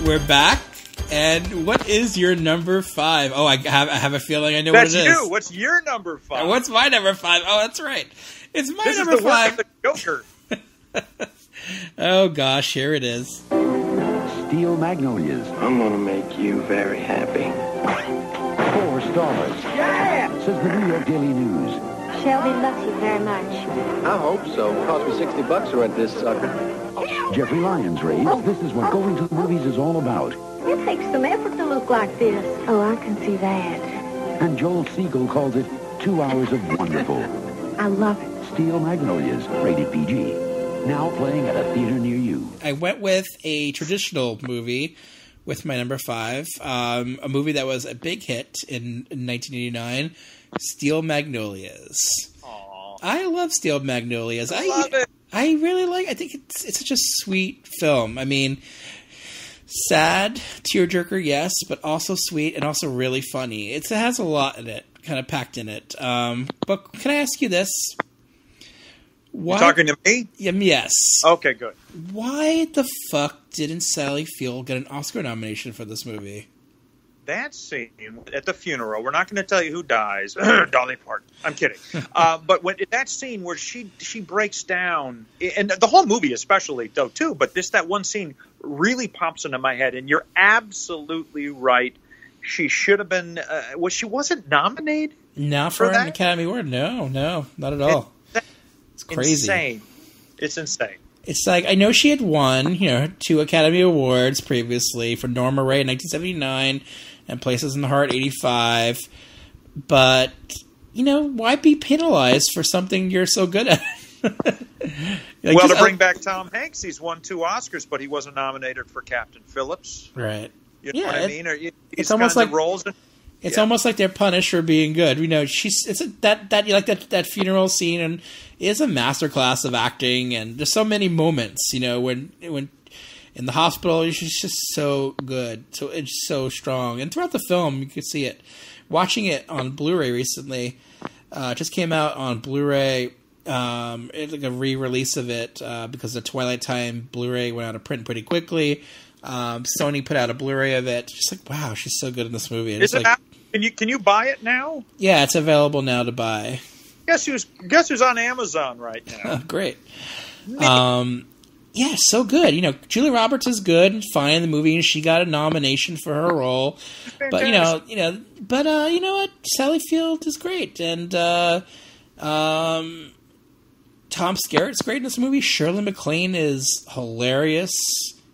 We're back, and what is your number 5? Oh, I have a feeling I know what it is. That's you. What's your number 5? What's my number 5? Oh, that's right. It's my this number is the 5. Work of the Joker. Oh gosh, here it is. Steel Magnolias. I'm gonna make you very happy. 4 stars. Yeah! Says the New York Daily News. Shelby loves you very much. I hope so. Cost me $60 to rent this sucker. Jeffrey Lyons raves, this is what going to the movies is all about. It takes some effort to look like this. Oh, I can see that. And Joel Siegel calls it 2 hours of wonderful. I love it. Steel Magnolias, rated PG. Now playing at a theater near you. I went with a traditional movie with my number 5. A movie that was a big hit in 1989, Steel Magnolias. Aww. I love Steel Magnolias. I love it. I really like. I think it's such a sweet film. I mean, sad, tearjerker, yes, but also sweet and also really funny. It has a lot in it, kind of packed in it. But can I ask you this? Why, you talking to me? Yes. Okay, good. Why the fuck didn't Sally Field get an Oscar nomination for this movie? That scene at the funeral, we're not going to tell you who dies. Dolly Parton. I'm kidding. But when that scene where she breaks down, and the whole movie especially, though, too, but that one scene really pops into my head, and you're absolutely right. She should have been, she wasn't nominated? Not for an Academy Award. No, not at all. It's crazy. Insane. It's insane. It's like, I know she had won, 2 Academy Awards previously for Norma Ray in 1979 and Places in the Heart 85, but, why be penalized for something you're so good at? To bring back Tom Hanks, he's won 2 Oscars, but he wasn't nominated for Captain Phillips. Right. You know what I mean? It's almost like roles. It's almost like they're punished for being good. That funeral scene is a masterclass of acting, and there's so many moments, when in the hospital, she's just so good. So it's so strong. And throughout the film, you could see it. Watching it on Blu-ray recently, it just came out on Blu-ray. It's like a re-release of it because the Twilight Time Blu-ray went out of print pretty quickly. Sony put out a Blu-ray of it. Just like, wow, she's so good in this movie. And Is it out? Can you buy it now? Yeah, it's available now to buy. Guess who's on Amazon right now? Great. Yeah, so good. Julia Roberts is good and fine in the movie, and she got a nomination for her role. But you know what? Sally Field is great, and Tom Skerritt's great in this movie. Shirley MacLaine is hilarious.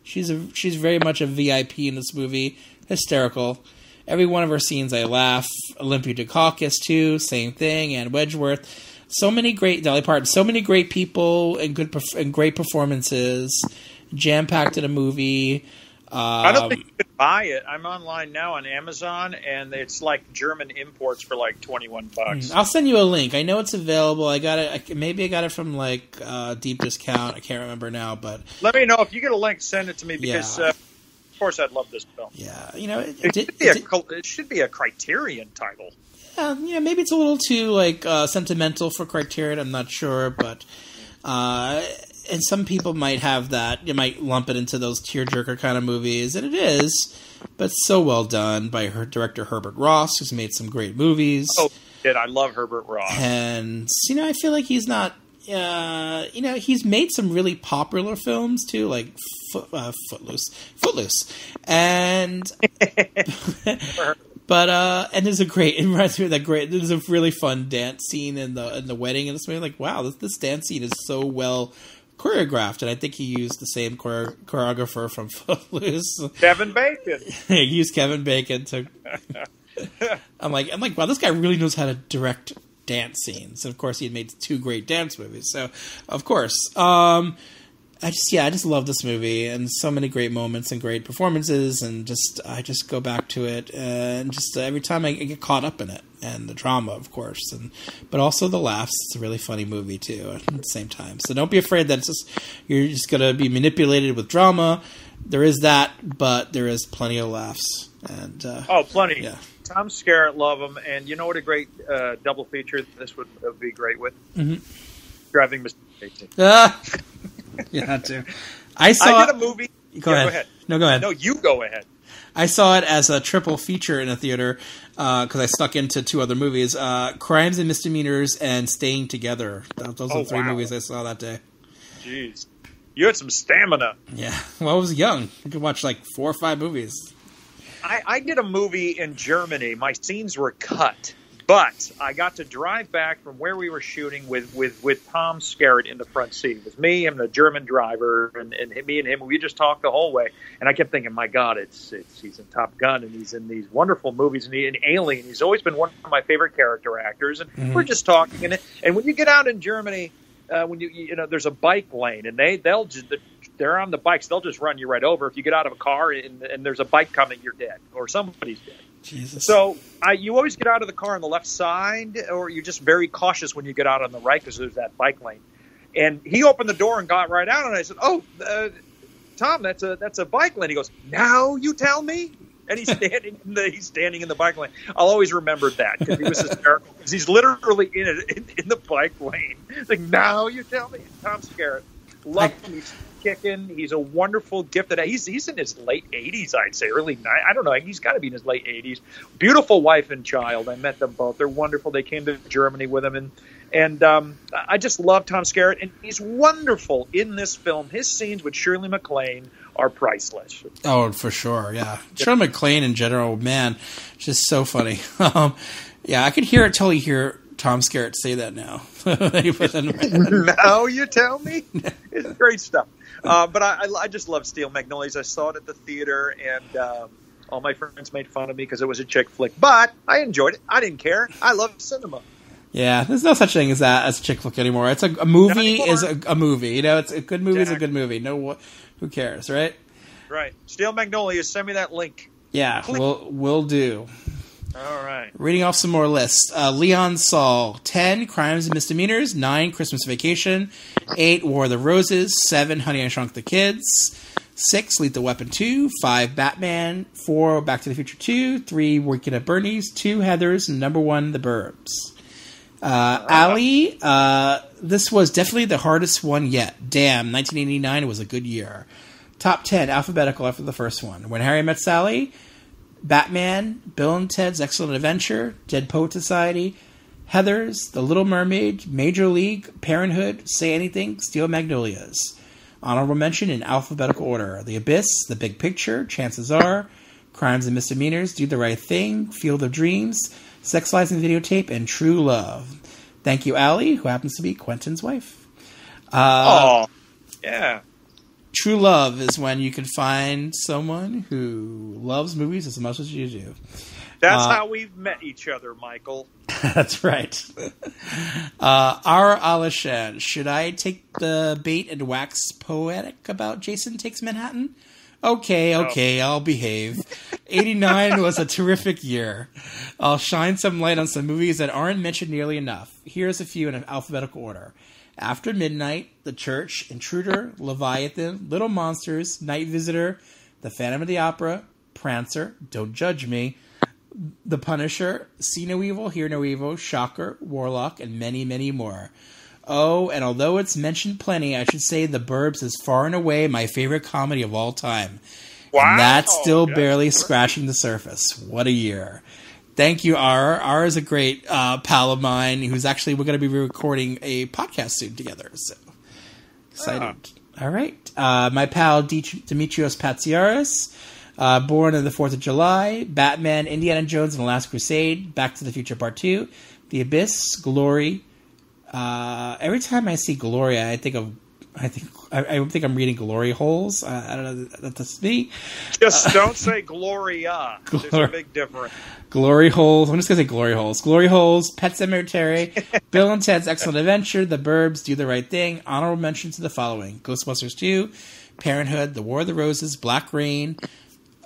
She's very much a VIP in this movie. Hysterical. Every one of her scenes, I laugh. Olympia Dukakis too, same thing. And Wedgeworth. So many great Dolly Parton, so many great people and great performances, jam-packed in a movie. I don't think you could buy it. I'm online now on Amazon, and it's like German imports for like $21. I'll send you a link. I know it's available. I got it. Maybe I got it from like deep discount. I can't remember now, but let me know if you get a link. Send it to me because, of course, I'd love this film. Yeah, it should be a Criterion title. Maybe it's a little too sentimental for Criterion. I'm not sure, but and some people might have that. You might lump it into those tearjerker kind of movies, and it is, but so well done by her director Herbert Ross, who's made some great movies. Oh, shit, I love Herbert Ross, and I feel like he's not. He's made some really popular films too, like Footloose, and. But and there's there's a really fun dance scene in the wedding in this movie. Like, wow, this dance scene is so well choreographed, and I think he used the same choreographer from Footloose, Kevin Bacon. He used Kevin Bacon to. I'm like, wow, this guy really knows how to direct dance scenes. And of course, he had made 2 great dance movies, so of course. I just love this movie, and so many great moments and great performances, and I just go back to it, and just every time I get caught up in it, and the drama, of course, but also the laughs. It's a really funny movie too at the same time. So don't be afraid that you're just gonna be manipulated with drama. There is that, but there is plenty of laughs, and plenty. Yeah. Tom Skerritt, love him, and you know what a great double feature this would be great with? Mm-hmm. Driving Mr. Daisy. You had to. I did a movie. Go ahead. No, go ahead. No, you go ahead. I saw it as a triple feature in a theater because I stuck into 2 other movies: Crimes and Misdemeanors and Staying Together. Those are 3 movies I saw that day. Jeez, you had some stamina. Yeah, well, I was young. I could watch like 4 or 5 movies. I did a movie in Germany. My scenes were cut. But I got to drive back from where we were shooting with Tom Skerritt in the front seat. It was me and the German driver, and me and him. We just talked the whole way. And I kept thinking, my God, he's in Top Gun, and he's in these wonderful movies, and in Alien. He's always been one of my favorite character actors. And we're just talking. And when you get out in Germany, when there's a bike lane, and they're on the bikes. They'll just run you right over. If you get out of a car and there's a bike coming, you're dead, or somebody's dead. Jesus. So you always get out of the car on the left side, or you're just very cautious when you get out on the right because there's that bike lane. And he opened the door and got right out, and I said, "Oh, Tom, that's a bike lane." He goes, "Now you tell me." And he's standing in the bike lane. I'll always remember that because he was hysterical. Because he's literally in the bike lane. It's like, "Now you tell me." Tom Skerritt, love him. He's kicking. He's a wonderful gift. He's in his late 80s, I'd say, early 90s. I don't know. He's got to be in his late 80s. Beautiful wife and child. I met them both. They're wonderful. They came to Germany with him, and I just love Tom Skerritt, and he's wonderful in this film. His scenes with Shirley MacLaine are priceless. Oh, for sure, yeah. Shirley MacLaine in general, man, just so funny. Yeah, I could totally hear Tom Skerritt say that now. Now you tell me? It's great stuff. But I just love Steel Magnolias. I saw it at the theater, and all my friends made fun of me because it was a chick flick. But I enjoyed it. I didn't care. I love cinema. Yeah, there's no such thing as that as a chick flick anymore. It's a movie is a movie. It's a good movie is a good movie. No, who cares, right? Right. Steel Magnolias. Send me that link. Yeah, we'll do. All right. Reading off some more lists. Leon Saul, 10, Crimes and Misdemeanors. 9, Christmas Vacation. 8, War of the Roses. 7, Honey, I Shrunk the Kids. 6, Lethal Weapon 2. 5, Batman. 4, Back to the Future 2. 3, Weekend at Bernie's. 2, Heathers. And number 1, The Burbs. Ali, this was definitely the hardest one yet. Damn, 1989 was a good year. Top 10, alphabetical after the first one. When Harry Met Sally, Batman, Bill and Ted's Excellent Adventure, Dead Poet Society, Heathers, The Little Mermaid, Major League, Parenthood, Say Anything, Steel Magnolias. Honorable mention in alphabetical order. The Abyss, The Big Picture, Chances Are, Crimes and Misdemeanors, Do the Right Thing, Field of Dreams, Sex, Lies, and Videotape, and True Love. Thank you, Allie, who happens to be Quentin's wife. Oh, yeah. True love is when you can find someone who loves movies as much as you do. That's how we've met each other, Michael. That's right. Ara Alishan, should I take the bait and wax poetic about Jason Takes Manhattan? Okay, I'll behave. 89 was a terrific year. I'll shine some light on some movies that aren't mentioned nearly enough. Here's a few in alphabetical order. After Midnight, The Church, Intruder, Leviathan, Little Monsters, Night Visitor, The Phantom of the Opera, Prancer, Don't Judge Me, The Punisher, See No Evil, Hear No Evil, Shocker, Warlock, and many, many more. Oh, and although it's mentioned plenty, I should say The Burbs is far and away my favorite comedy of all time. Wow. And that's still barely scratching the surface. What a year. Thank you, Ara. Ara is a great pal of mine who's actually, we're going to be recording a podcast soon together. So excited. All right. My pal Demetrios Patsiaris, born on the 4th of July, Batman, Indiana Jones and the Last Crusade, Back to the Future Part 2, The Abyss, Glory. Every time I see Gloria, I think I'm reading Glory Holes. I don't know. That's me. Just don't say Gloria. There's a big difference. Glory Holes. I'm just going to say Glory Holes. Glory Holes, Pet Sematary, Bill and Ted's Excellent Adventure, The Burbs, Do the Right Thing. Honorable mentions to the following. Ghostbusters 2, Parenthood, The War of the Roses, Black Rain,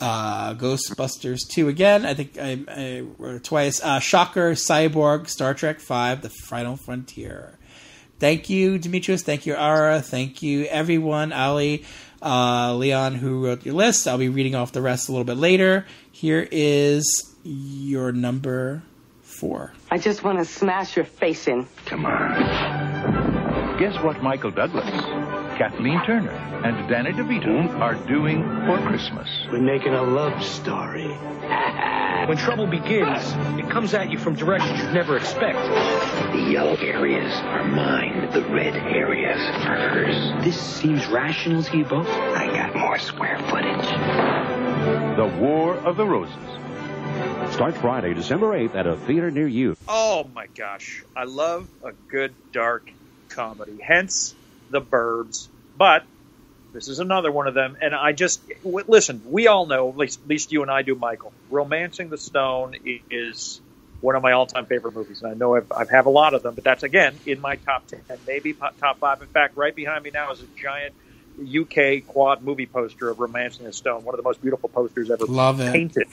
Ghostbusters 2 again. I think I wrote it twice. Shocker, Cyborg, Star Trek 5, The Final Frontier. Thank you, Demetrius. Thank you, Ara. Thank you, everyone. Ali, Leon, who wrote your list. I'll be reading off the rest a little bit later. Here is your number 4. I just want to smash your face in. Come on. Guess what Michael Douglas, Kathleen Turner, and Danny DeVito are doing for Christmas? We're making a love story. When trouble begins, it comes at you from directions you'd never expect. The yellow areas are mine. The red areas are hers. This seems rational to you both? I got more square footage. The War of the Roses. Start Friday, December 8th at a theater near you. Oh, my gosh. I love a good, dark comedy. Hence, The Burbs. But this is another one of them. And I just, listen, we all know, at least you and I do, Michael, Romancing the Stone is one of my all-time favorite movies. And I know I have a lot of them, but that's, again, in my top 10, maybe top 5. In fact, right behind me now is a giant UK quad movie poster of Romancing the Stone, one of the most beautiful posters ever painted.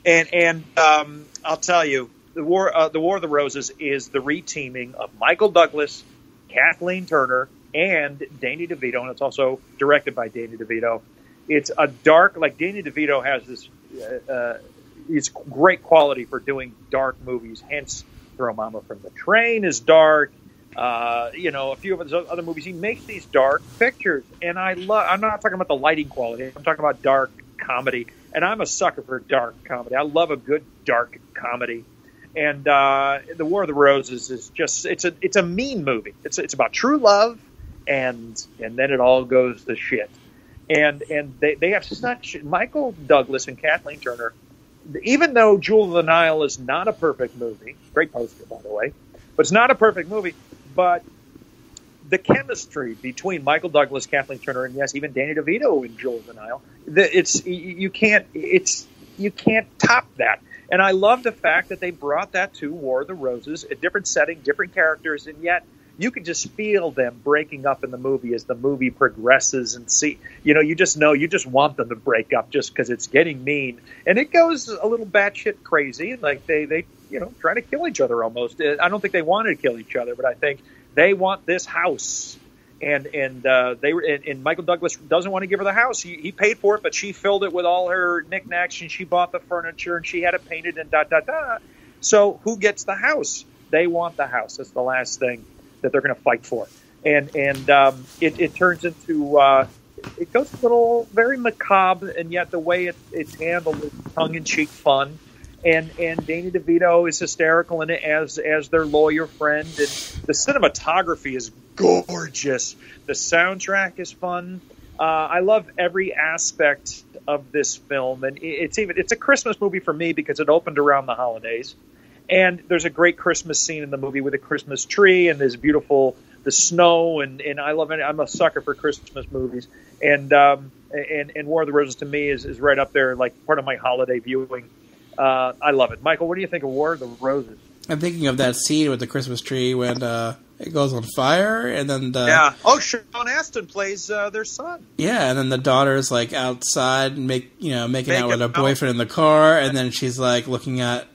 And I'll tell you, the War of the Roses is the reteaming of Michael Douglas, Kathleen Turner, and Danny DeVito, and it's also directed by Danny DeVito. It's a dark, like Danny DeVito has this, it's great quality for doing dark movies. Hence, Throw Mama from the Train is dark. A few of his other movies, he makes these dark pictures, and I'm not talking about the lighting quality. I'm talking about dark comedy, and I'm a sucker for dark comedy. I love a good dark comedy. And The War of the Roses is just, it's a mean movie. It's about true love, and then it all goes to shit. And they have such, Michael Douglas and Kathleen Turner, even though Jewel of the Nile is not a perfect movie, great poster by the way, but it's not a perfect movie, but the chemistry between Michael Douglas, Kathleen Turner, and yes, even Danny DeVito in Jewel of the Nile, you can't top that. And I love the fact that they brought that to War of the Roses, a different setting, different characters, and yet you can just feel them breaking up in the movie as the movie progresses, and see, you just want them to break up just because it's getting mean, and it goes a little batshit crazy, like they try to kill each other almost. I don't think they wanted to kill each other, but I think they want this house. And Michael Douglas doesn't want to give her the house. He paid for it, but she filled it with all her knickknacks, and she bought the furniture, and she had it painted, and . So who gets the house? They want the house. That's the last thing that they're going to fight for. And it turns into it goes a little very macabre, and yet the way it's handled is tongue-in-cheek fun. And Danny DeVito is hysterical in it as their lawyer friend. And the cinematography is gorgeous. The soundtrack is fun. I love every aspect of this film, and it's a Christmas movie for me because it opened around the holidays. And there's a great Christmas scene in the movie with a Christmas tree, and there's the snow, and I love it. I'm a sucker for Christmas movies, and War of the Roses to me is right up there, like part of my holiday viewing. I love it. Michael, what do you think of War of the Roses? I'm thinking of that scene with the Christmas tree when it goes on fire, and then Sean Astin plays their son. Yeah, and then the daughter's like outside making out with her boyfriend in the car, and then she's like looking at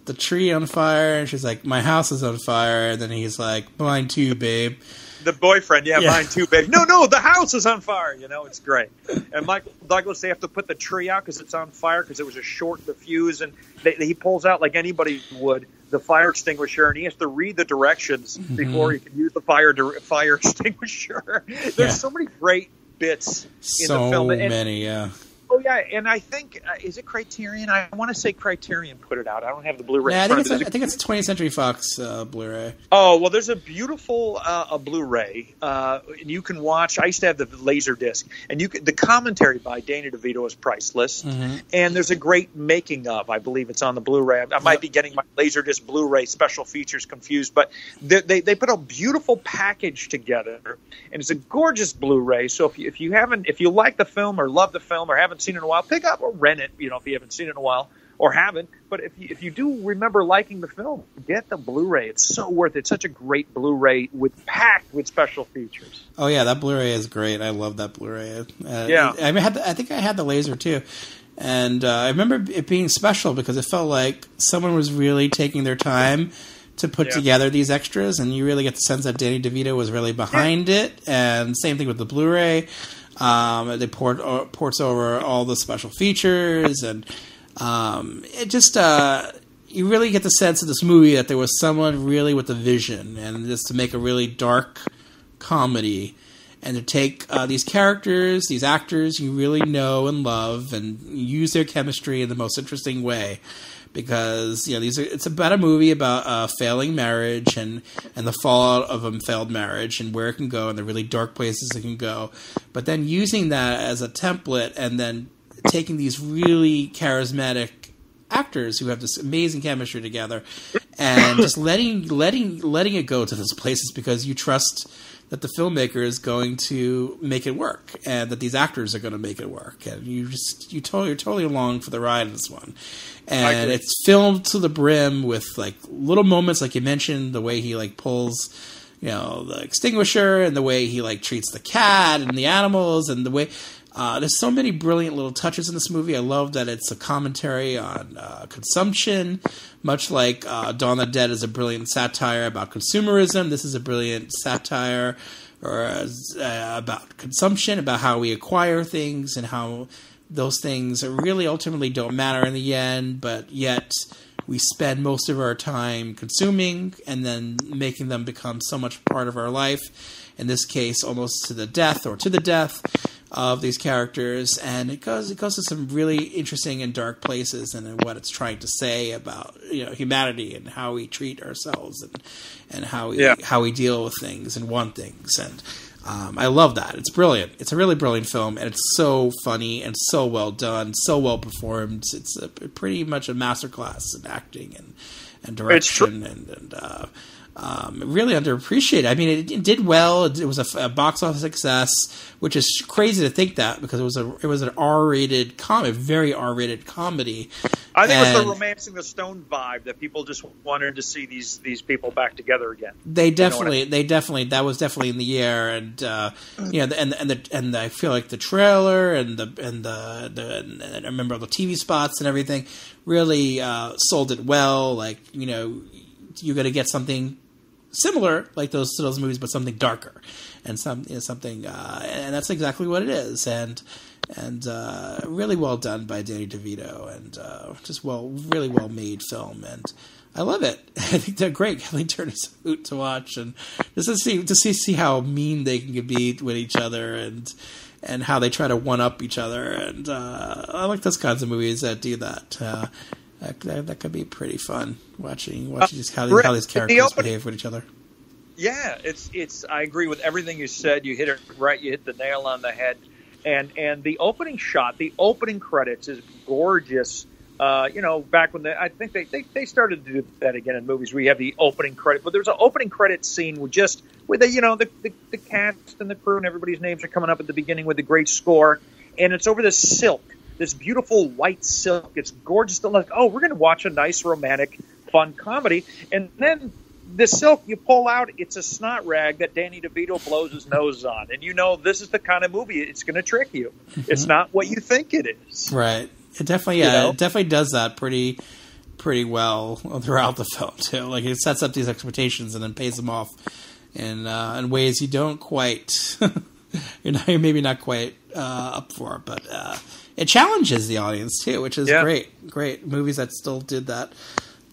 the tree on fire, and she's like, "My house is on fire," and then he's like, "Mine too, babe." The boyfriend, mine too, babe. No, the house is on fire. It's great. And Michael Douglas, they have to put the tree out because it's on fire because it was a short the fuse, and he pulls out like anybody would the fire extinguisher, and he has to read the directions before he can use the fire extinguisher. There's so many great bits in the film. So many, yeah. Oh, yeah, and I think, is it Criterion? I want to say Criterion put it out. I don't have the Blu-ray. Yeah, I think it's 20th Century Fox Blu-ray. Oh, well, there's a beautiful Blu-ray. You can watch. I used to have the Laserdisc, and the commentary by Danny DeVito is priceless. And there's a great making of. I believe it's on the Blu-ray. I might be getting my Laserdisc Blu-ray special features confused, but they put a beautiful package together, and it's a gorgeous Blu-ray. So if you like the film or love the film or haven't seen it in a while, pick up or rent it, if you haven't seen it in a while or haven't. But if you do remember liking the film, get the Blu-ray. It's so worth it. It's such a great Blu-ray packed with special features. Oh yeah, that Blu-ray is great. I love that Blu-ray. I think I had the laser too, and I remember it being special because it felt like someone was really taking their time to put together these extras, and you really get the sense that Danny DeVito was really behind it. And same thing with the Blu-ray. They ports over all the special features, and it just you really get the sense of this movie that there was someone really with a vision, and just to make a really dark comedy, and to take these characters, these actors you really know and love, and use their chemistry in the most interesting way. Because it's about a movie about a failing marriage and the fallout of a failed marriage and where it can go and the really dark places it can go, but then using that as a template and then taking these really charismatic actors who have this amazing chemistry together and just letting it go to those places because you trust that the filmmaker is going to make it work and that these actors are going to make it work, and you're totally along for the ride in this one. And it's filmed to the brim with like little moments, like you mentioned, the way he like pulls, the extinguisher, and the way he like treats the cat and the animals, and the way there's so many brilliant little touches in this movie. I love that it's a commentary on consumption, much like Dawn of the Dead is a brilliant satire about consumerism. This is a brilliant satire about consumption, about how we acquire things and how those things really ultimately don't matter in the end, but yet we spend most of our time consuming and then making them become so much part of our life. In this case, almost to the death of these characters, and it goes to some really interesting and dark places, and what it's trying to say about humanity and how we treat ourselves and how we deal with things and want things. And I love that. It's brilliant. It's a really brilliant film, and it's so funny and so well done, so well performed. It's pretty much a masterclass in acting and direction and really underappreciated. I mean, it did well. It was a box office success, which is crazy to think that because it was an R-rated comedy, very R-rated comedy. I think it was the Romancing the Stone vibe that people just wanted to see these people back together again. They definitely, that was definitely in the air, and and I feel like the trailer and I remember all the TV spots and everything really sold it well. Like, you're going to get something similar like those movies, but something darker and something, and that's exactly what it is. And really well done by Danny DeVito, and just really well made film, and I love it. I think they're great. Kathleen Turner's a hoot to watch, and just to see how mean they can be with each other, and how they try to one up each other, and I like those kinds of movies that do that. That could be pretty fun watching just how these characters behave with each other. Yeah, it's. I agree with everything you said. You hit it right. You hit the nail on the head. And the opening shot, the opening credits is gorgeous. Back when I think they started to do that again in movies where you have the opening credit. But there's an opening credit scene with the cast and the crew and everybody's names are coming up at the beginning with a great score. And it's over this silk, this beautiful white silk. It's gorgeous. Like, oh, we're going to watch a nice romantic, fun comedy. And then the silk you pull out, it's a snot rag that Danny DeVito blows his nose on. And this is the kind of movie it's going to trick you. Mm-hmm. It's not what you think it is. Right. It definitely, it definitely does that pretty well throughout the film, too. Like, it sets up these expectations and then pays them off in ways you don't quite, you're maybe not quite up for. But it challenges the audience, too, which is great. Great. Movies that still did that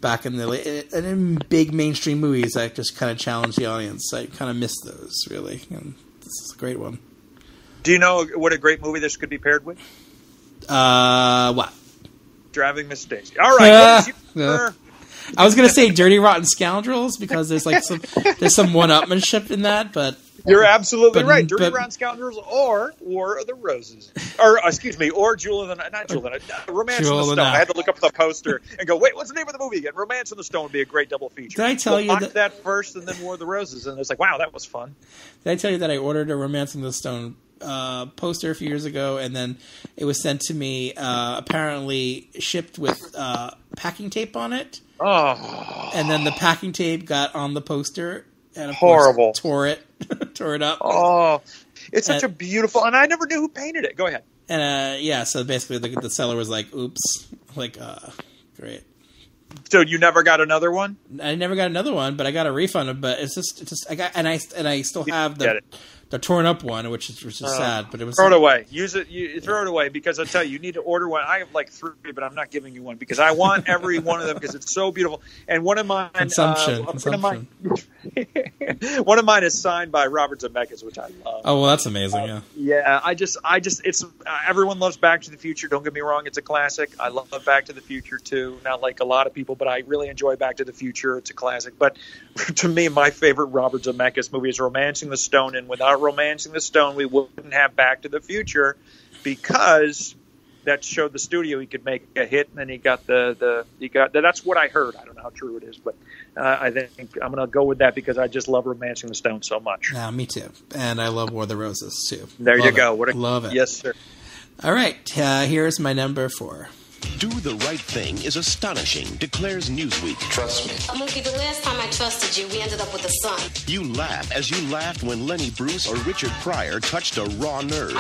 back in in big mainstream movies that just kind of challenge the audience. I kind of miss those, really. And this is a great one. Do you know what a great movie this could be paired with? What? Driving Miss Daisy. All right. I was going to say Dirty Rotten Scoundrels because there's some one-upmanship in that, but you're absolutely right. Dirty Rotten Scoundrels or War of the Roses. Or, excuse me, or Jewel of the Night. Not Jewel of the Night. Romance in the Stone. I had to look up the poster and go, wait, what's the name of the movie again? Romance in the Stone would be a great double feature. Did I tell you that first and then War of the Roses? And it's like, wow, that was fun. Did I tell you that I ordered a Romance in the Stone poster a few years ago, and then it was sent to me, apparently shipped with packing tape on it? Oh. And then the packing tape got on the poster, and of horrible. Course tore it up. Oh, it's such a beautiful, and I never knew who painted it. Go ahead. And so basically the seller was like, "Oops," like, great. So you never got another one? I never got another one, but I got a refund. But it's just I got, and I still have the torn up one, which is sad. But it was throw it away. Use it. You throw it away because I tell you need to order one. I have like 3, but I'm not giving you one because I want every one of them because it's so beautiful. And one of mine, consumption. One of mine is signed by Robert Zemeckis, which I love. Oh well, that's amazing. Yeah. I just it's everyone loves Back to the Future. Don't get me wrong, it's a classic. I love Back to the Future too. Not like a lot of people, but I really enjoy Back to the Future. It's a classic. But to me, my favorite Robert Zemeckis movie is Romancing the Stone, and without Romancing the Stone, we wouldn't have Back to the Future because that showed the studio he could make a hit, and then he got that's what I heard. I don't know how true it is, but I think I'm going to go with that because I just love Romancing the Stone so much. Yeah, me too, and I love War of the Roses too. There love you go. Love it. Yes, sir. All right, here's my number 4. Do the right thing is astonishing, declares Newsweek. Trust me. Mookie, the last time I trusted you, we ended up with a son. You laugh as you laughed when Lenny Bruce or Richard Pryor touched a raw nerve.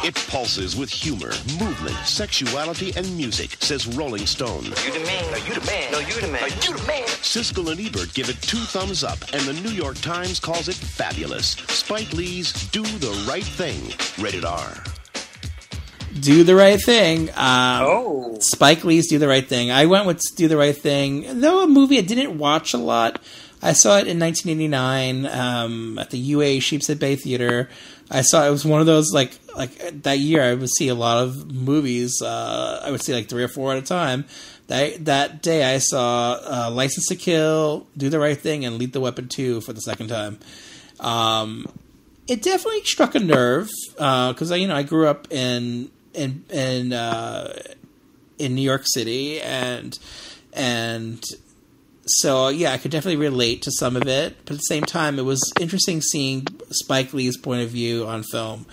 It pulses with humor, movement, sexuality, and music, says Rolling Stone. You the man. No, you the man. No, you the man. No, you the man. Siskel and Ebert give it 2 thumbs up, and the New York Times calls it fabulous. Spike Lee's Do the Right Thing, rated R. Do the Right Thing. Spike Lee's Do the Right Thing. I went with Do the Right Thing. Though a movie I didn't watch a lot. I saw it in 1989 at the UA Sheepshead Bay Theater. I saw it was one of those like that year I would see a lot of movies. I would see like 3 or 4 at a time. That day I saw License to Kill, Do the Right Thing, and Lethal Weapon 2 for the second time. It definitely struck a nerve because I grew up in New York City and so yeah, I could definitely relate to some of it, but at the same time, it was interesting seeing Spike Lee's point of view on film,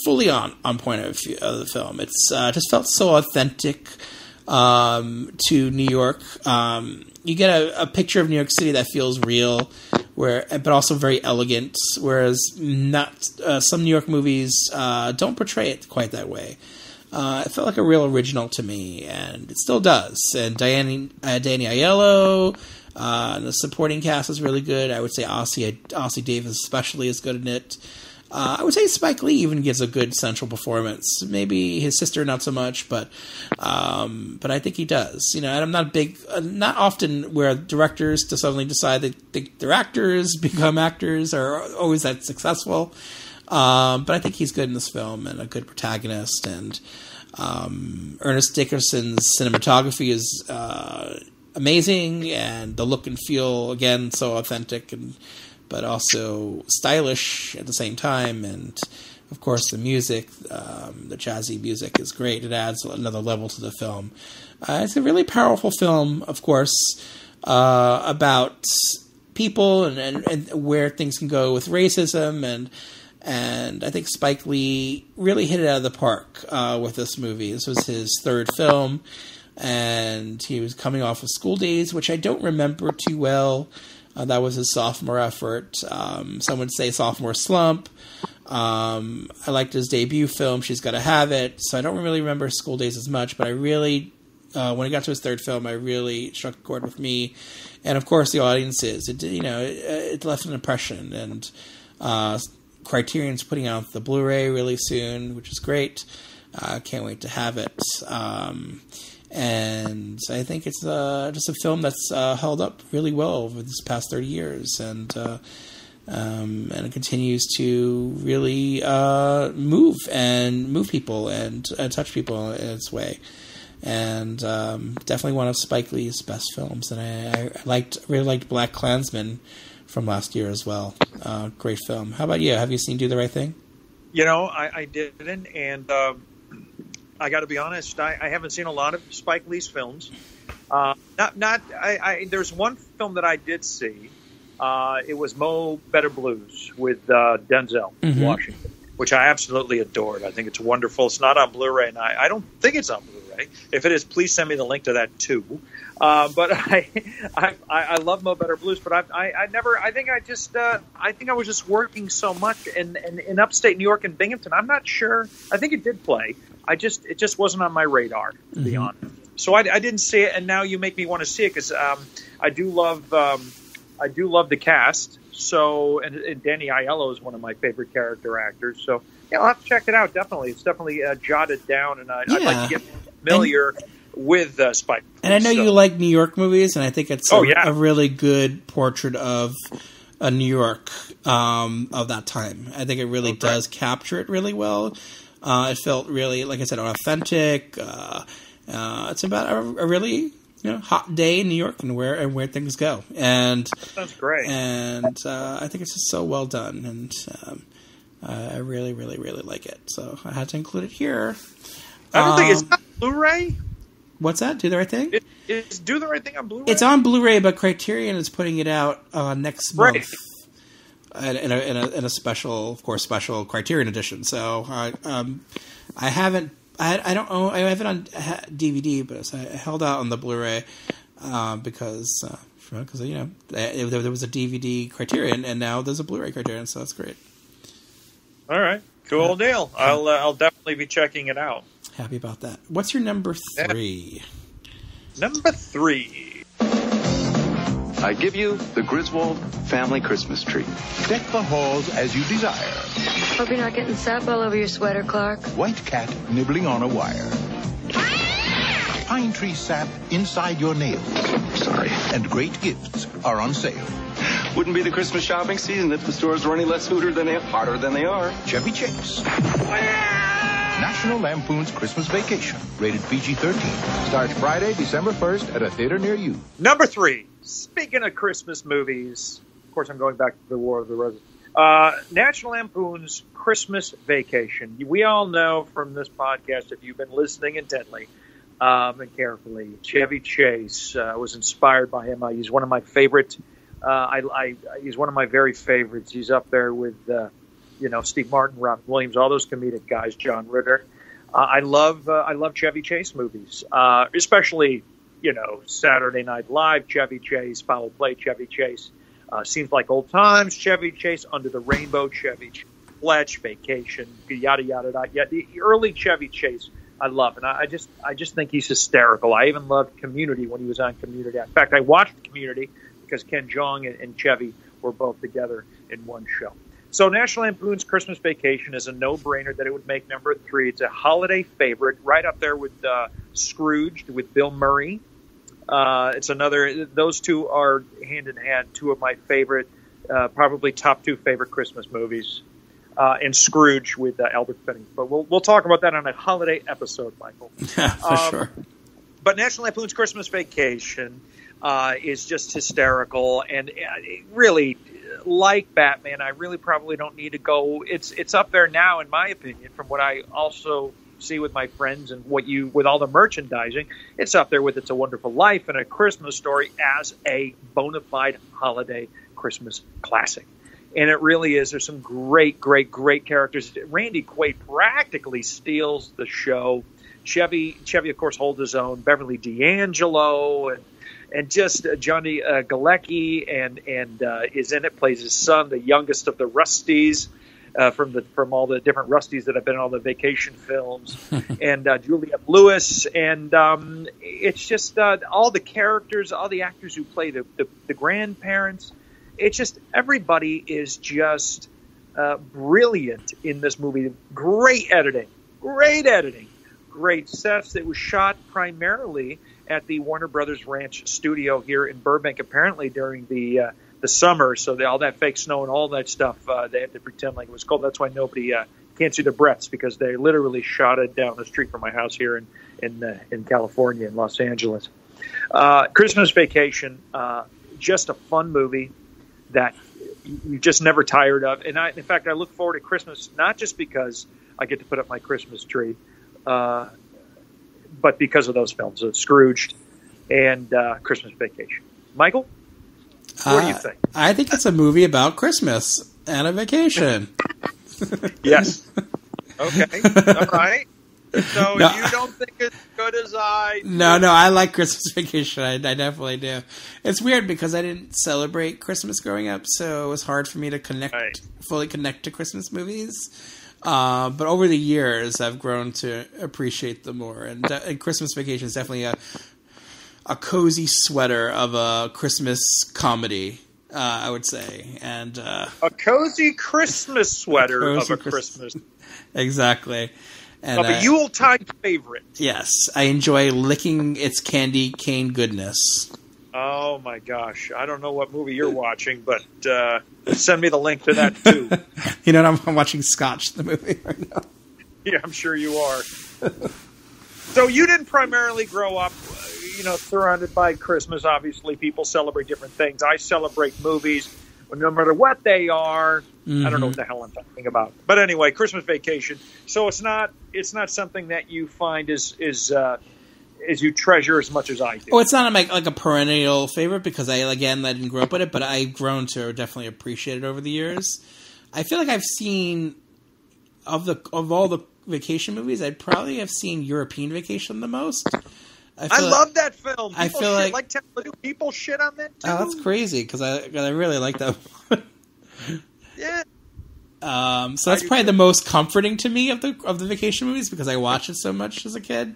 fully on point of view of the film. It's just felt so authentic. to New York. You get a picture of New York City that feels real, but also very elegant. Whereas some New York movies don't portray it quite that way. It felt like a real original to me, and it still does. And Danny Aiello, the supporting cast is really good. I would say Ossie Davis especially is good in it. I would say Spike Lee even gives a good central performance. Maybe his sister not so much, but I think he does. And I'm not not often where directors to suddenly decide that they're actors, become actors, are always that successful. But I think he's good in this film and a good protagonist. And Ernest Dickerson's cinematography is amazing, and the look and feel, again, so authentic but also stylish at the same time. And of course the music, the jazzy music is great. It adds another level to the film. It's a really powerful film, of course, about people and where things can go with racism, and I think Spike Lee really hit it out of the park with this movie. This was his third film, and he was coming off of School Days, which I don't remember too well. That was his sophomore effort. Some would say sophomore slump. I liked his debut film, She's Gotta Have It, so I don't really remember School Days as much, but I really, when he got to his third film, I really struck a chord with me. And of course the audiences. It left an impression, and Criterion's putting out the Blu-ray really soon, which is great. Can't wait to have it. And I think it's just a film that's held up really well over this past 30 years, and it continues to really move people and touch people in its way. And definitely one of Spike Lee's best films. And I really liked Black Klansman from last year as well. Great film. How about you? Have you seen Do the Right Thing? I didn't, and I got to be honest, I haven't seen a lot of Spike Lee's films. There's one film that I did see. It was Mo Better Blues with Denzel Washington, which I absolutely adored. I think it's wonderful. It's not on Blu-ray, and I don't think it's on Blu-ray. If it is, please send me the link to that too. But I love Mo Better Blues, but I think I was just working so much in upstate New York and Binghamton. I'm not sure. I think it did play. It just wasn't on my radar, to be honest. So I didn't see it, and now you make me want to see it because I do love the cast. So and Danny Aiello is one of my favorite character actors. So yeah, I'll have to check it out. Definitely, it's definitely jotted down, and I'd like to get familiar with Spike. And I know you like New York movies, and I think it's a really good portrait of a New York of that time. I think it really does capture it really well. It felt really, like I said, authentic. It's about a really hot day in New York and where things go. And that's great. And I think it's just so well done, and I really, really, really like it. So I had to include it here. I don't think it's on Blu-ray. What's that? Do the Right Thing? It's Do the Right Thing on Blu-ray? It's on Blu-ray, but Criterion is putting it out next month. In a special Criterion edition. So I haven't on DVD, but I held out on the Blu-ray because there was a DVD Criterion, and now there's a Blu-ray Criterion, so that's great. All right, cool deal. I'll definitely be checking it out. Happy about that. What's your number 3? Number 3. I give you the Griswold family Christmas tree. Deck the halls as you desire. Hope you're not getting sap all over your sweater, Clark. White cat nibbling on a wire. Pine tree sap inside your nails. Sorry. And great gifts are on sale. Wouldn't be the Christmas shopping season if the stores were any less hotter than they are. Chevy Chase. National Lampoon's Christmas Vacation. Rated PG-13. Starts Friday, December 1st at a theater near you. Number 3. Speaking of Christmas movies, of course I'm going back to the War of the Roses. National Lampoon's Christmas Vacation. We all know from this podcast, if you've been listening intently and carefully, Chevy Chase was inspired by him. He's one of my favorite. He's one of my very favorites. He's up there with Steve Martin, Robin Williams, all those comedic guys, John Ritter. I love Chevy Chase movies, especially, Saturday Night Live, Chevy Chase, Foul Play, Chevy Chase, Seems Like Old Times, Chevy Chase, Under the Rainbow, Chevy Chase, Fletch, Vacation, yada, yada, yada. Yeah, the early Chevy Chase I love, and I just think he's hysterical. I even loved Community when he was on Community. In fact, I watched Community because Ken Jeong and Chevy were both together in one show. So National Lampoon's Christmas Vacation is a no-brainer that it would make number 3. It's a holiday favorite, right up there with Scrooged with Bill Murray. It's another; those two are hand in hand. Two of my favorite, probably top 2 favorite Christmas movies. And Scrooge with Albert Finney. But we'll talk about that on a holiday episode, Michael. Yeah, for sure. But National Lampoon's Christmas Vacation is just hysterical, and really, like Batman, I really probably don't need to go. It's up there now, in my opinion, from what I also see with my friends and with all the merchandising. It's up there with It's a Wonderful Life and A Christmas Story as a bona fide holiday Christmas classic. And it really is. There's some great, great, great characters. Randy Quaid practically steals the show. Chevy, of course, holds his own. Beverly D'Angelo and just Johnny Galecki and is in it, plays his son, the youngest of the Rusties from all the different Rusties that have been in all the vacation films, and Juliette Lewis. And it's just all the characters, all the actors who play the grandparents. It's just everybody is just brilliant in this movie. Great editing, great sets. It was shot primarily at the Warner Brothers Ranch studio here in Burbank, apparently during the summer. So all that fake snow and all that stuff, they had to pretend like it was cold. That's why nobody can't see the Bretts, because they literally shot it down the street from my house here in California, in Los Angeles. Christmas Vacation, just a fun movie that you just never tired of. And in fact, I look forward to Christmas, not just because I get to put up my Christmas tree, but because of those films, Scrooged and Christmas Vacation. Michael, what do you think? I think it's a movie about Christmas and a vacation. Yes. Okay. All right. So no. You don't think it's good as I do? No, I like Christmas Vacation. I definitely do. It's weird because I didn't celebrate Christmas growing up, so it was hard for me to fully connect to Christmas movies. But over the years, I've grown to appreciate them more. And Christmas Vacation is definitely a cozy sweater of a Christmas comedy, I would say. And a cozy Christmas sweater of a Christmas. Exactly. And, of a Yuletide favorite. Yes, I enjoy licking its candy cane goodness. Oh my gosh, I don't know what movie you're watching, but send me the link to that too. You know, I'm watching Scotch, the movie right now. Yeah, I'm sure you are. So you didn't primarily grow up, surrounded by Christmas. Obviously, people celebrate different things. I celebrate movies, no matter what they are. Mm-hmm. I don't know what the hell I'm talking about. But anyway, Christmas Vacation. So it's not something that you find is you treasure as much as I do. Oh, it's not like a perennial favorite because I didn't grow up with it, but I've grown to definitely appreciate it over the years. I feel like I've seen of all the vacation movies, I'd probably have seen European Vacation the most. I love that film. I feel like people shit on that too. Oh, that's crazy because I really like that one. Yeah. So that's probably the most comforting to me of the vacation movies because I watched it so much as a kid.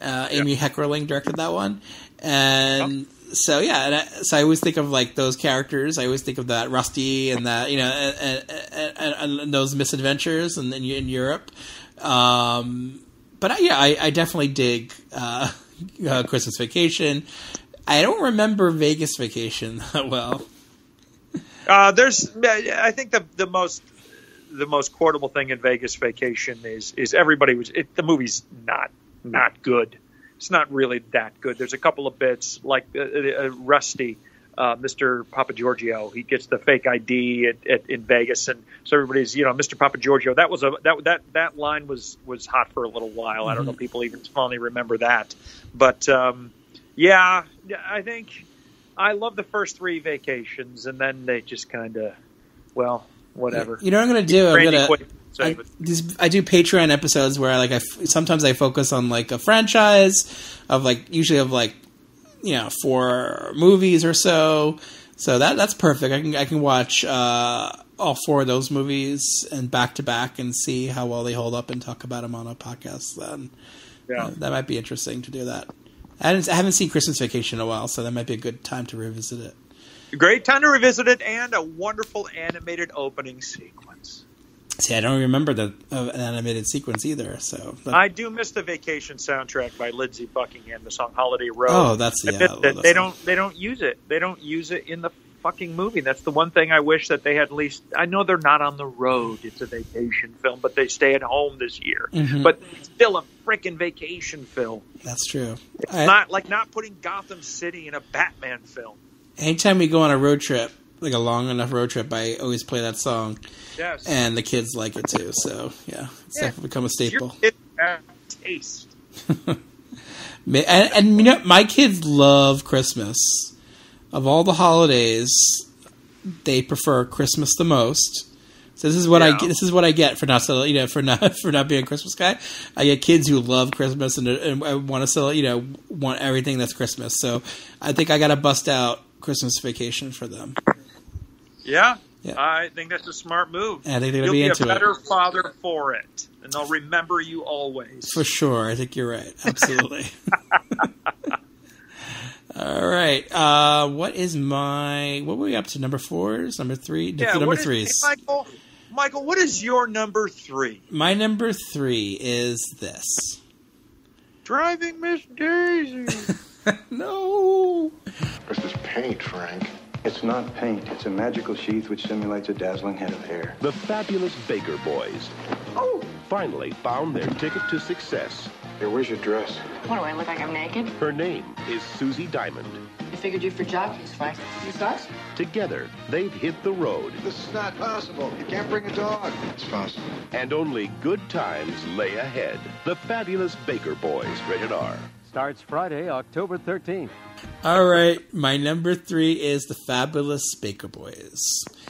Amy Heckerling directed that one, and so yeah. So I always think of like those characters. I always think of that Rusty and that and those misadventures in Europe. But I definitely dig Christmas Vacation. I don't remember Vegas Vacation that well. I think the most quotable thing in Vegas Vacation is everybody the movie's not good. It's not really that good. There's a couple of bits like Rusty, Mr. Papagiorgio. He gets the fake ID in Vegas, and so everybody's Mr. Papagiorgio. That line was hot for a little while. I don't know if people even finally remember that, but yeah, I think. I love the first 3 vacations, and then they just kind of, whatever. You know what I'm going to do? save it. I do Patreon episodes where sometimes I focus on like a franchise of usually of 4 movies or so. So that's perfect. I can watch all 4 of those movies and back to back and see how well they hold up and talk about them on a podcast. Then that might be interesting to do that. I haven't seen Christmas Vacation in a while, so that might be a good time to revisit it. Great time to revisit it, and a wonderful animated opening sequence. See, I don't remember an animated sequence either. So I do miss the Vacation soundtrack by Lindsey Buckingham, the song "Holiday Road." Oh, they don't use it. They don't use it in the fucking movie. That's the one thing I wish that they had at least. I know they're not on the road. It's a vacation film, but they stay at home this year. Mm-hmm. But it's still a freaking vacation film. That's true. It's not putting Gotham City in a Batman film. Anytime we go on a road trip, like a long enough road trip, I always play that song. Yes. And the kids like it too. So it's definitely become a staple. Your kids have taste. And my kids love Christmas. Of all the holidays, they prefer Christmas the most. So this is what I get for not for not being a Christmas guy. I get kids who love Christmas and want to celebrate, want everything that's Christmas. So I think I got to bust out Christmas Vacation for them. Yeah. I think that's a smart move. And I think you'll be a better father for it, and they'll remember you always. For sure, I think you're right. Absolutely. All right. What were we up to? Number 4s? Number 3? Yeah, number 3s. Michael, what is your number 3? My number 3 is this. Driving Miss Daisy. No. This is paint, Frank. It's not paint. It's a magical sheath which simulates a dazzling head of hair. The fabulous Baker Boys finally found their ticket to success. Hey, where's your dress? What, do I look like I'm naked? Her name is Susie Diamond. I figured you for jockeys, Frank. You stars? Together, they've hit the road. This is not possible. You can't bring a dog. It's possible. And only good times lay ahead. The fabulous Baker Boys, rated R. Starts Friday, October 13th. All right, my number 3 is the Fabulous Baker Boys.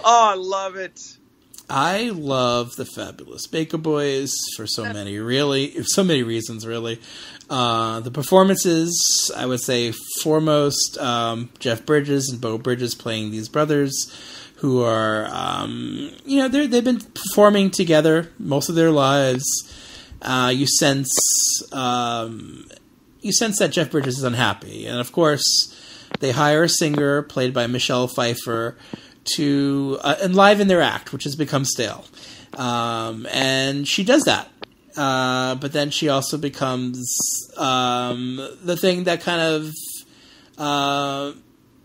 Oh, I love it. I love the Fabulous Baker Boys for so many reasons, really. The performances, I would say foremost, Jeff Bridges and Beau Bridges playing these brothers who are, they've been performing together most of their lives. You sense that Jeff Bridges is unhappy. And of course, they hire a singer played by Michelle Pfeiffer to enliven their act, which has become stale. And she does that. But then she also becomes the thing that kind of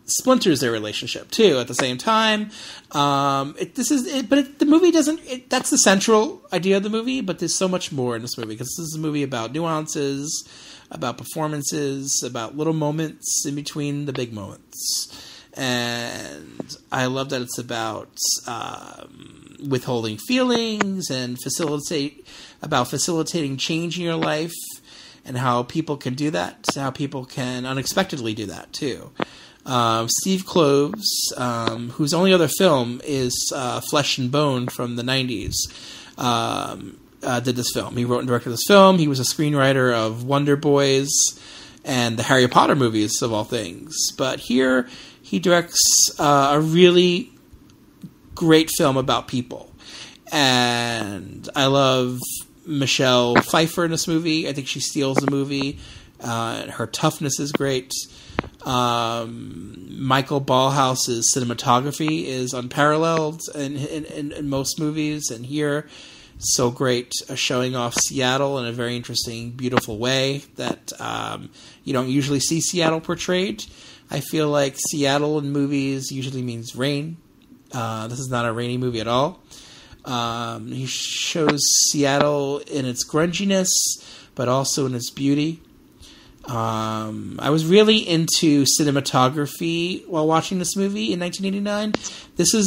splinters their relationship, too, at the same time. The movie doesn't... that's the central idea of the movie, but there's so much more in this movie, because this is a movie about nuances, about performances, about little moments in between the big moments. And I love that it's about withholding feelings and facilitating change in your life, and how people can do that, how people can unexpectedly do that too. Steve Kloves, whose only other film is Flesh and Bone from the 90s, did this film. He wrote and directed this film. He was a screenwriter of Wonder Boys and the Harry Potter movies, of all things. But here he directs a really great film about people. And I love Michelle Pfeiffer in this movie. I think she steals the movie. Her toughness is great. Michael Ballhaus's cinematography is unparalleled in most movies, and here, so great, showing off Seattle in a very interesting, beautiful way that you don't usually see Seattle portrayed. I feel like Seattle in movies usually means rain. This is not a rainy movie at all. He shows Seattle in its grunginess, but also in its beauty. I was really into cinematography while watching this movie in 1989.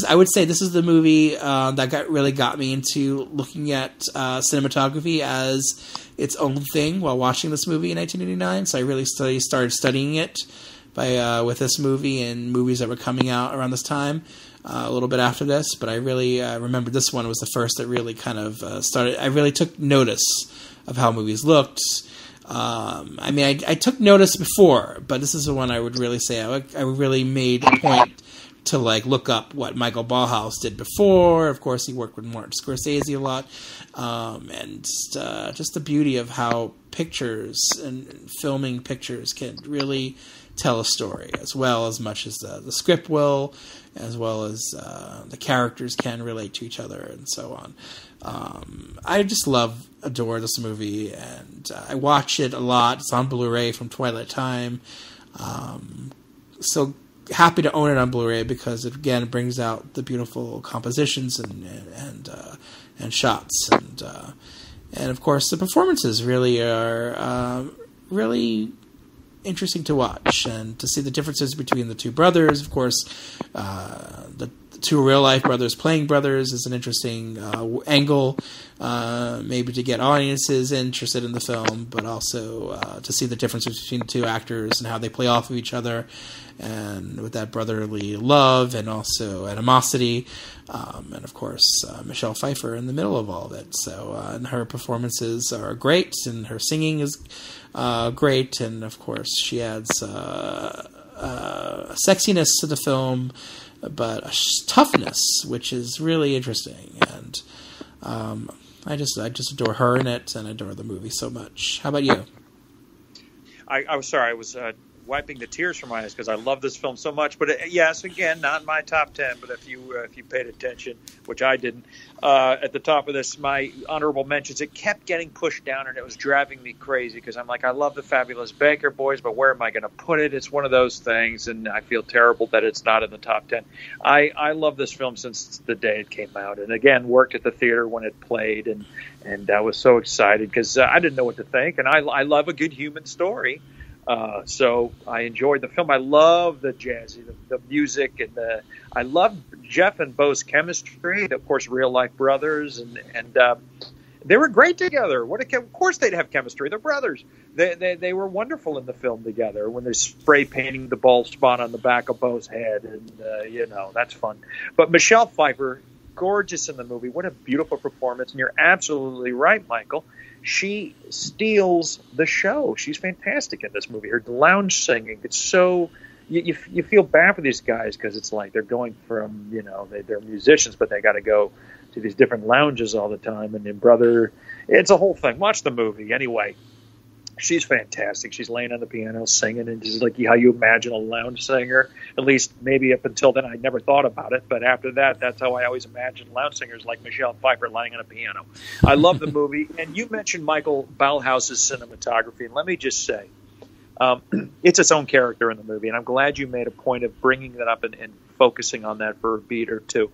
I would say this is the movie that really got me into looking at cinematography as its own thing while watching this movie in 1989. So I really started studying it with this movie and movies that were coming out around this time. a little bit after this, but I really remember this one was the first that really kind of started. I really took notice of how movies looked. I mean, I took notice before, but this is the one I would really say I really made a point to look up what Michael Ballhaus did before. Of course, he worked with Martin Scorsese a lot, and just the beauty of how pictures and filming pictures can really tell a story as much as the script will, as well as the characters can relate to each other and so on. I just adore this movie, and I watch it a lot. It's on Blu-ray from Twilight Time. So happy to own it on Blu-ray because it brings out the beautiful compositions and shots, and of course the performances really are really interesting to watch, and to see the differences between the two brothers. Of course, the two real-life brothers playing brothers is an interesting angle, maybe to get audiences interested in the film, but also to see the differences between the two actors and how they play off of each other, and with that brotherly love and also animosity, and of course Michelle Pfeiffer in the middle of all of it. So and her performances are great, and her singing is great, and of course she adds sexiness to the film, but a toughness, which is really interesting. And I just adore her in it, and adore the movie so much. How about you? I was sorry. I was wiping the tears from my eyes because I love this film so much. But yes, again, not in my top 10. But if you paid attention, which I didn't, at the top of this, my honorable mentions, it kept getting pushed down, and it was driving me crazy because I'm like, I love the Fabulous Baker Boys, but where am I going to put it? It's one of those things, and I feel terrible that it's not in the top 10. I love this film since the day it came out, and again, worked at the theater when it played, and I was so excited because I didn't know what to think, and I love a good human story. So I enjoyed the film. I love the jazzy, the music, and I love Jeff and Bo's chemistry. Of course, real life brothers, and they were great together. Of course, they'd have chemistry. They're brothers. They were wonderful in the film together when they're spray painting the bald spot on the back of Bo's head, and that's fun. But Michelle Pfeiffer, gorgeous in the movie. What a beautiful performance! And you're absolutely right, Michael. She steals the show. She's fantastic in this movie. Her lounge singing, it's so you feel bad for these guys because it's like they're going from they're musicians, but they got to go to these different lounges all the time. And then brother, it's a whole thing. Watch the movie anyway. She's fantastic. She's laying on the piano singing, and just like how you imagine a lounge singer. At least maybe up until then, I never thought about it. But after that, that's how I always imagined lounge singers, like Michelle Pfeiffer lying on a piano. I love the movie. And you mentioned Michael Ballhaus's cinematography, and let me just say, it's its own character in the movie. And I'm glad you made a point of bringing that up and focusing on that for a beat or two.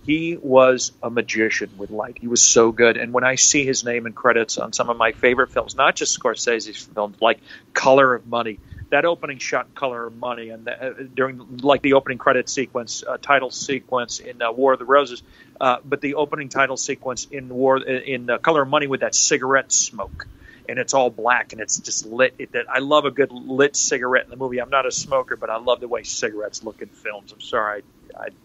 He was a magician with light. He was so good. And when I see his name in credits on some of my favorite films, not just Scorsese's films, like Color of Money, that opening shot in Color of Money, and during the opening credit sequence, title sequence in War of the Roses, but the opening title sequence in Color of Money with that cigarette smoke. And it's all black, and it's just lit. I love a good lit cigarette in the movie. I'm not a smoker, but I love the way cigarettes look in films. I'm sorry.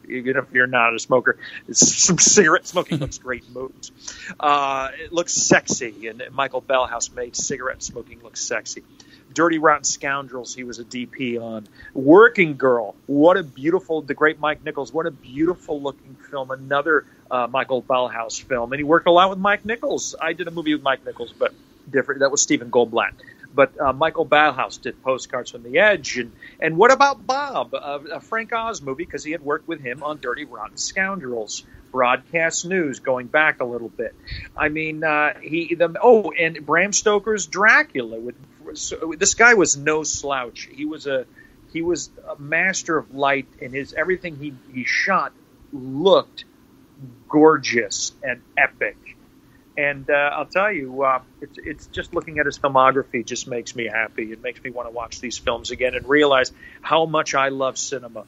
Even if you're not a smoker, some cigarette smoking looks great in movies. It looks sexy, and Michael Ballhaus made cigarette smoking look sexy. Dirty Rotten Scoundrels, he was a DP on. Working Girl, the great Mike Nichols, what a beautiful looking film. Another Michael Ballhaus film, and he worked a lot with Mike Nichols. I did a movie with Mike Nichols, but different. That was Stephen Goldblatt. But Michael Ballhaus did Postcards from the Edge. And what about Bob, a Frank Oz movie, because he had worked with him on Dirty Rotten Scoundrels, Broadcast News, going back a little bit. I mean, and Bram Stoker's Dracula. This guy was no slouch. He was a master of light, and everything he shot looked gorgeous and epic. And I'll tell you, it's just looking at his filmography just makes me happy. It makes me want to watch these films again and realize how much I love cinema.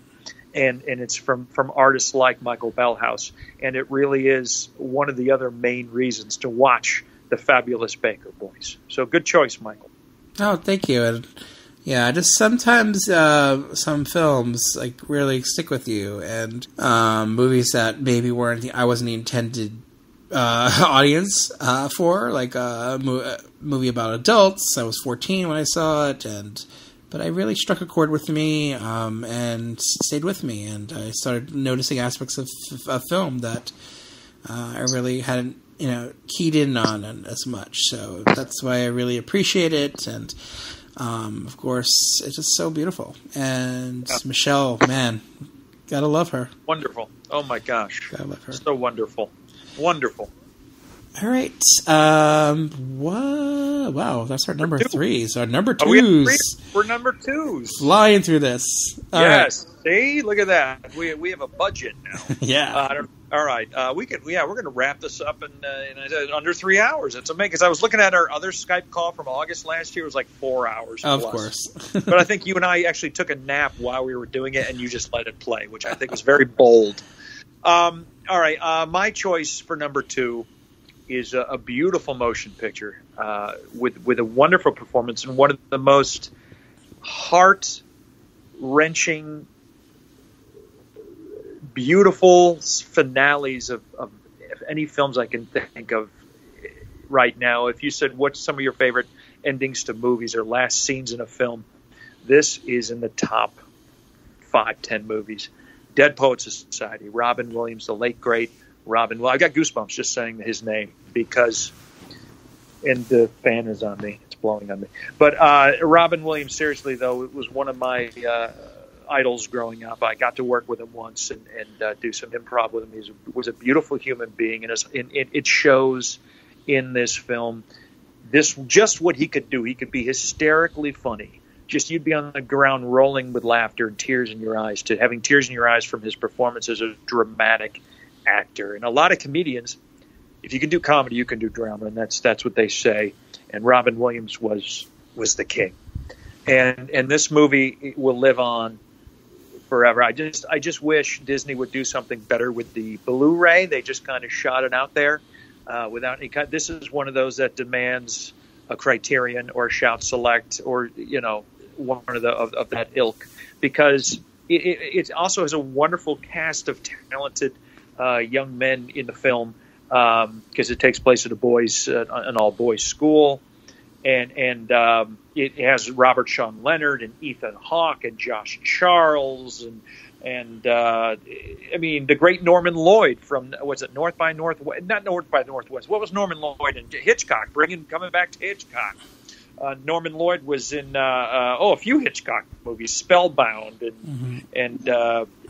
And it's from artists like Michael Ballhaus. And it really is one of the other main reasons to watch The Fabulous Baker Boys. So good choice, Michael. Oh, thank you. And Yeah, just sometimes some films like really stick with you, and movies that maybe I wasn't the intended audience for, like a movie about adults. I was 14 when I saw it, but I really struck a chord with me and stayed with me, and I started noticing aspects of film that I really hadn't keyed in on as much. So that's why I really appreciate it, and of course, it's just so beautiful. And Michelle, man, gotta love her. Wonderful. Oh my gosh. Gotta love her. So wonderful. Wonderful. All right. Wow, that's our number 3. So our number 2s. We're number 2s. Flying through this. All right. See? Look at that. We have a budget now. Yeah. All right. We're going to wrap this up in under 3 hours. It's amazing, because I was looking at our other Skype call from August last year. It was like 4 hours. Of plus. course. But I think you and I actually took a nap while we were doing it, and you just let it play, which I think was very bold. All right. My choice for number 2 is a beautiful motion picture with a wonderful performance and one of the most heart-wrenching, beautiful finales of any films I can think of right now. If you said, what's some of your favorite endings to movies or last scenes in a film, this is in the top 5-10 movies. Dead Poets Society, Robin Williams, the late, great Robin. Well, I got goosebumps just saying his name, because, and the fan is on me. It's blowing on me. But Robin Williams, seriously, though, it was one of my idols growing up. I got to work with him once and do some improv with him. He was a beautiful human being, and it shows in this film just what he could do. He could be hysterically funny. Just you'd be on the ground rolling with laughter and tears in your eyes, to having tears in your eyes from his performance as a dramatic actor. And a lot of comedians, if you can do comedy, you can do drama, and that's what they say. And Robin Williams was the king. And this movie will live on forever. I just wish Disney would do something better with the Blu-ray. They just kind of shot it out there without any kind. This is one of those that demands a Criterion or Shout Select, or one of that ilk, because it also has a wonderful cast of talented young men in the film, because it takes place at an all-boys school, and it has Robert Sean Leonard and Ethan Hawke and Josh Charles and the great Norman Lloyd from, was it North by Northwest? Not North by Northwest. What was Norman Lloyd in Hitchcock? Coming back to Hitchcock. Norman Lloyd was in a few Hitchcock movies, Spellbound, and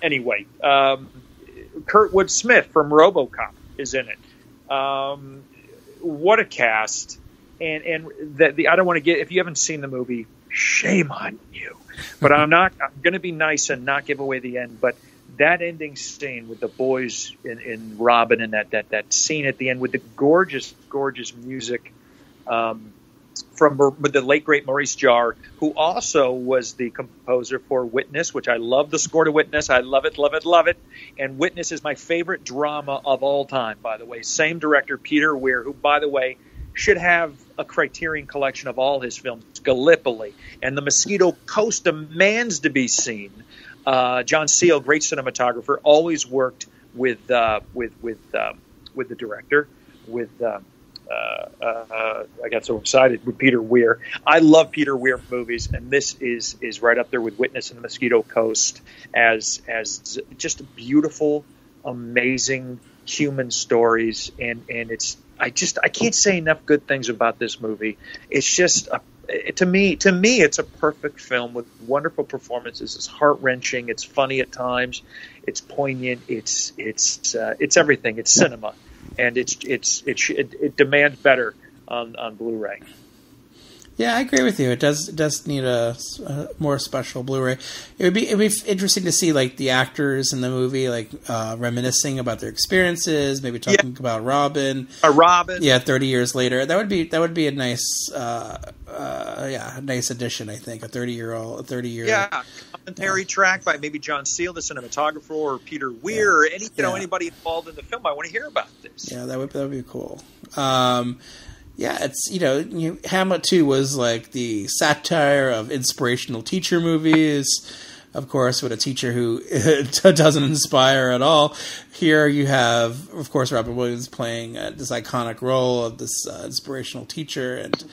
anyway. Kurtwood Smith from RoboCop is in it. What a cast! And I don't want to if you haven't seen the movie, shame on you. But I'm going to be nice and not give away the end. But that ending scene with the boys in Robin, and that scene at the end with the gorgeous music with the late great Maurice Jarre, who also was the composer for Witness, which I love the score to Witness. I love it, love it, love it. And Witness is my favorite drama of all time, by the way. Same director, Peter Weir, who, by the way, should have a Criterion collection of all his films, Gallipoli. And The Mosquito Coast demands to be seen. John Seale, great cinematographer, always worked with the director, I got so excited with Peter Weir. I love Peter Weir movies, and this is right up there with Witness and The Mosquito Coast as just beautiful, amazing human stories. And it's I can't say enough good things about this movie. It's just to me it's a perfect film with wonderful performances. It's heart-wrenching. It's funny at times. It's poignant. It's everything. It's cinema. And it demands better on Blu-ray. Yeah, I agree with you. It does need a more special Blu-ray. It'd be interesting to see like the actors in the movie like reminiscing about their experiences, maybe talking about Robin. Yeah, 30 years later. That would be a nice nice addition. I think a 30 year commentary track by maybe John Seale, the cinematographer, or Peter Weir, or anybody involved in the film. I want to hear about this. Yeah, that would be cool. Yeah, it's, Hamlet 2 was like the satire of inspirational teacher movies. Of course, with a teacher who doesn't inspire at all. Here you have, of course, Robin Williams playing this iconic role of this inspirational teacher, and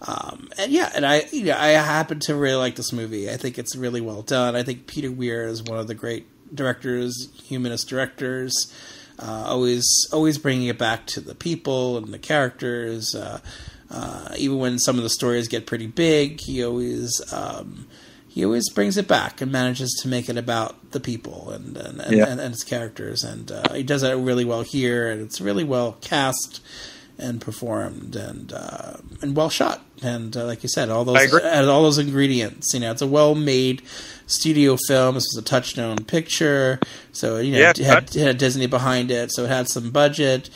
I happen to really like this movie. I think it's really well done. I think Peter Weir is one of the great directors, humanist directors. Always bringing it back to the people and the characters. Even when some of the stories get pretty big, he always brings it back and manages to make it about the people and its characters. And he does that really well here, and it's really well cast and performed and well shot. And like you said, all those ingredients. It's a well-made studio film. This was a Touchstone picture, so it had Disney behind it, so it had some budget.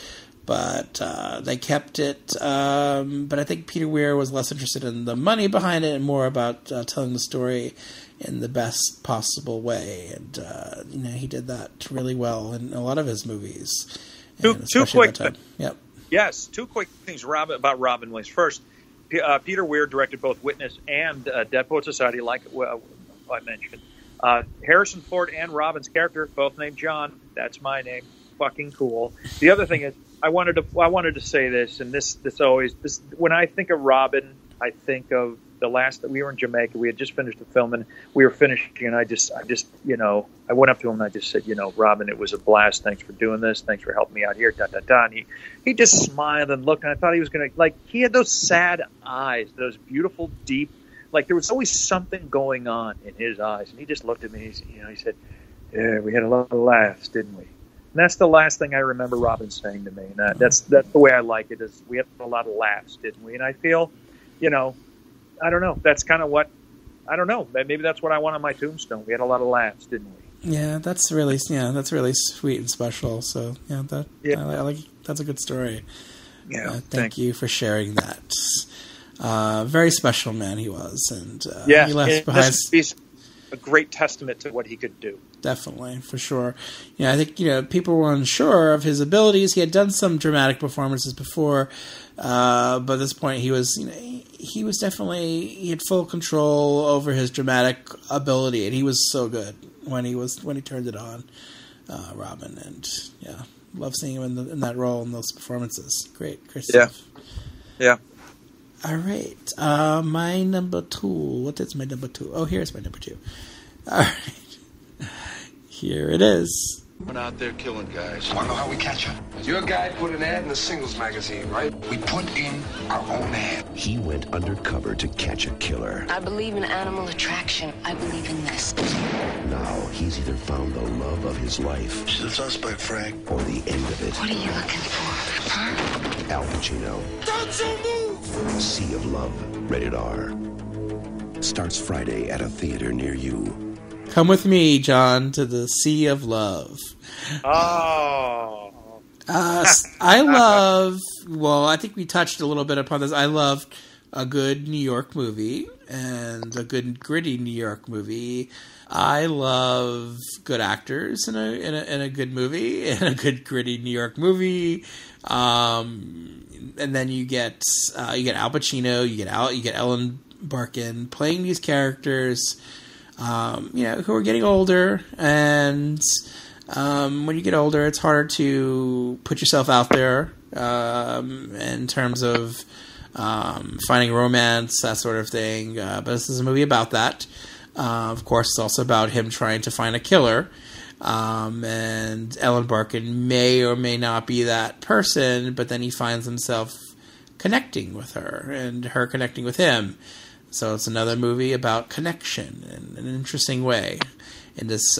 But they kept it. But I think Peter Weir was less interested in the money behind it and more about telling the story in the best possible way. And he did that really well in a lot of his movies. Two quick things. Yep. Yes, two quick things about Robin Williams. First, Peter Weir directed both Witness and Dead Poets Society, like I mentioned. Harrison Ford and Robin's character, both named John. That's my name. Fucking cool. The other thing is, I wanted to say this, and this when I think of Robin, I think of the last that we were in Jamaica. We had just finished the film, and we were finishing, and I went up to him and I just said, Robin, it was a blast. Thanks for doing this. Thanks for helping me out here. And he just smiled and looked, and I thought he was gonna, he had those sad eyes, those beautiful, deep, there was always something going on in his eyes, and he just looked at me. He said, "Yeah, we had a lot of laughs, didn't we?" And that's the last thing I remember Robin saying to me. And that's the way I like it, is we had a lot of laughs, didn't we? And I feel, I don't know. That's kind of what, I don't know. Maybe that's what I want on my tombstone. We had a lot of laughs, didn't we? Yeah, that's really sweet and special. So I like, that's a good story. Yeah. Thank you for sharing that. Very special man he was. And he left behind a great testament to what he could do. Definitely, for sure. I think, people were unsure of his abilities. He had done some dramatic performances before, but at this point he was definitely, he had full control over his dramatic ability, and he was so good when he turned it on, Robin, and love seeing him in that role in those performances. Great stuff. Yeah. All right, my number 2. What is my number 2? Oh, here's my number 2. All right, here it is. Went out there killing guys. Want to know how we catch him? Your guy put an ad in the singles magazine, right? We put in our own ad. He went undercover to catch a killer. I believe in animal attraction. I believe in this. Now he's either found the love of his life. She's a suspect, Frank. Or the end of it. What are you looking for? Huh? Al Pacino. Don't you move! Sea of Love. Rated R. Starts Friday at a theater near you. Come with me, John, to the Sea of Love. Oh. I love, I think we touched a little bit upon this. I love a good New York movie and a good gritty New York movie. I love good actors in a good movie and a good gritty New York movie. And then you get Al Pacino, you get Ellen Barkin playing these characters. Who are getting older, and when you get older, it's harder to put yourself out there in terms of finding romance, that sort of thing. But this is a movie about that. Of course, it's also about him trying to find a killer, and Ellen Barkin may or may not be that person, but then he finds himself connecting with her, and her connecting with him. So it's another movie about connection in an interesting way in this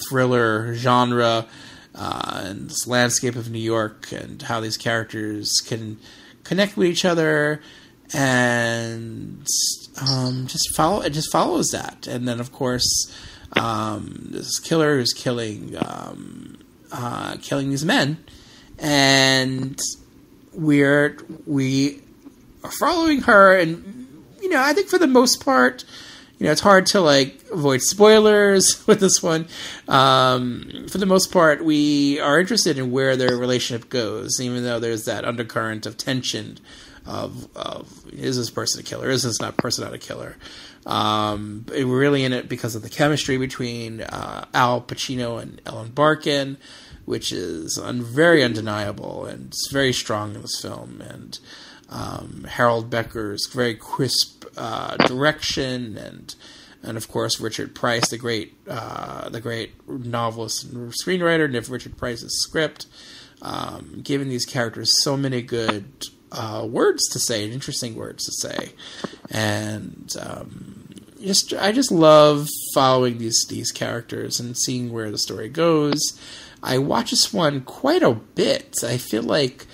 thriller genre and this landscape of New York, and how these characters can connect with each other, and just follows that. And then, of course, this killer who's killing these men, and we are following her, and I think for the most part, it's hard to avoid spoilers with this one. For the most part, we are interested in where their relationship goes, even though there's that undercurrent of tension of is this person a killer? Is this person not a killer? We're really in it because of the chemistry between Al Pacino and Ellen Barkin, which is very undeniable and it's very strong in this film. And Harold Becker's very crisp direction, and of course Richard Price, the great novelist and screenwriter, and Richard Price's script, giving these characters so many good words to say and interesting words to say, and I just love following these characters and seeing where the story goes. I watch this one quite a bit. I feel like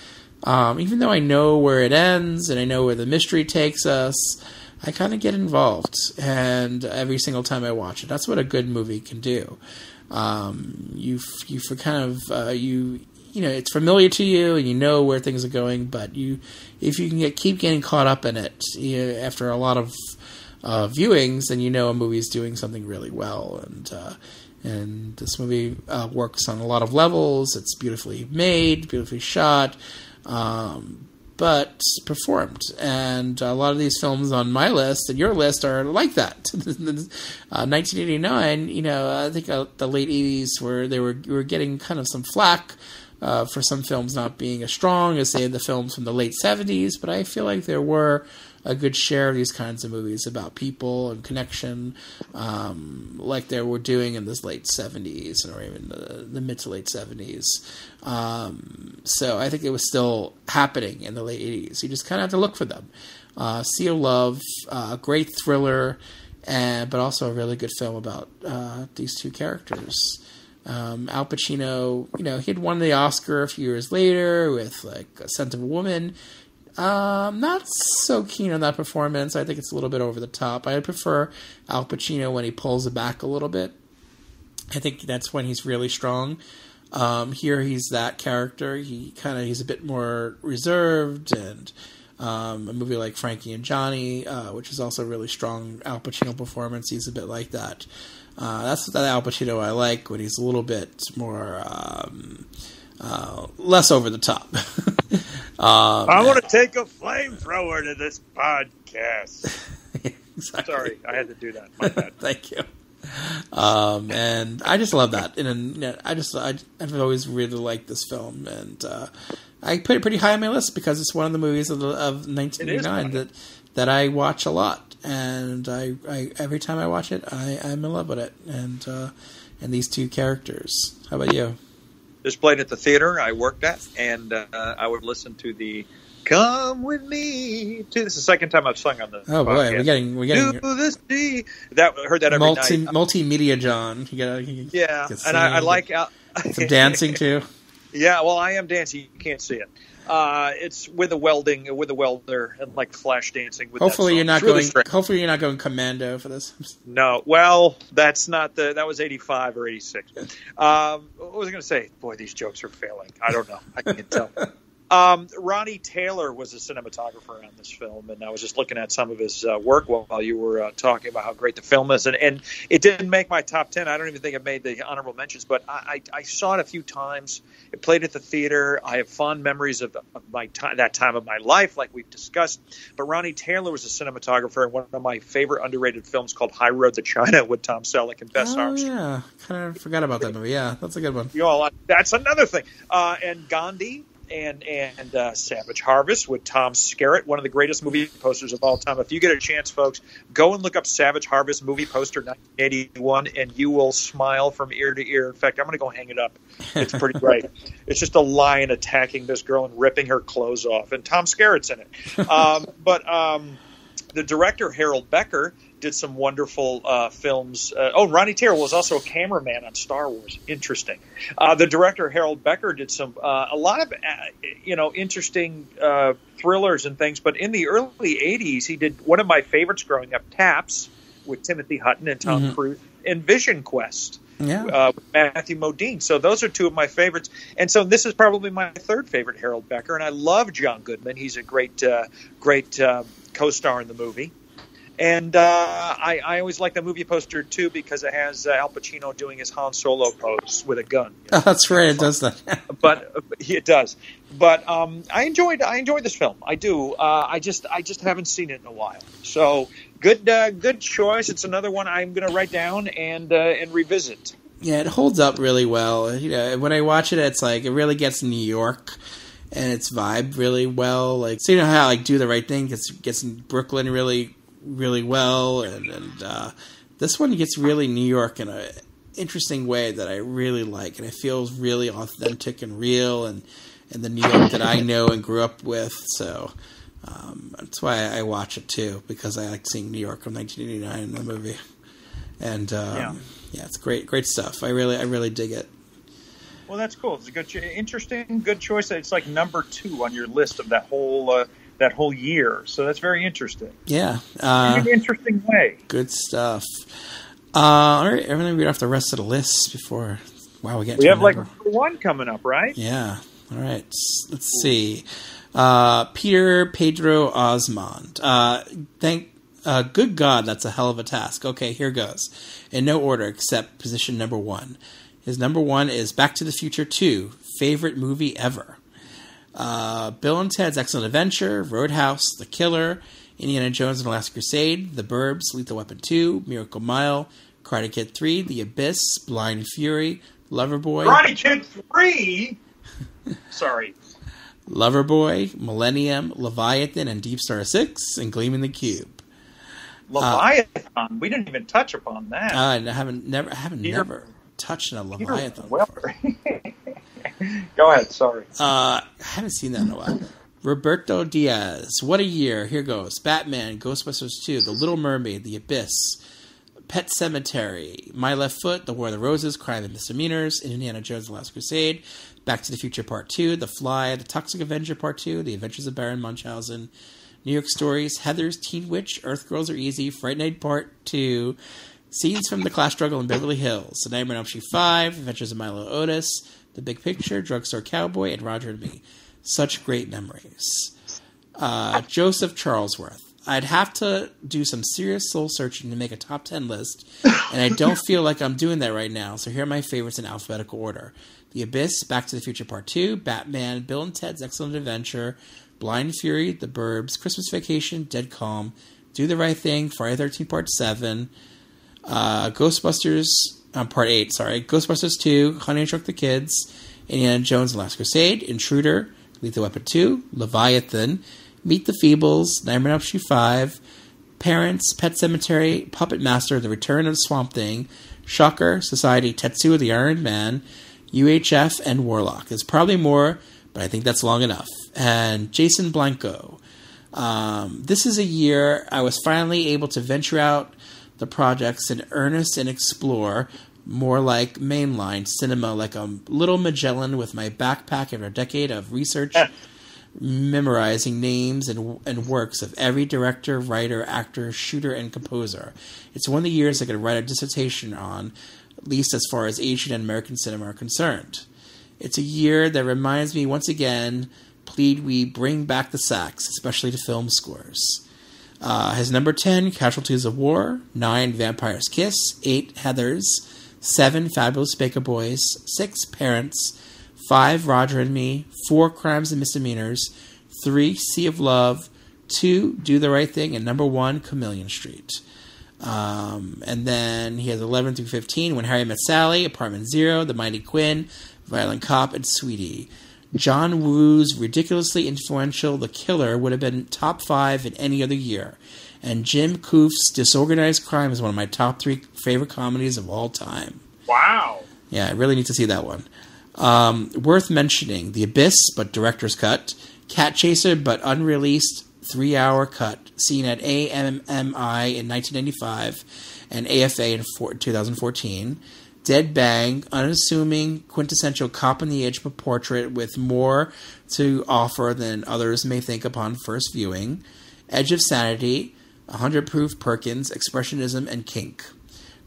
even though I know where it ends and I know where the mystery takes us, I kind of get involved, and every single time I watch it, that's what a good movie can do. It's familiar to you, and you know where things are going. But if you can keep getting caught up in it after a lot of viewings, then you know a movie is doing something really well. And this movie works on a lot of levels. It's beautifully made, beautifully shot. But performed, and a lot of these films on my list and your list are like that. 1989, I think the late 80s you were getting kind of some flack for some films not being as strong as say the films from the late 70s, but I feel like there were a good share of these kinds of movies about people and connection, like they were doing in this late 70s or even the mid to late 70s. So I think it was still happening in the late 80s. You just kind of have to look for them. Sea of Love, a great thriller, but also a really good film about these two characters. Al Pacino, he had won the Oscar a few years later with A Scent of a Woman. Not so keen on that performance. I think it's a little bit over the top. I prefer Al Pacino when he pulls it back a little bit. I think that's when he's really strong. Here he's that character. He's a bit more reserved, and a movie like Frankie and Johnny, which is also a really strong Al Pacino performance. He's a bit like that. That's that Al Pacino I like, when he's a little bit more less over the top. I want to take a flamethrower to this podcast. Exactly. Sorry, I had to do that. My bad. Thank you. And I just love that. And I've always really liked this film, and I put it pretty high on my list because it's one of the movies of 1989 that I watch a lot, and I every time I watch it, I'm in love with it, and these two characters. How about you? This played at the theater I worked at, and I would listen to the "Come with Me." This is the second time I've sung on the. Oh boy, podcast. we're getting Do this D. That heard that every night. Multimedia, John. Yeah, and I like some dancing too. Yeah, well, I am dancing. You can't see it. It's with a welder, and like flash dancing. With hopefully you're not going. Hopefully you're not going commando for this. No, well, that's not that was 85 or 86. What was I going to say? Boy, these jokes are failing. I don't know. I can't tell. Ronnie Taylor was a cinematographer on this film, and I was just looking at some of his work while you were talking about how great the film is, and it didn't make my top 10. I don't even think it made the honorable mentions, but I saw it a few times. It played at the theater. I have fond memories of my time, that time of my life, like we've discussed. But Ronnie Taylor was a cinematographer in one of my favorite underrated films called High Road to China with Tom Selleck and Bess Armstrong. Yeah, kind of forgot about that movie. Yeah, that's a good one. That's another thing. And Gandhi. And Savage Harvest with Tom Skerritt, one of the greatest movie posters of all time. If you get a chance, folks, go and look up Savage Harvest movie poster 1981, and you will smile from ear to ear. In fact, I'm going to go hang it up. It's pretty great. It's just a lion attacking this girl and ripping her clothes off, and Tom Skerritt's in it. But the director, Harold Becker, did some wonderful films. Ronnie Taylor was also a cameraman on Star Wars. Interesting. The director, Harold Becker, did a lot of interesting thrillers and things. But in the early 80s, he did one of my favorites growing up, Taps, with Timothy Hutton and Tom Cruise, and Vision Quest. With Matthew Modine. So those are two of my favorites. And so this is probably my third favorite Harold Becker. And I love John Goodman. He's a great co-star in the movie. And I always like the movie poster, too, because it has Al Pacino doing his Han Solo pose with a gun. Oh, that's right. It does that. But it does. But I enjoyed this film. I do. I just haven't seen it in a while. So good choice. It's another one I'm going to write down and revisit. Yeah, it holds up really well. You know, when I watch it, it's like it really gets New York and its vibe really well. Like, so you know how like Do the Right Thing gets Brooklyn really, really well, and this one gets really New York in a interesting way that I really like, and it feels really authentic and real, and the New York that I know and grew up with. So that's why I watch it too, because I like seeing New York from 1989 in the movie, and yeah, it's great stuff. I really dig it. Well, that's cool. It's a good choice. It's like number 2 on your list of that whole year. So that's very interesting. Yeah, in an interesting way. Good stuff. All right, I'm going to read off the rest of the list before. Wow, we have like one coming up, right? Yeah. All right. Let's see. Peter Pedro Osmond. Good God, that's a hell of a task. Okay, here goes. In no order except position number 1. His number 1 is Back to the Future 2. Favorite movie ever. Bill and Ted's Excellent Adventure, Roadhouse, The Killer, Indiana Jones and the Last Crusade, The Burbs, Lethal Weapon 2, Miracle Mile, Karate Kid 3, The Abyss, Blind Fury, Loverboy. Karate Kid 3? Sorry. Loverboy, Millennium, Leviathan, and Deep Star 6, and Gleaming the Cube. Leviathan? We didn't even touch upon that. I haven't never touched on a Leviathan before. Go ahead, sorry. I haven't seen that in a while. Roberto Diaz, What a Year, here goes. Batman, Ghostbusters 2, The Little Mermaid, The Abyss, Pet Sematary, My Left Foot, The War of the Roses, Crime and Misdemeanors, Indiana Jones and the Last Crusade, Back to the Future Part 2, The Fly, The Toxic Avenger Part 2, The Adventures of Baron Munchausen, New York Stories, Heathers, Teen Witch, Earth Girls Are Easy, Fright Night Part 2, Scenes from the Class Struggle in Beverly Hills, The Nightmare on Elm Street 5, Adventures of Milo Otis, The Big Picture, Drugstore Cowboy, and Roger and Me. Such great memories. Joseph Charlesworth. I'd have to do some serious soul searching to make a top 10 list, and I don't feel like I'm doing that right now, so here are my favorites in alphabetical order. The Abyss, Back to the Future Part 2, Batman, Bill and Ted's Excellent Adventure, Blind Fury, The Burbs, Christmas Vacation, Dead Calm, Do the Right Thing, Friday the 13th Part 7, Ghostbusters, Part 8, sorry, Ghostbusters 2, Honey, I Shrunk the Kids, Indiana Jones and the Last Crusade, Intruder, Lethal Weapon 2, Leviathan, Meet the Feebles, Nightmare on Elm Street 5, Parents, Pet Sematary, Puppet Master, The Return of Swamp Thing, Shocker, Society, Tetsuo the Iron Man, UHF, and Warlock. There's probably more, but I think that's long enough. And Jason Blanco. This is a year I was finally able to venture out the projects in earnest and explore more like mainline cinema, like a little Magellan with my backpack and a decade of research, memorizing names and works of every director, writer, actor, shooter, and composer. It's one of the years I could write a dissertation on, at least as far as Asian and American cinema are concerned. It's a year that reminds me once again, plead we bring back the sax, especially to film scores. His number 10, Casualties of War, 9, Vampire's Kiss, 8, Heathers, 7, Fabulous Baker Boys, 6, Parents, 5, Roger and Me, 4, Crimes and Misdemeanors, 3, Sea of Love, 2, Do the Right Thing, and number 1, Chameleon Street. And then he has 11 through 15, When Harry Met Sally, Apartment Zero, The Mighty Quinn, Violent Cop, and Sweetie. John Woo's ridiculously influential The Killer would have been top 5 in any other year. And Jim Koof's Disorganized Crime is one of my top 3 favorite comedies of all time. Wow. Yeah, I really need to see that one. Worth mentioning, The Abyss, but director's cut. Cat Chaser, but unreleased 3-hour cut, seen at AMMI in 1995 and AFA in 2014. Dead Bang, unassuming, quintessential cop on the edge of a portrait with more to offer than others may think upon first viewing. Edge of Sanity, 100 Proof Perkins, Expressionism, and Kink.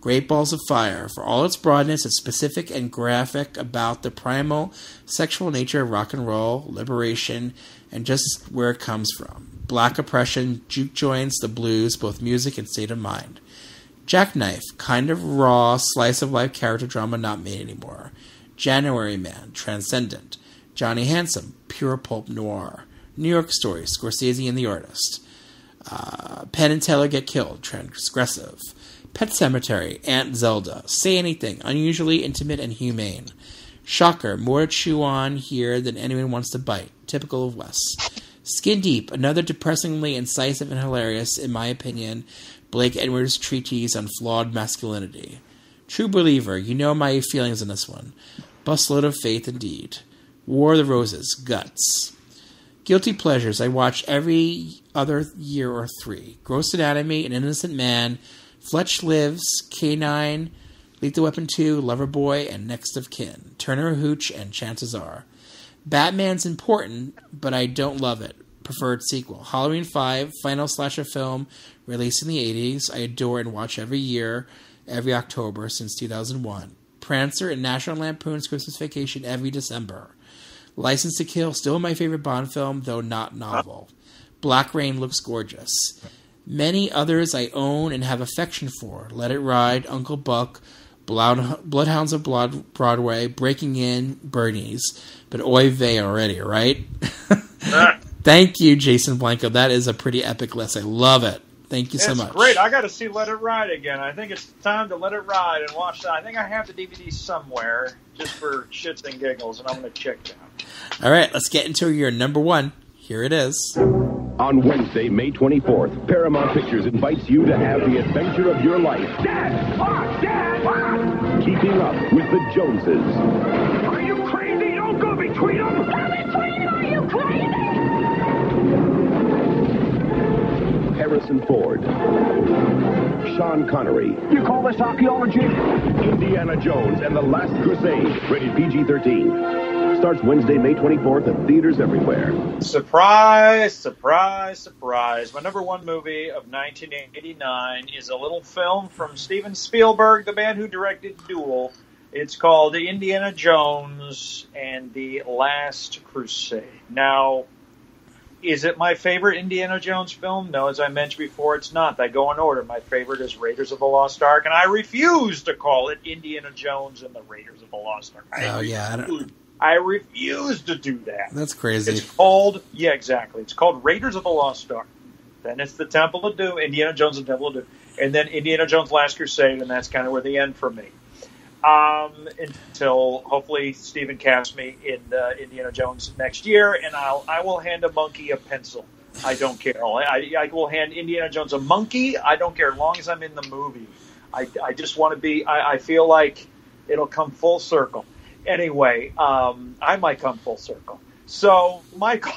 Great Balls of Fire, for all its broadness, it's specific and graphic about the primal sexual nature of rock and roll, liberation, and just where it comes from. Black oppression, juke joints, the blues, both music and state of mind. Jackknife, kind of raw, slice-of-life character drama not made anymore. January Man, transcendent. Johnny Handsome, pure pulp noir. New York Story, Scorsese and the Artist. Penn and Teller Get Killed, transgressive. Pet Sematary, Aunt Zelda, Say Anything, unusually intimate and humane. Shocker, more to chew on here than anyone wants to bite, typical of Wes. Skin Deep, another depressingly incisive and hilarious, in my opinion, Blake Edwards' treatise on flawed masculinity. True Believer, you know my feelings on this one. Busload of faith indeed. War of the Roses, guts. Guilty Pleasures, I watch every other year or 3. Gross Anatomy, An Innocent Man, Fletch Lives, K9, Lethal Weapon 2, Loverboy, and Next of Kin. Turner Hooch, and Chances Are. Batman's important, but I don't love it. Preferred sequel. Halloween 5, final slasher film, released in the 80s. I adore and watch every year, every October since 2001. Prancer and National Lampoon's Christmas Vacation every December. License to Kill, still my favorite Bond film, though not novel. Black Rain looks gorgeous. Many others I own and have affection for. Let It Ride, Uncle Buck, Bloodhounds of Broadway, Breaking In, Bernie's. But oy vey already, right? Thank you, Jason Blanco. That is a pretty epic list. I love it. Thank you so much. It's great. I got to see Let It Ride again. I think it's time to let it ride and watch that. I think I have the DVD somewhere just for shits and giggles, and I'm going to check it out. All right, let's get into your number 1. Here it is. On Wednesday, May 24th, Paramount Pictures invites you to have the adventure of your life. Dad! What? Dad! What? Keeping Up with the Joneses. Are you crazy? Don't go between them! Go between them! Are you crazy? Harrison Ford. Sean Connery. You call this archaeology? Indiana Jones and the Last Crusade. Rated PG-13. Starts Wednesday, May 24th at theaters everywhere. Surprise, surprise, surprise. My number 1 movie of 1989 is a little film from Steven Spielberg, the man who directed Duel. It's called Indiana Jones and the Last Crusade. Now, is it my favorite Indiana Jones film? No, as I mentioned before, it's not. I go in order. My favorite is Raiders of the Lost Ark, and I refuse to call it Indiana Jones and the Raiders of the Lost Ark. I refuse to do that. That's crazy. It's called, exactly. It's called Raiders of the Lost Ark. Then it's the Temple of Doom, Indiana Jones and Temple of Doom. And then Indiana Jones Last Crusade, and that's kind of where the end for me. Until hopefully Stephen casts me in Indiana Jones next year, and I will hand a monkey a pencil. I don't care. I will hand Indiana Jones a monkey. I don't care as long as I'm in the movie. I just want to be. I feel like it'll come full circle. Anyway, I might come full circle. So, Michael,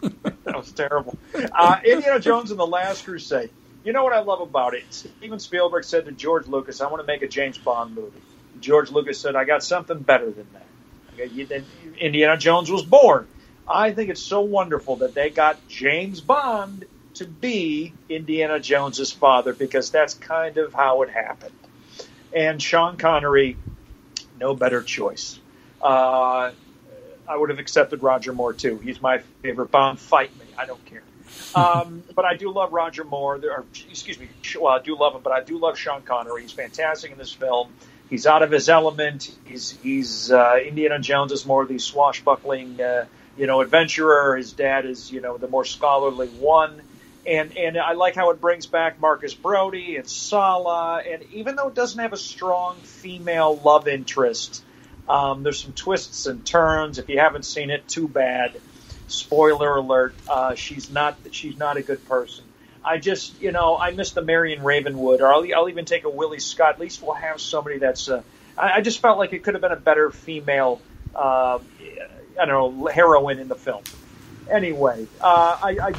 that was terrible. Indiana Jones and the Last Crusade. You know what I love about it? Steven Spielberg said to George Lucas, I want to make a James Bond movie. George Lucas said, I got something better than that. Okay, Indiana Jones was born. I think it's so wonderful that they got James Bond to be Indiana Jones's father, because that's kind of how it happened. And Sean Connery, no better choice. I would have accepted Roger Moore, too. He's my favorite Bond. Fight me. I don't care. But I do love Roger Moore. I do love him, but I do love Sean Connery. He's fantastic in this film. He's out of his element. He's Indiana Jones is more of the swashbuckling, adventurer. His dad is, the more scholarly one. And I like how it brings back Marcus Brody and Sala. And even though it doesn't have a strong female love interest, there's some twists and turns. If you haven't seen it, too bad. Spoiler alert. She's not a good person. I just, I miss the Marion Ravenwood, or I'll even take a Willie Scott. At least we'll have somebody that's, I just felt like it could have been a better female, heroine in the film. Anyway, I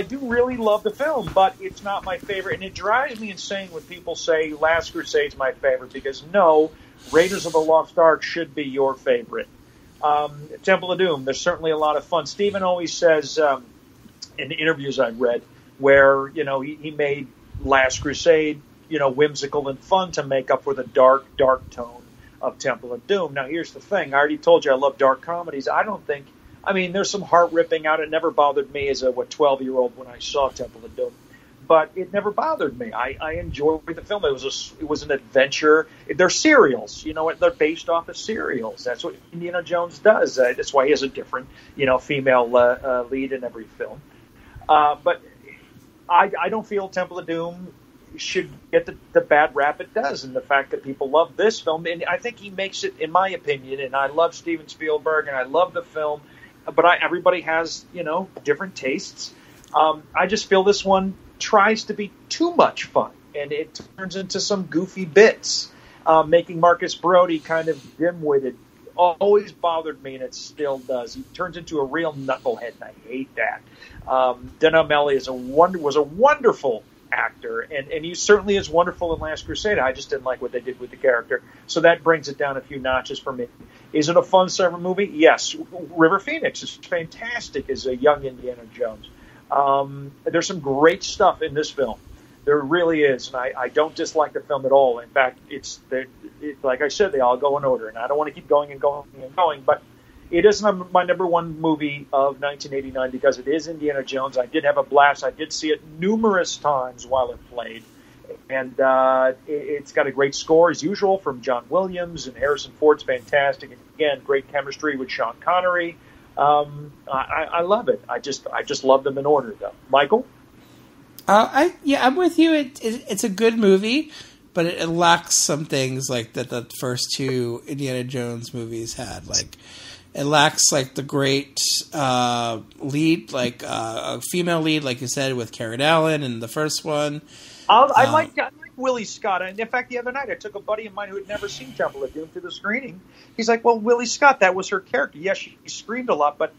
do really love the film, but it's not my favorite. And it drives me insane when people say Last Crusade's my favorite, because no, Raiders of the Lost Ark should be your favorite. Temple of Doom, there's certainly a lot of fun. Stephen always says, in the interviews I've read, where, he made Last Crusade, whimsical and fun to make up for the dark tone of Temple of Doom. Now, here's the thing. I already told you I love dark comedies. I don't think I mean, there's some heart ripping out. It never bothered me as a 12-year-old when I saw Temple of Doom, but it never bothered me. I enjoyed the film. It was an adventure. They're serials, you know. They're based off of serials. That's what Indiana Jones does. That's why he has a different, female lead in every film. But I don't feel Temple of Doom should get the bad rap it does, and the fact that people love this film, and I think he makes it, in my opinion, and I love Steven Spielberg, and I love the film, but everybody has, different tastes. I just feel this one tries to be too much fun, and it turns into some goofy bits, making Marcus Brody kind of dim-witted. Always bothered me, and it still does. He turns into a real knucklehead, and I hate that. Denham Ellie was a wonderful actor, and he certainly is wonderful in Last Crusade. I just didn't like what they did with the character, so that brings it down a few notches for me. Is it a fun summer movie? Yes. River Phoenix is fantastic as a young Indiana Jones. There's some great stuff in this film. There really is, and I don't dislike the film at all. In fact, like I said, they all go in order, and I don't want to keep going and going and going, but it isn't my number one movie of 1989 because it is Indiana Jones. I did have a blast. I did see it numerous times while it played. And it's got a great score, as usual, from John Williams, and Harrison Ford's fantastic. And again, great chemistry with Sean Connery. I love it. I just love them in order, though. Michael? I'm with you. It's a good movie, but it lacks some things like that the first two Indiana Jones movies had. Like, it lacks like the great lead, like a female lead, like you said, with Karen Allen in the first one. I like Willie Scott. And in fact, the other night I took a buddy of mine who had never seen Temple of Doom to the screening. He's like, "Well, Willie Scott, that was her character. Yes, she screamed a lot, but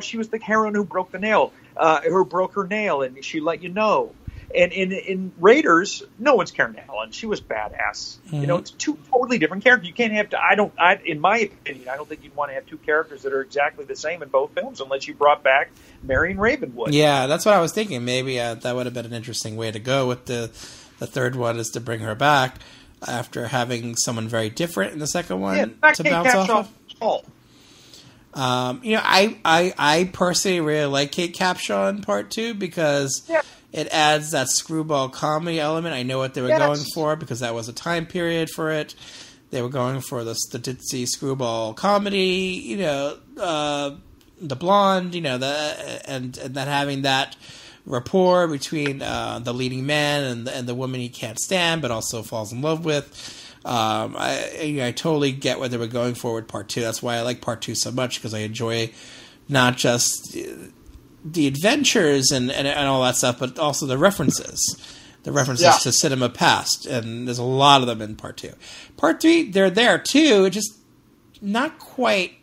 she was the heroine who broke the nail, who broke her nail, and she let you know." And in Raiders, no one's Karen Allen. She was badass. Mm-hmm. It's two totally different characters. You can't have in my opinion, I don't think you'd want to have two characters that are exactly the same in both films unless you brought back Marion Ravenwood. Yeah, that's what I was thinking. Maybe that would have been an interesting way to go with the third one, is to bring her back after having someone very different in the second one to bounce off of. I personally really like Kate Capshaw in part two because it adds that screwball comedy element. I know what they were going for because that was a time period for it. They were going for the ditzy screwball comedy, the blonde, and then having that rapport between the leading man and the woman he can't stand but also falls in love with. I totally get what they were going for with part two. That's why I like part two so much, because I enjoy not just the adventures and all that stuff, but also the references. The references to cinema past, and there's a lot of them in part two. Part three, they're there too. It just not quite.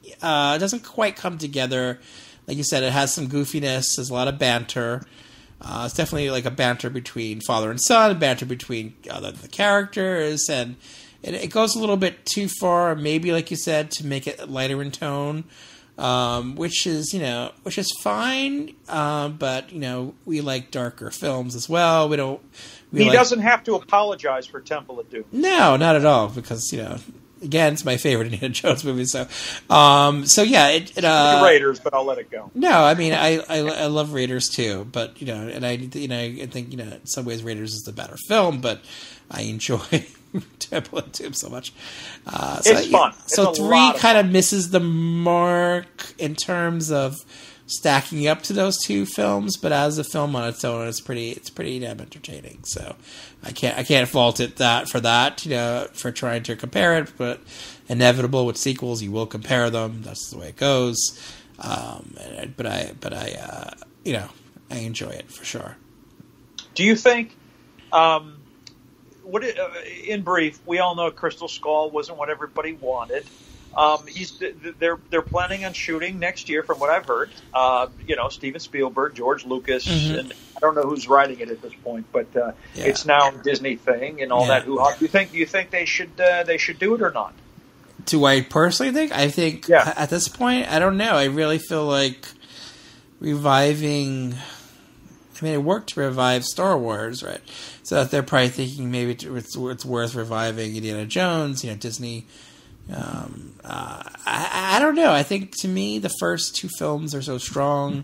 It doesn't quite come together. Like you said, it has some goofiness. There's a lot of banter. It's definitely like a banter between father and son, a banter between the characters, and it goes a little bit too far, maybe like you said, to make it lighter in tone, which is fine. But we like darker films as well. He doesn't have to apologize for Temple of Doom. No, not at all, because again, it's my favorite Indiana Jones movie. So Raiders, but I'll let it go. No, I mean I love Raiders too, but and I think in some ways Raiders is the better film, but I enjoy Temple of Doom so much. It's fun. So 3 kind of misses the mark in terms of stacking up to those two films, but as a film on its own, it's pretty damn entertaining. So I can't fault it for trying to compare it, but inevitable with sequels, you will compare them. That's the way it goes. But I enjoy it for sure. Do you think? In brief, we all know Crystal Skull wasn't what everybody wanted. They're planning on shooting next year, from what I've heard. Steven Spielberg, George Lucas, and I don't know who's writing it at this point, but it's now a Disney thing and all that. Do you think they should do it or not? Do I personally think? I think at this point, I don't know. I really feel like reviving. I mean, it worked to revive Star Wars, right? So they're probably thinking maybe it's worth reviving Indiana Jones. Disney I don't know. I think to me the first two films are so strong.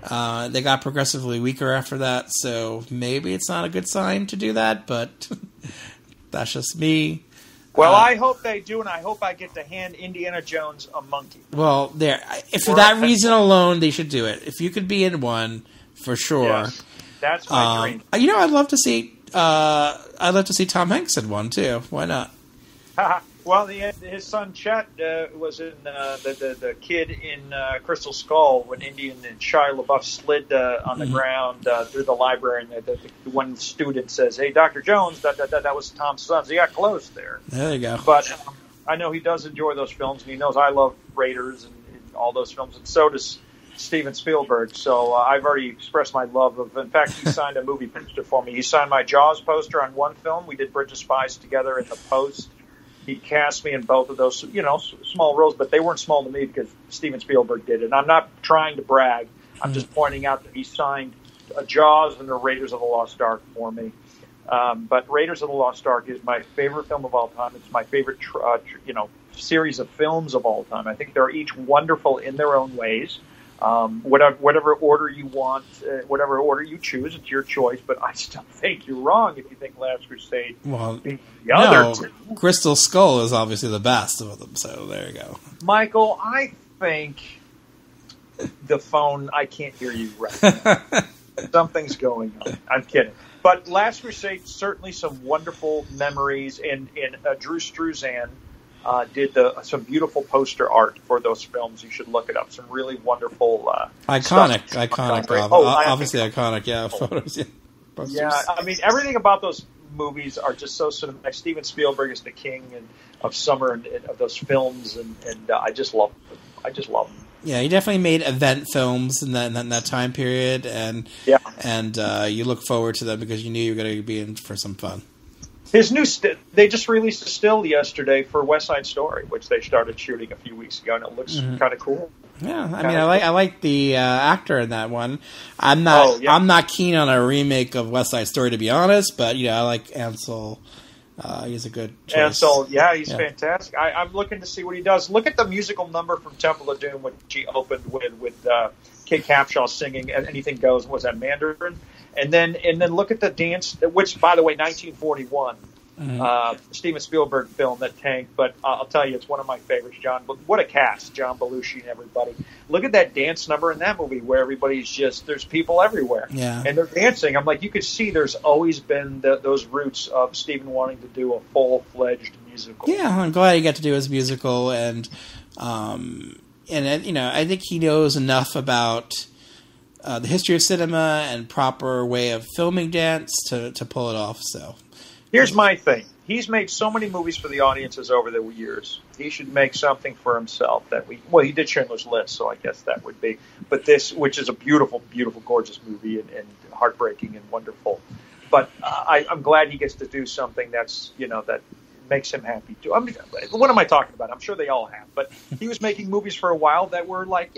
They got progressively weaker after that, so maybe it's not a good sign to do that, but that's just me. Well, I hope they do, and I hope I get to hand Indiana Jones a monkey. Well, for that reason alone, they should do it. If you could be in one, for sure. Yes, that's my dream. I'd love to see. I'd love to see Tom Hanks in one too. Why not? Well, his son Chet was in the kid in Crystal Skull when Indy and Shia LaBeouf slid on the ground through the library, and the one student says, "Hey, Dr. Jones, that was Tom's son." So he got close there. There you go. But I know he does enjoy those films, and he knows I love Raiders and all those films, and so does Steven Spielberg. So I've already expressed my love of. In fact, he signed a movie poster for me. He signed my Jaws poster on one film. We did Bridge of Spies together in the post. He cast me in both of those, small roles, but they weren't small to me because Steven Spielberg did it. And I'm not trying to brag. I'm just pointing out that he signed Jaws and the Raiders of the Lost Ark for me. But Raiders of the Lost Ark is my favorite film of all time. It's my favorite, series of films of all time. I think they're each wonderful in their own ways. Whatever order you want, whatever order you choose, it's your choice. But I still think you're wrong if you think Last Crusade. Well, the other two. Crystal Skull is obviously the best of them. So there you go, Michael. I think the phone. I can't hear you right. Something's going on. I'm kidding. But Last Crusade, certainly some wonderful memories, and Drew Struzan did some beautiful poster art for those films. You should look it up. Some really wonderful, iconic, obviously iconic, yeah, photos. Yeah, posters. Yeah, I mean, everything about those movies are just so cinematic. Steven Spielberg is the king of summer and of those films, and I just love them. I just love them. Yeah, he definitely made event films in that time period, and you look forward to them because you knew you were going to be in for some fun. His new they just released a still yesterday for West Side Story, which they started shooting a few weeks ago, and it looks kind of cool. Yeah, I mean, I like the actor in that one. I'm not keen on a remake of West Side Story, to be honest, but I like Ansel. He's a good choice. Ansel, he's fantastic. I'm looking to see what he does. Look at the musical number from Temple of Doom, which he opened with Kate Capshaw singing "Anything Goes." Was that Mandarin? And then look at the dance, which, by the way, 1941, Steven Spielberg film that tanked. But I'll tell you, it's one of my favorites. What a cast! John Belushi and everybody. Look at that dance number in that movie where everybody's there's people everywhere, and they're dancing. I'm like, you could see there's always been those roots of Steven wanting to do a full-fledged musical. Yeah, I'm glad he got to do his musical, and I think he knows enough about the history of cinema and proper way of filming dance to pull it off. So here's my thing. He's made so many movies for the audiences over the years. He should make something for himself he did Schindler's List, so I guess that would be. But this, which is a beautiful, beautiful, gorgeous movie and heartbreaking and wonderful. But I'm glad he gets to do something that's, that makes him happy too. I mean, what am I talking about? I'm sure they all have. But he was making movies for a while that were like,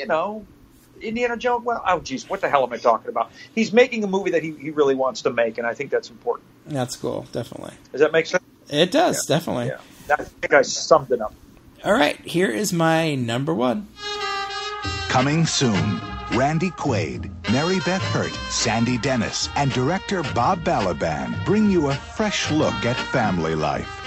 Indiana Jones, what the hell am I talking about? He's making a movie that he really wants to make, and I think that's important. That's cool, definitely. Does that make sense? It does, definitely. Yeah. I think I summed it up. All right, here is my number one. Coming soon, Randy Quaid, Mary Beth Hurt, Sandy Dennis, and director Bob Balaban bring you a fresh look at family life.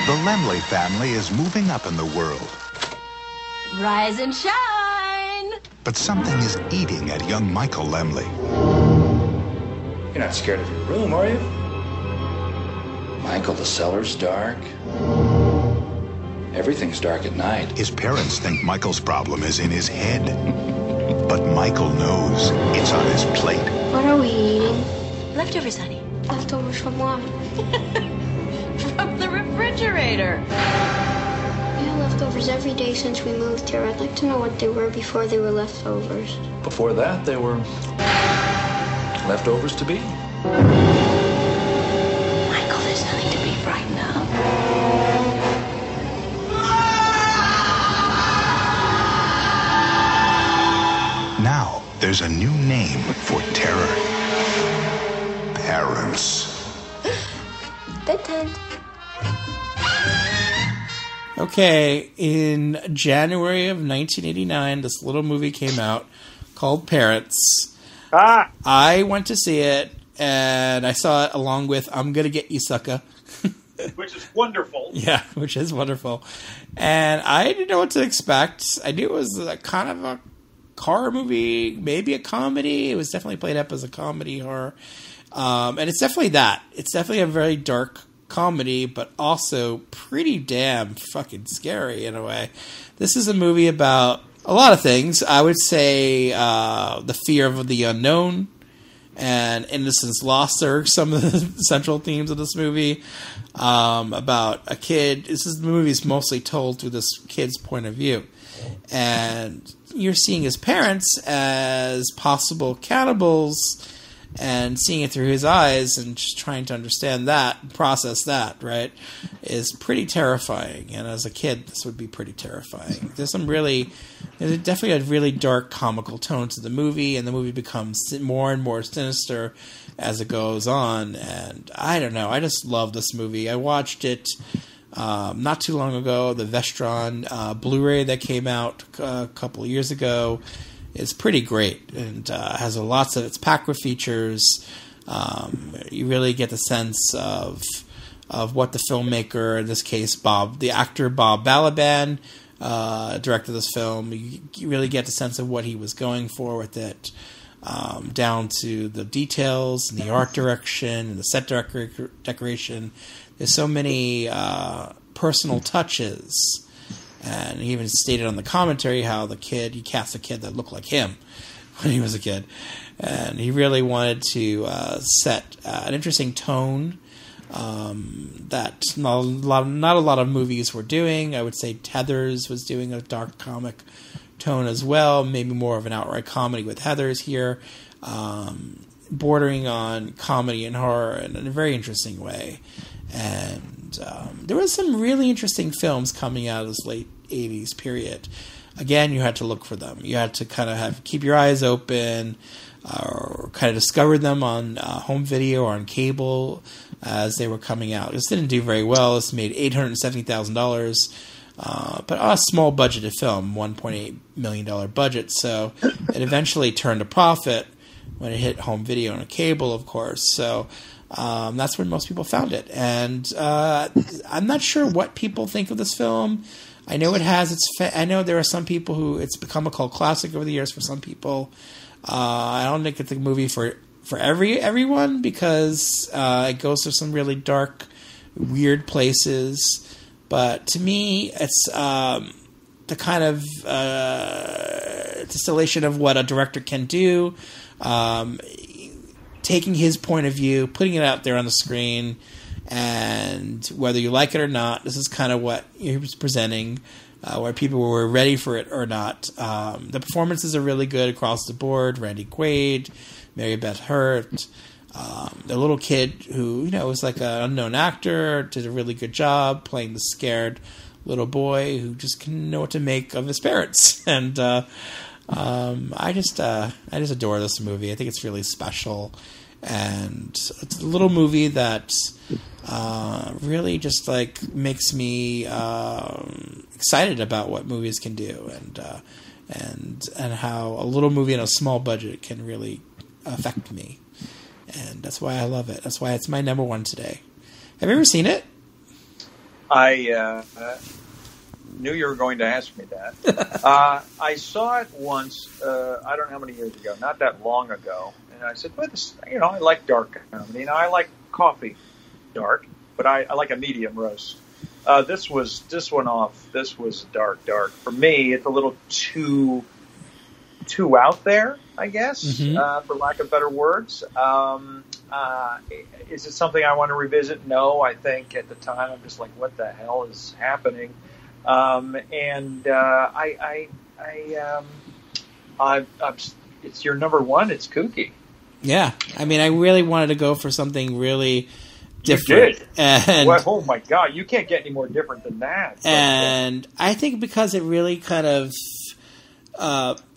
The Lemley family is moving up in the world. Rise and shine! But something is eating at young Michael Lemley. You're not scared of your room, are you? Michael, the cellar's dark. Everything's dark at night. His parents think Michael's problem is in his head. But Michael knows it's on his plate. What are we eating? Leftovers, honey. Leftovers from what? From the refrigerator. We had leftovers every day since we moved here. I'd like to know what they were before they were leftovers. Before that, they were leftovers to be. Michael, there's nothing to be frightened of. Now, there's a new name for terror. Parents. content. Okay, in January of 1989, this little movie came out called Parents. I went to see it, and I saw it along with I'm Gonna Get You, Sucker. Which is wonderful. Yeah, which is wonderful. And I didn't know what to expect. I knew it was a kind of a horror movie, maybe a comedy. It was definitely played up as a comedy horror. And it's definitely that. It's definitely a very dark comedy, but also pretty damn fucking scary in a way. This is a movie about a lot of things. I would say the fear of the unknown and innocence lost are some of the central themes of this movie. About a kid. The movie's mostly told through this kid's point of view. And you're seeing his parents as possible cannibals and seeing it through his eyes and just trying to understand that, process that, right, is pretty terrifying. And as a kid, this would be pretty terrifying. There's definitely a really dark comical tone to the movie, and the movie becomes more and more sinister as it goes on. And I don't know, I just love this movie. I watched it not too long ago. The Vestron Blu-ray that came out a couple of years ago is pretty great, and has lots of, it's packed with features. You really get the sense of what the filmmaker, in this case the actor Bob Balaban, directed this film. You really get the sense of what he was going for with it, down to the details and the art direction and the set decoration. There's so many personal touches. And he even stated on the commentary how he cast a kid that looked like him when he was a kid. And he really wanted to set an interesting tone that not a lot of movies were doing. I would say Heathers was doing a dark comic tone as well, maybe more of an outright comedy with Heathers here, bordering on comedy and horror in a very interesting way. And there was some really interesting films coming out of this late 80s period. Again, you had to look for them. You had to kind of keep your eyes open, or kind of discover them on home video or on cable as they were coming out. This didn't do very well. This made $870,000, but a small budgeted film, $1.8 million budget. So it eventually turned a profit when it hit home video and a cable, of course. So that's when most people found it. And I'm not sure what people think of this film. I know it has I know there are some people who it's become a cult classic over the years for some people. I don't think it's a movie for everyone, because it goes to some really dark, weird places. But to me, it's the kind of distillation of what a director can do. Taking his point of view, putting it out there on the screen, and whether you like it or not, this is kind of what he was presenting, where people were ready for it or not. The performances are really good across the board. Randy Quaid, Mary Beth Hurt, the little kid who was like an unknown actor, did a really good job playing the scared little boy who just couldn't know what to make of his parents. And I just adore this movie. I think it's really special, and it's a little movie that really just makes me excited about what movies can do, and how a little movie on a small budget can really affect me, and that's why I love it. That's why it's my number one today. Have you ever seen it? I knew you were going to ask me that. I saw it once, I don't know how many years ago, not that long ago, and I said, well, I like dark comedy, I like coffee dark, but I like a medium roast. This was dark. For me, it's a little too out there, I guess, for lack of better words. Is it something I want to revisit? No, I think at the time I'm just like, what the hell is happening? It's your number one. It's kooky. Yeah, I mean, I really wanted to go for something really different. You did. And oh my God, you can't get any more different than that. And I think because it really kind of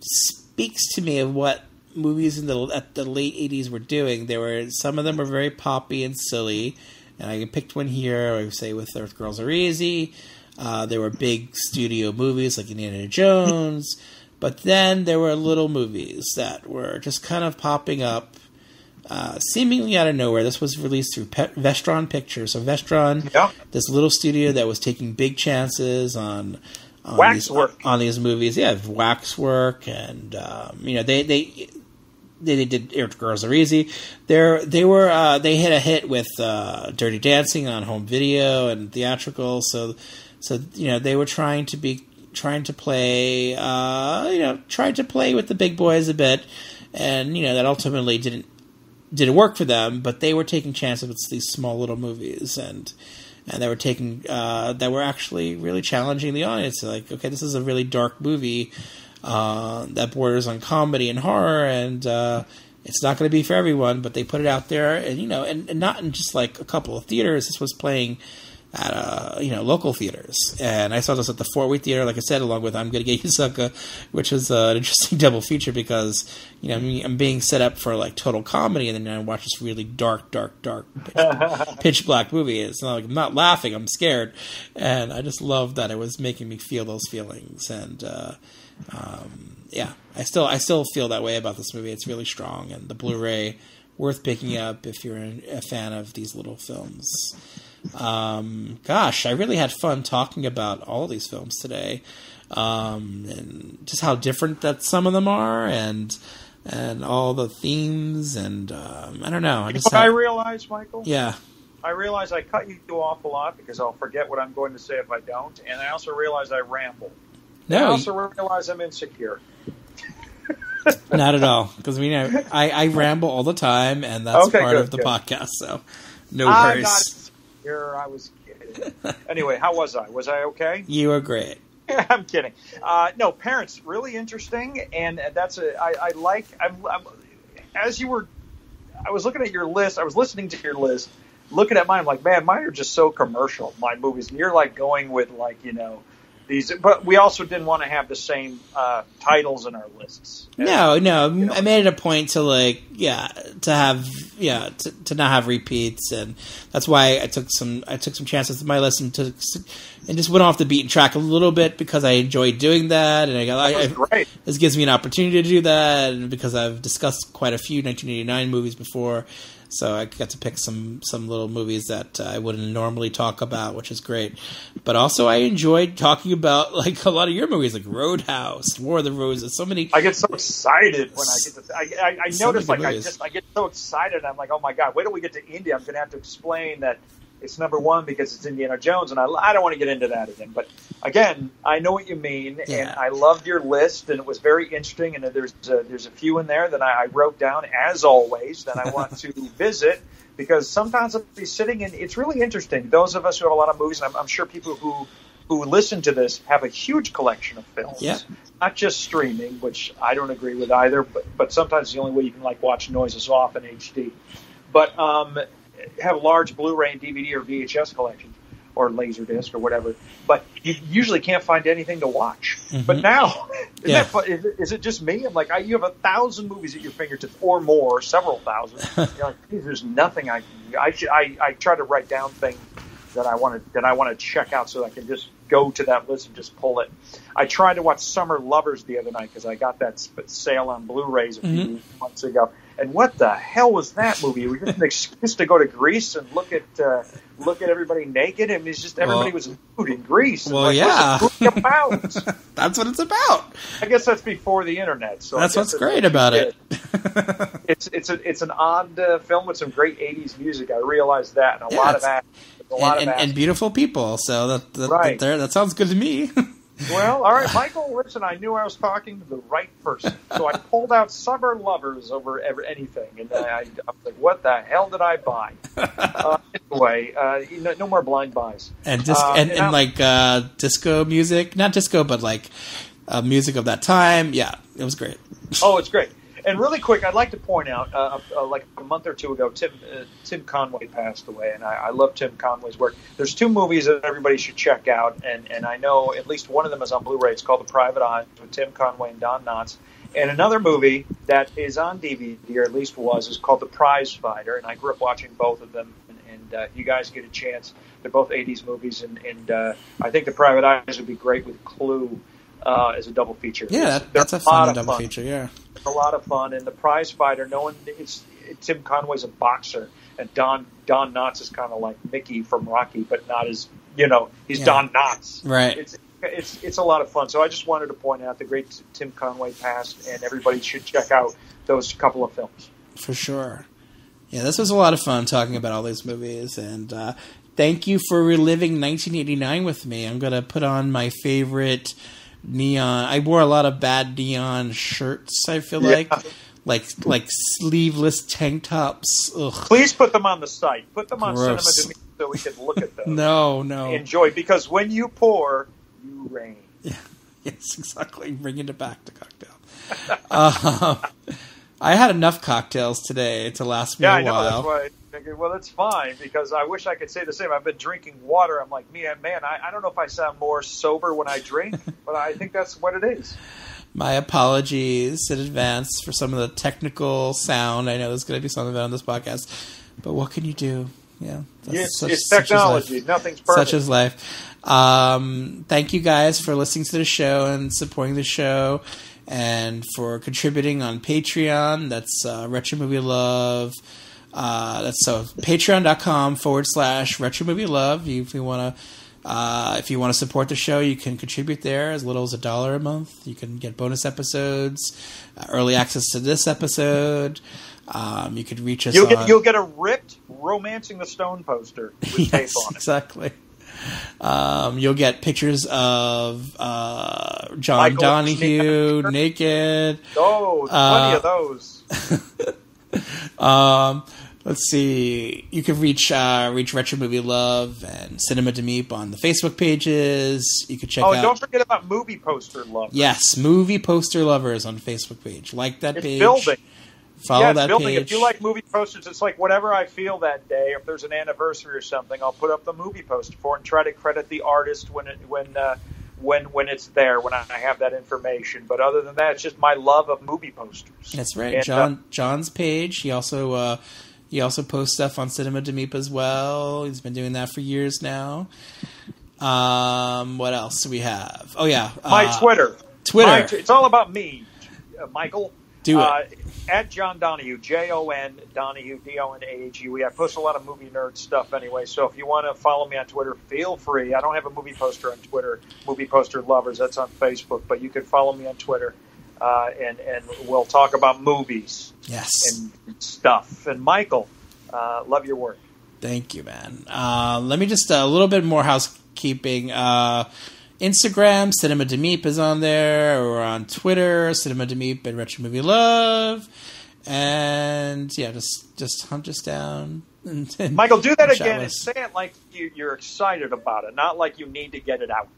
speaks to me of what movies at the late 80s were doing. Some of them were very poppy and silly, And I picked one here, I would say with Earth Girls Are Easy. There were big studio movies like Indiana Jones. But then there were little movies that were just kind of popping up, seemingly out of nowhere. This was released through Vestron Pictures. So Vestron, this little studio that was taking big chances on these movies. Yeah, Waxwork, and they did Earth Girls Are Easy. They hit a hit with Dirty Dancing on home video and theatrical. So they were trying to play with the big boys a bit, and that ultimately didn't work for them. But they were taking chances with these small little movies, and they were taking that were actually really challenging the audience. Like, okay, this is a really dark movie that borders on comedy and horror, and it's not going to be for everyone. But they put it out there, and and not in just like a couple of theaters. This was playing at local theaters, and I saw this at the Fort Worth Theater, like I said, along with I'm Gonna Get You Sucker, which was an interesting double feature because I'm being set up for like total comedy, and then I watch this really dark pitch black movie. It's not like I'm not laughing, I'm scared, and I just love that it was making me feel those feelings. And I still feel that way about this movie. It's really strong, and the Blu-ray worth picking up if you're a fan of these little films. Gosh, I really had fun talking about all of these films today, and just how different that some of them are, and all the themes, and I don't know. I realize, Michael? Yeah. I realize I cut you off a lot because I'll forget what I'm going to say if I don't, and I also realize I ramble. No, I also realize I'm insecure. Not at all, because I ramble all the time, and that's part of the podcast, so no worries. I was kidding. Anyway, how was I? Was I okay? You were great. I'm kidding. No, Parents, really interesting, and that's I was looking at your list. I was listening to your list, looking at mine. I'm like, man, mine are just so commercial. My movies, and you're like going with these, but we also didn't want to have the same titles in our lists. No, I made it a point to to not have repeats, and that's why I took some chances with my list and just went off the beaten track a little bit because I enjoyed doing that, and great. This gives me an opportunity to do that, and because I've discussed quite a few 1989 movies before. So I got to pick some little movies that I wouldn't normally talk about, which is great. But also I enjoyed talking about like a lot of your movies, like Roadhouse, War of the Roses. So many. I get so excited when I get to. I notice like movies. I get so excited. I'm like, oh my god! Wait till we get to India. I'm going to have to explain that it's number one because it's Indiana Jones, and I don't want to get into that again. But again, I know what you mean, and I loved your list, and it was very interesting. And there's a few in there that I wrote down, as always, that I want to visit, because sometimes I'll be sitting, and it's really interesting. Those of us who have a lot of movies, and I'm sure people who listen to this have a huge collection of films, not just streaming, which I don't agree with either, but sometimes it's the only way you can like watch noises off in HD. But have large Blu-ray and DVD or VHS collections or Laserdisc or whatever, but you usually can't find anything to watch. Mm-hmm. But now, is it just me? I'm like, you have 1,000 movies at your fingertips or more, several thousand. You're like, there's nothing I try to write down things that I want to check out so I can just go to that list and just pull it. I tried to watch Summer Lovers the other night because I got that sale on Blu-rays a few months ago. And what the hell was that movie? It was just an excuse to go to Greece and look at everybody naked. I mean, it's just everybody was nude in Greece. Well, what's the movie about? That's what it's about. I guess that's before the internet. So that's what's great about it. It's an odd film with some great 80s music. I realized that, and a lot of action. And beautiful people. So that sounds good to me. Well, all right, Michael, listen, I knew I was talking to the right person. So I pulled out Summer Lovers over anything. And I was like, what the hell did I buy? Anyway, no more blind buys. And disco music. Not disco, but like music of that time. Yeah, it was great. Oh, it's great. And really quick, I'd like to point out, like a month or two ago, Tim Conway passed away, and I love Tim Conway's work. There's two movies that everybody should check out, and I know at least one of them is on Blu-ray. It's called The Private Eye with Tim Conway and Don Knotts. And another movie that is on DVD, or at least was, is called The Prize Fighter, and I grew up watching both of them. And you guys get a chance. They're both 80s movies, and I think The Private Eyes would be great with Clue as a double feature. Yeah, that's a fun double feature, yeah. A lot of fun. And The Prize Fighter, Tim Conway's a boxer, and Don Knotts is kind of like Mickey from Rocky, but not as, he's Don Knotts. Right. It's a lot of fun. So I just wanted to point out the great Tim Conway passed, and everybody should check out those couple of films. For sure. Yeah, this was a lot of fun talking about all these movies, and thank you for reliving 1989 with me. I'm going to put on my favorite neon. I wore a lot of bad neon shirts, I feel like sleeveless tank tops. Ugh. Please put them on the site. Put them on Gross. Cinema Demi so we can look at those. No. Enjoy, because when you pour, you rain. Yeah. Yes, exactly. Bringing it back to cocktail. I had enough cocktails today to last me a while. Yeah, I know. That's why I figured, well, that's fine, because I wish I could say the same. I've been drinking water. I'm like, man, I don't know if I sound more sober when I drink, but I think that's what it is. My apologies in advance for some of the technical sound. I know there's going to be some of it on this podcast, but what can you do? Yeah, it's technology. Nothing's perfect. Such is life. Thank you guys for listening to the show and supporting the show, and for contributing on Patreon. That's Retro Movie Love. That's patreon.com/Retro Movie Love. If you want to support the show, you can contribute there as little as $1 a month. You can get bonus episodes, early access to this episode. You could reach us. You'll get a ripped Romancing the Stone poster with tape on it. Exactly. You'll get pictures of John Michael Donahue naked. Oh, plenty of those. Let's see. You can reach Retro Movie Love and Cinema de Meep on the Facebook pages. You can check out. Oh, don't forget about Movie Poster Lovers. Yes, Movie Poster Lovers on the Facebook page. Like that page. Building. Follow that building. page. If you like movie posters, it's like whatever I feel that day. If there's an anniversary or something, I'll put up the movie poster for it and try to credit the artist when it's there, when I have that information. But other than that, it's just my love of movie posters. That's right. And, John's page. He also posts stuff on Cinema de Meep as well. He's been doing that for years now. What else do we have? Oh yeah, my Twitter. It's all about me, Michael. Do it. At John Donahue, Jon Donahue, Donahue. I post a lot of movie nerd stuff anyway, so if you want to follow me on Twitter, feel free. I don't have a movie poster on Twitter, Movie Poster Lovers, that's on Facebook, but you can follow me on Twitter, and we'll talk about movies. Yes. And stuff. And Michael, love your work. Thank you, man. Let me just, a little bit more housekeeping. Instagram, Cinema de Meep is on there, or on Twitter, Cinema de Meep and Retro Movie Love. And yeah, just hunt us down. And Michael, do that again and say it like you're excited about it, not like you need to get it out.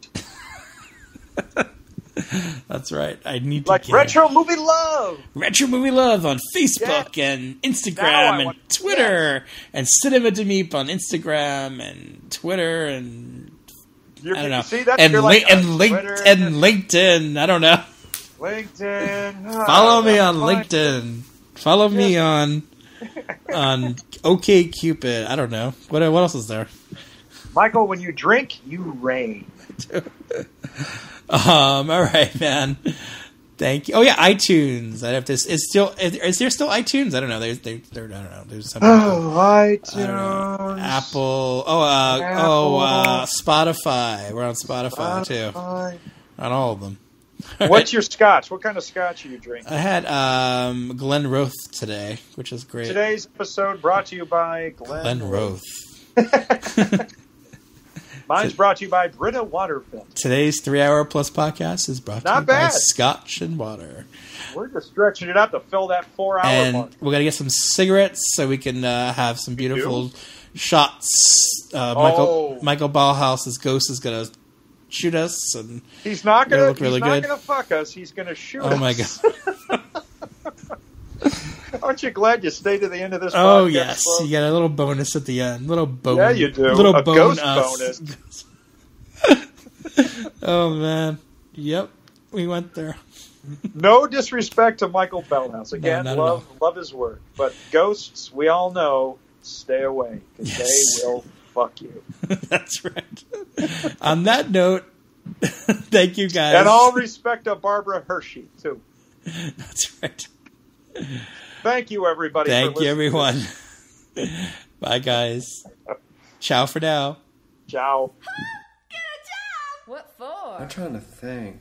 That's right. I need to like Retro Movie Love. Retro Movie Love on Facebook and Instagram and Twitter, and Cinema de Meep on Instagram and Twitter and I don't know. See, that's and LinkedIn. I don't know. LinkedIn. Follow me on LinkedIn. Follow me on OkCupid. I don't know. What else is there? Michael, when you drink, you rain. All right, man. Thank you. Oh yeah, iTunes. I have this. Is there still iTunes? I don't know. I don't know. There's something. iTunes. Apple. Spotify. We're on Spotify too. On all of them. What's your scotch? What kind of scotch are you drinking? I had Glenrothe today, which is great. Today's episode brought to you by Glenrothe. Mine's brought to you by Brita Water Filter. Today's 3-hour plus podcast is brought to you by Scotch and Water. We're just stretching it out to fill that 4-hour mark. We're going to get some cigarettes so we can have some beautiful shots. Michael Ballhaus's ghost is going to shoot us. And he's not going to fuck us. He's going to shoot us. Oh, my God. Aren't you glad you stayed to the end of this podcast? Oh, yes. Bro? You got a little bonus at the end. Yeah, you do. Little ghost bonus. Oh, man. Yep. We went there. No disrespect to Michael Ballhaus. Again, love his work. But ghosts, we all know, stay away, because they will fuck you. That's right. On that note, thank you guys. And all respect to Barbara Hershey, too. That's right. Thank you, everybody. Thank you, everyone. Bye, guys. Ciao for now. Ciao. What for? I'm trying to think.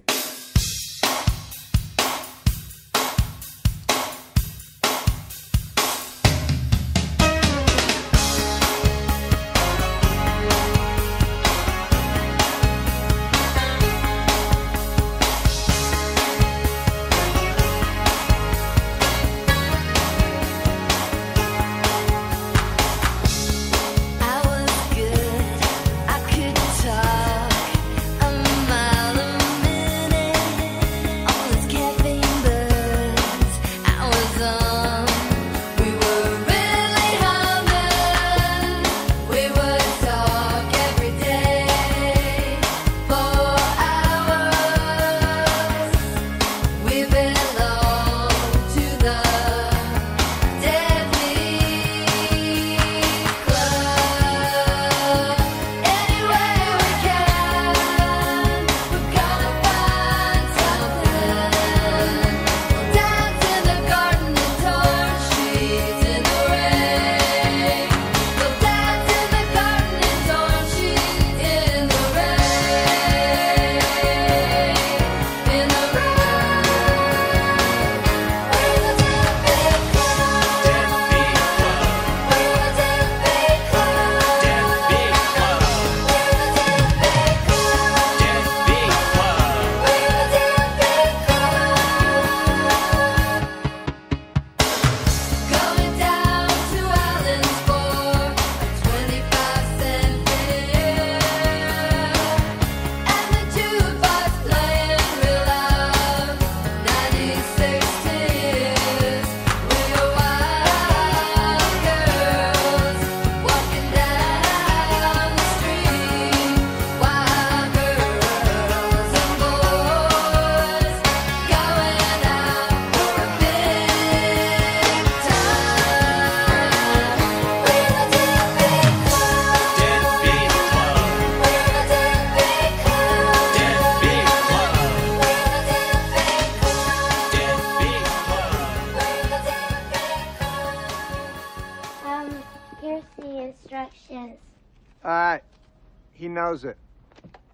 He knows it.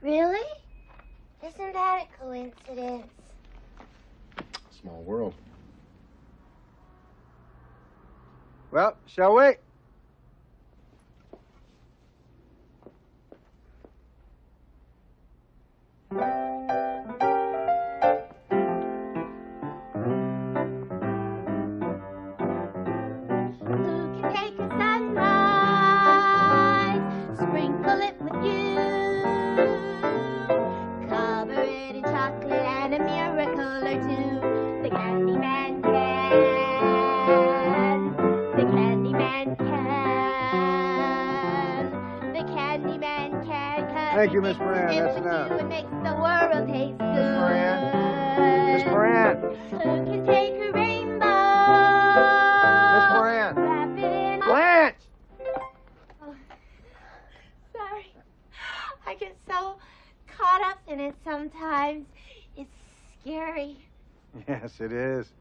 Really? Isn't that a coincidence? Small world. Well, shall we? Thank you, Miss Moran. That's enough. It makes the world taste good. Miss Moran. Miss Moran. Who can take a rainbow? Miss Moran. Wrap it in Blanche! Oh, sorry. I get so caught up in it sometimes. It's scary. Yes, it is.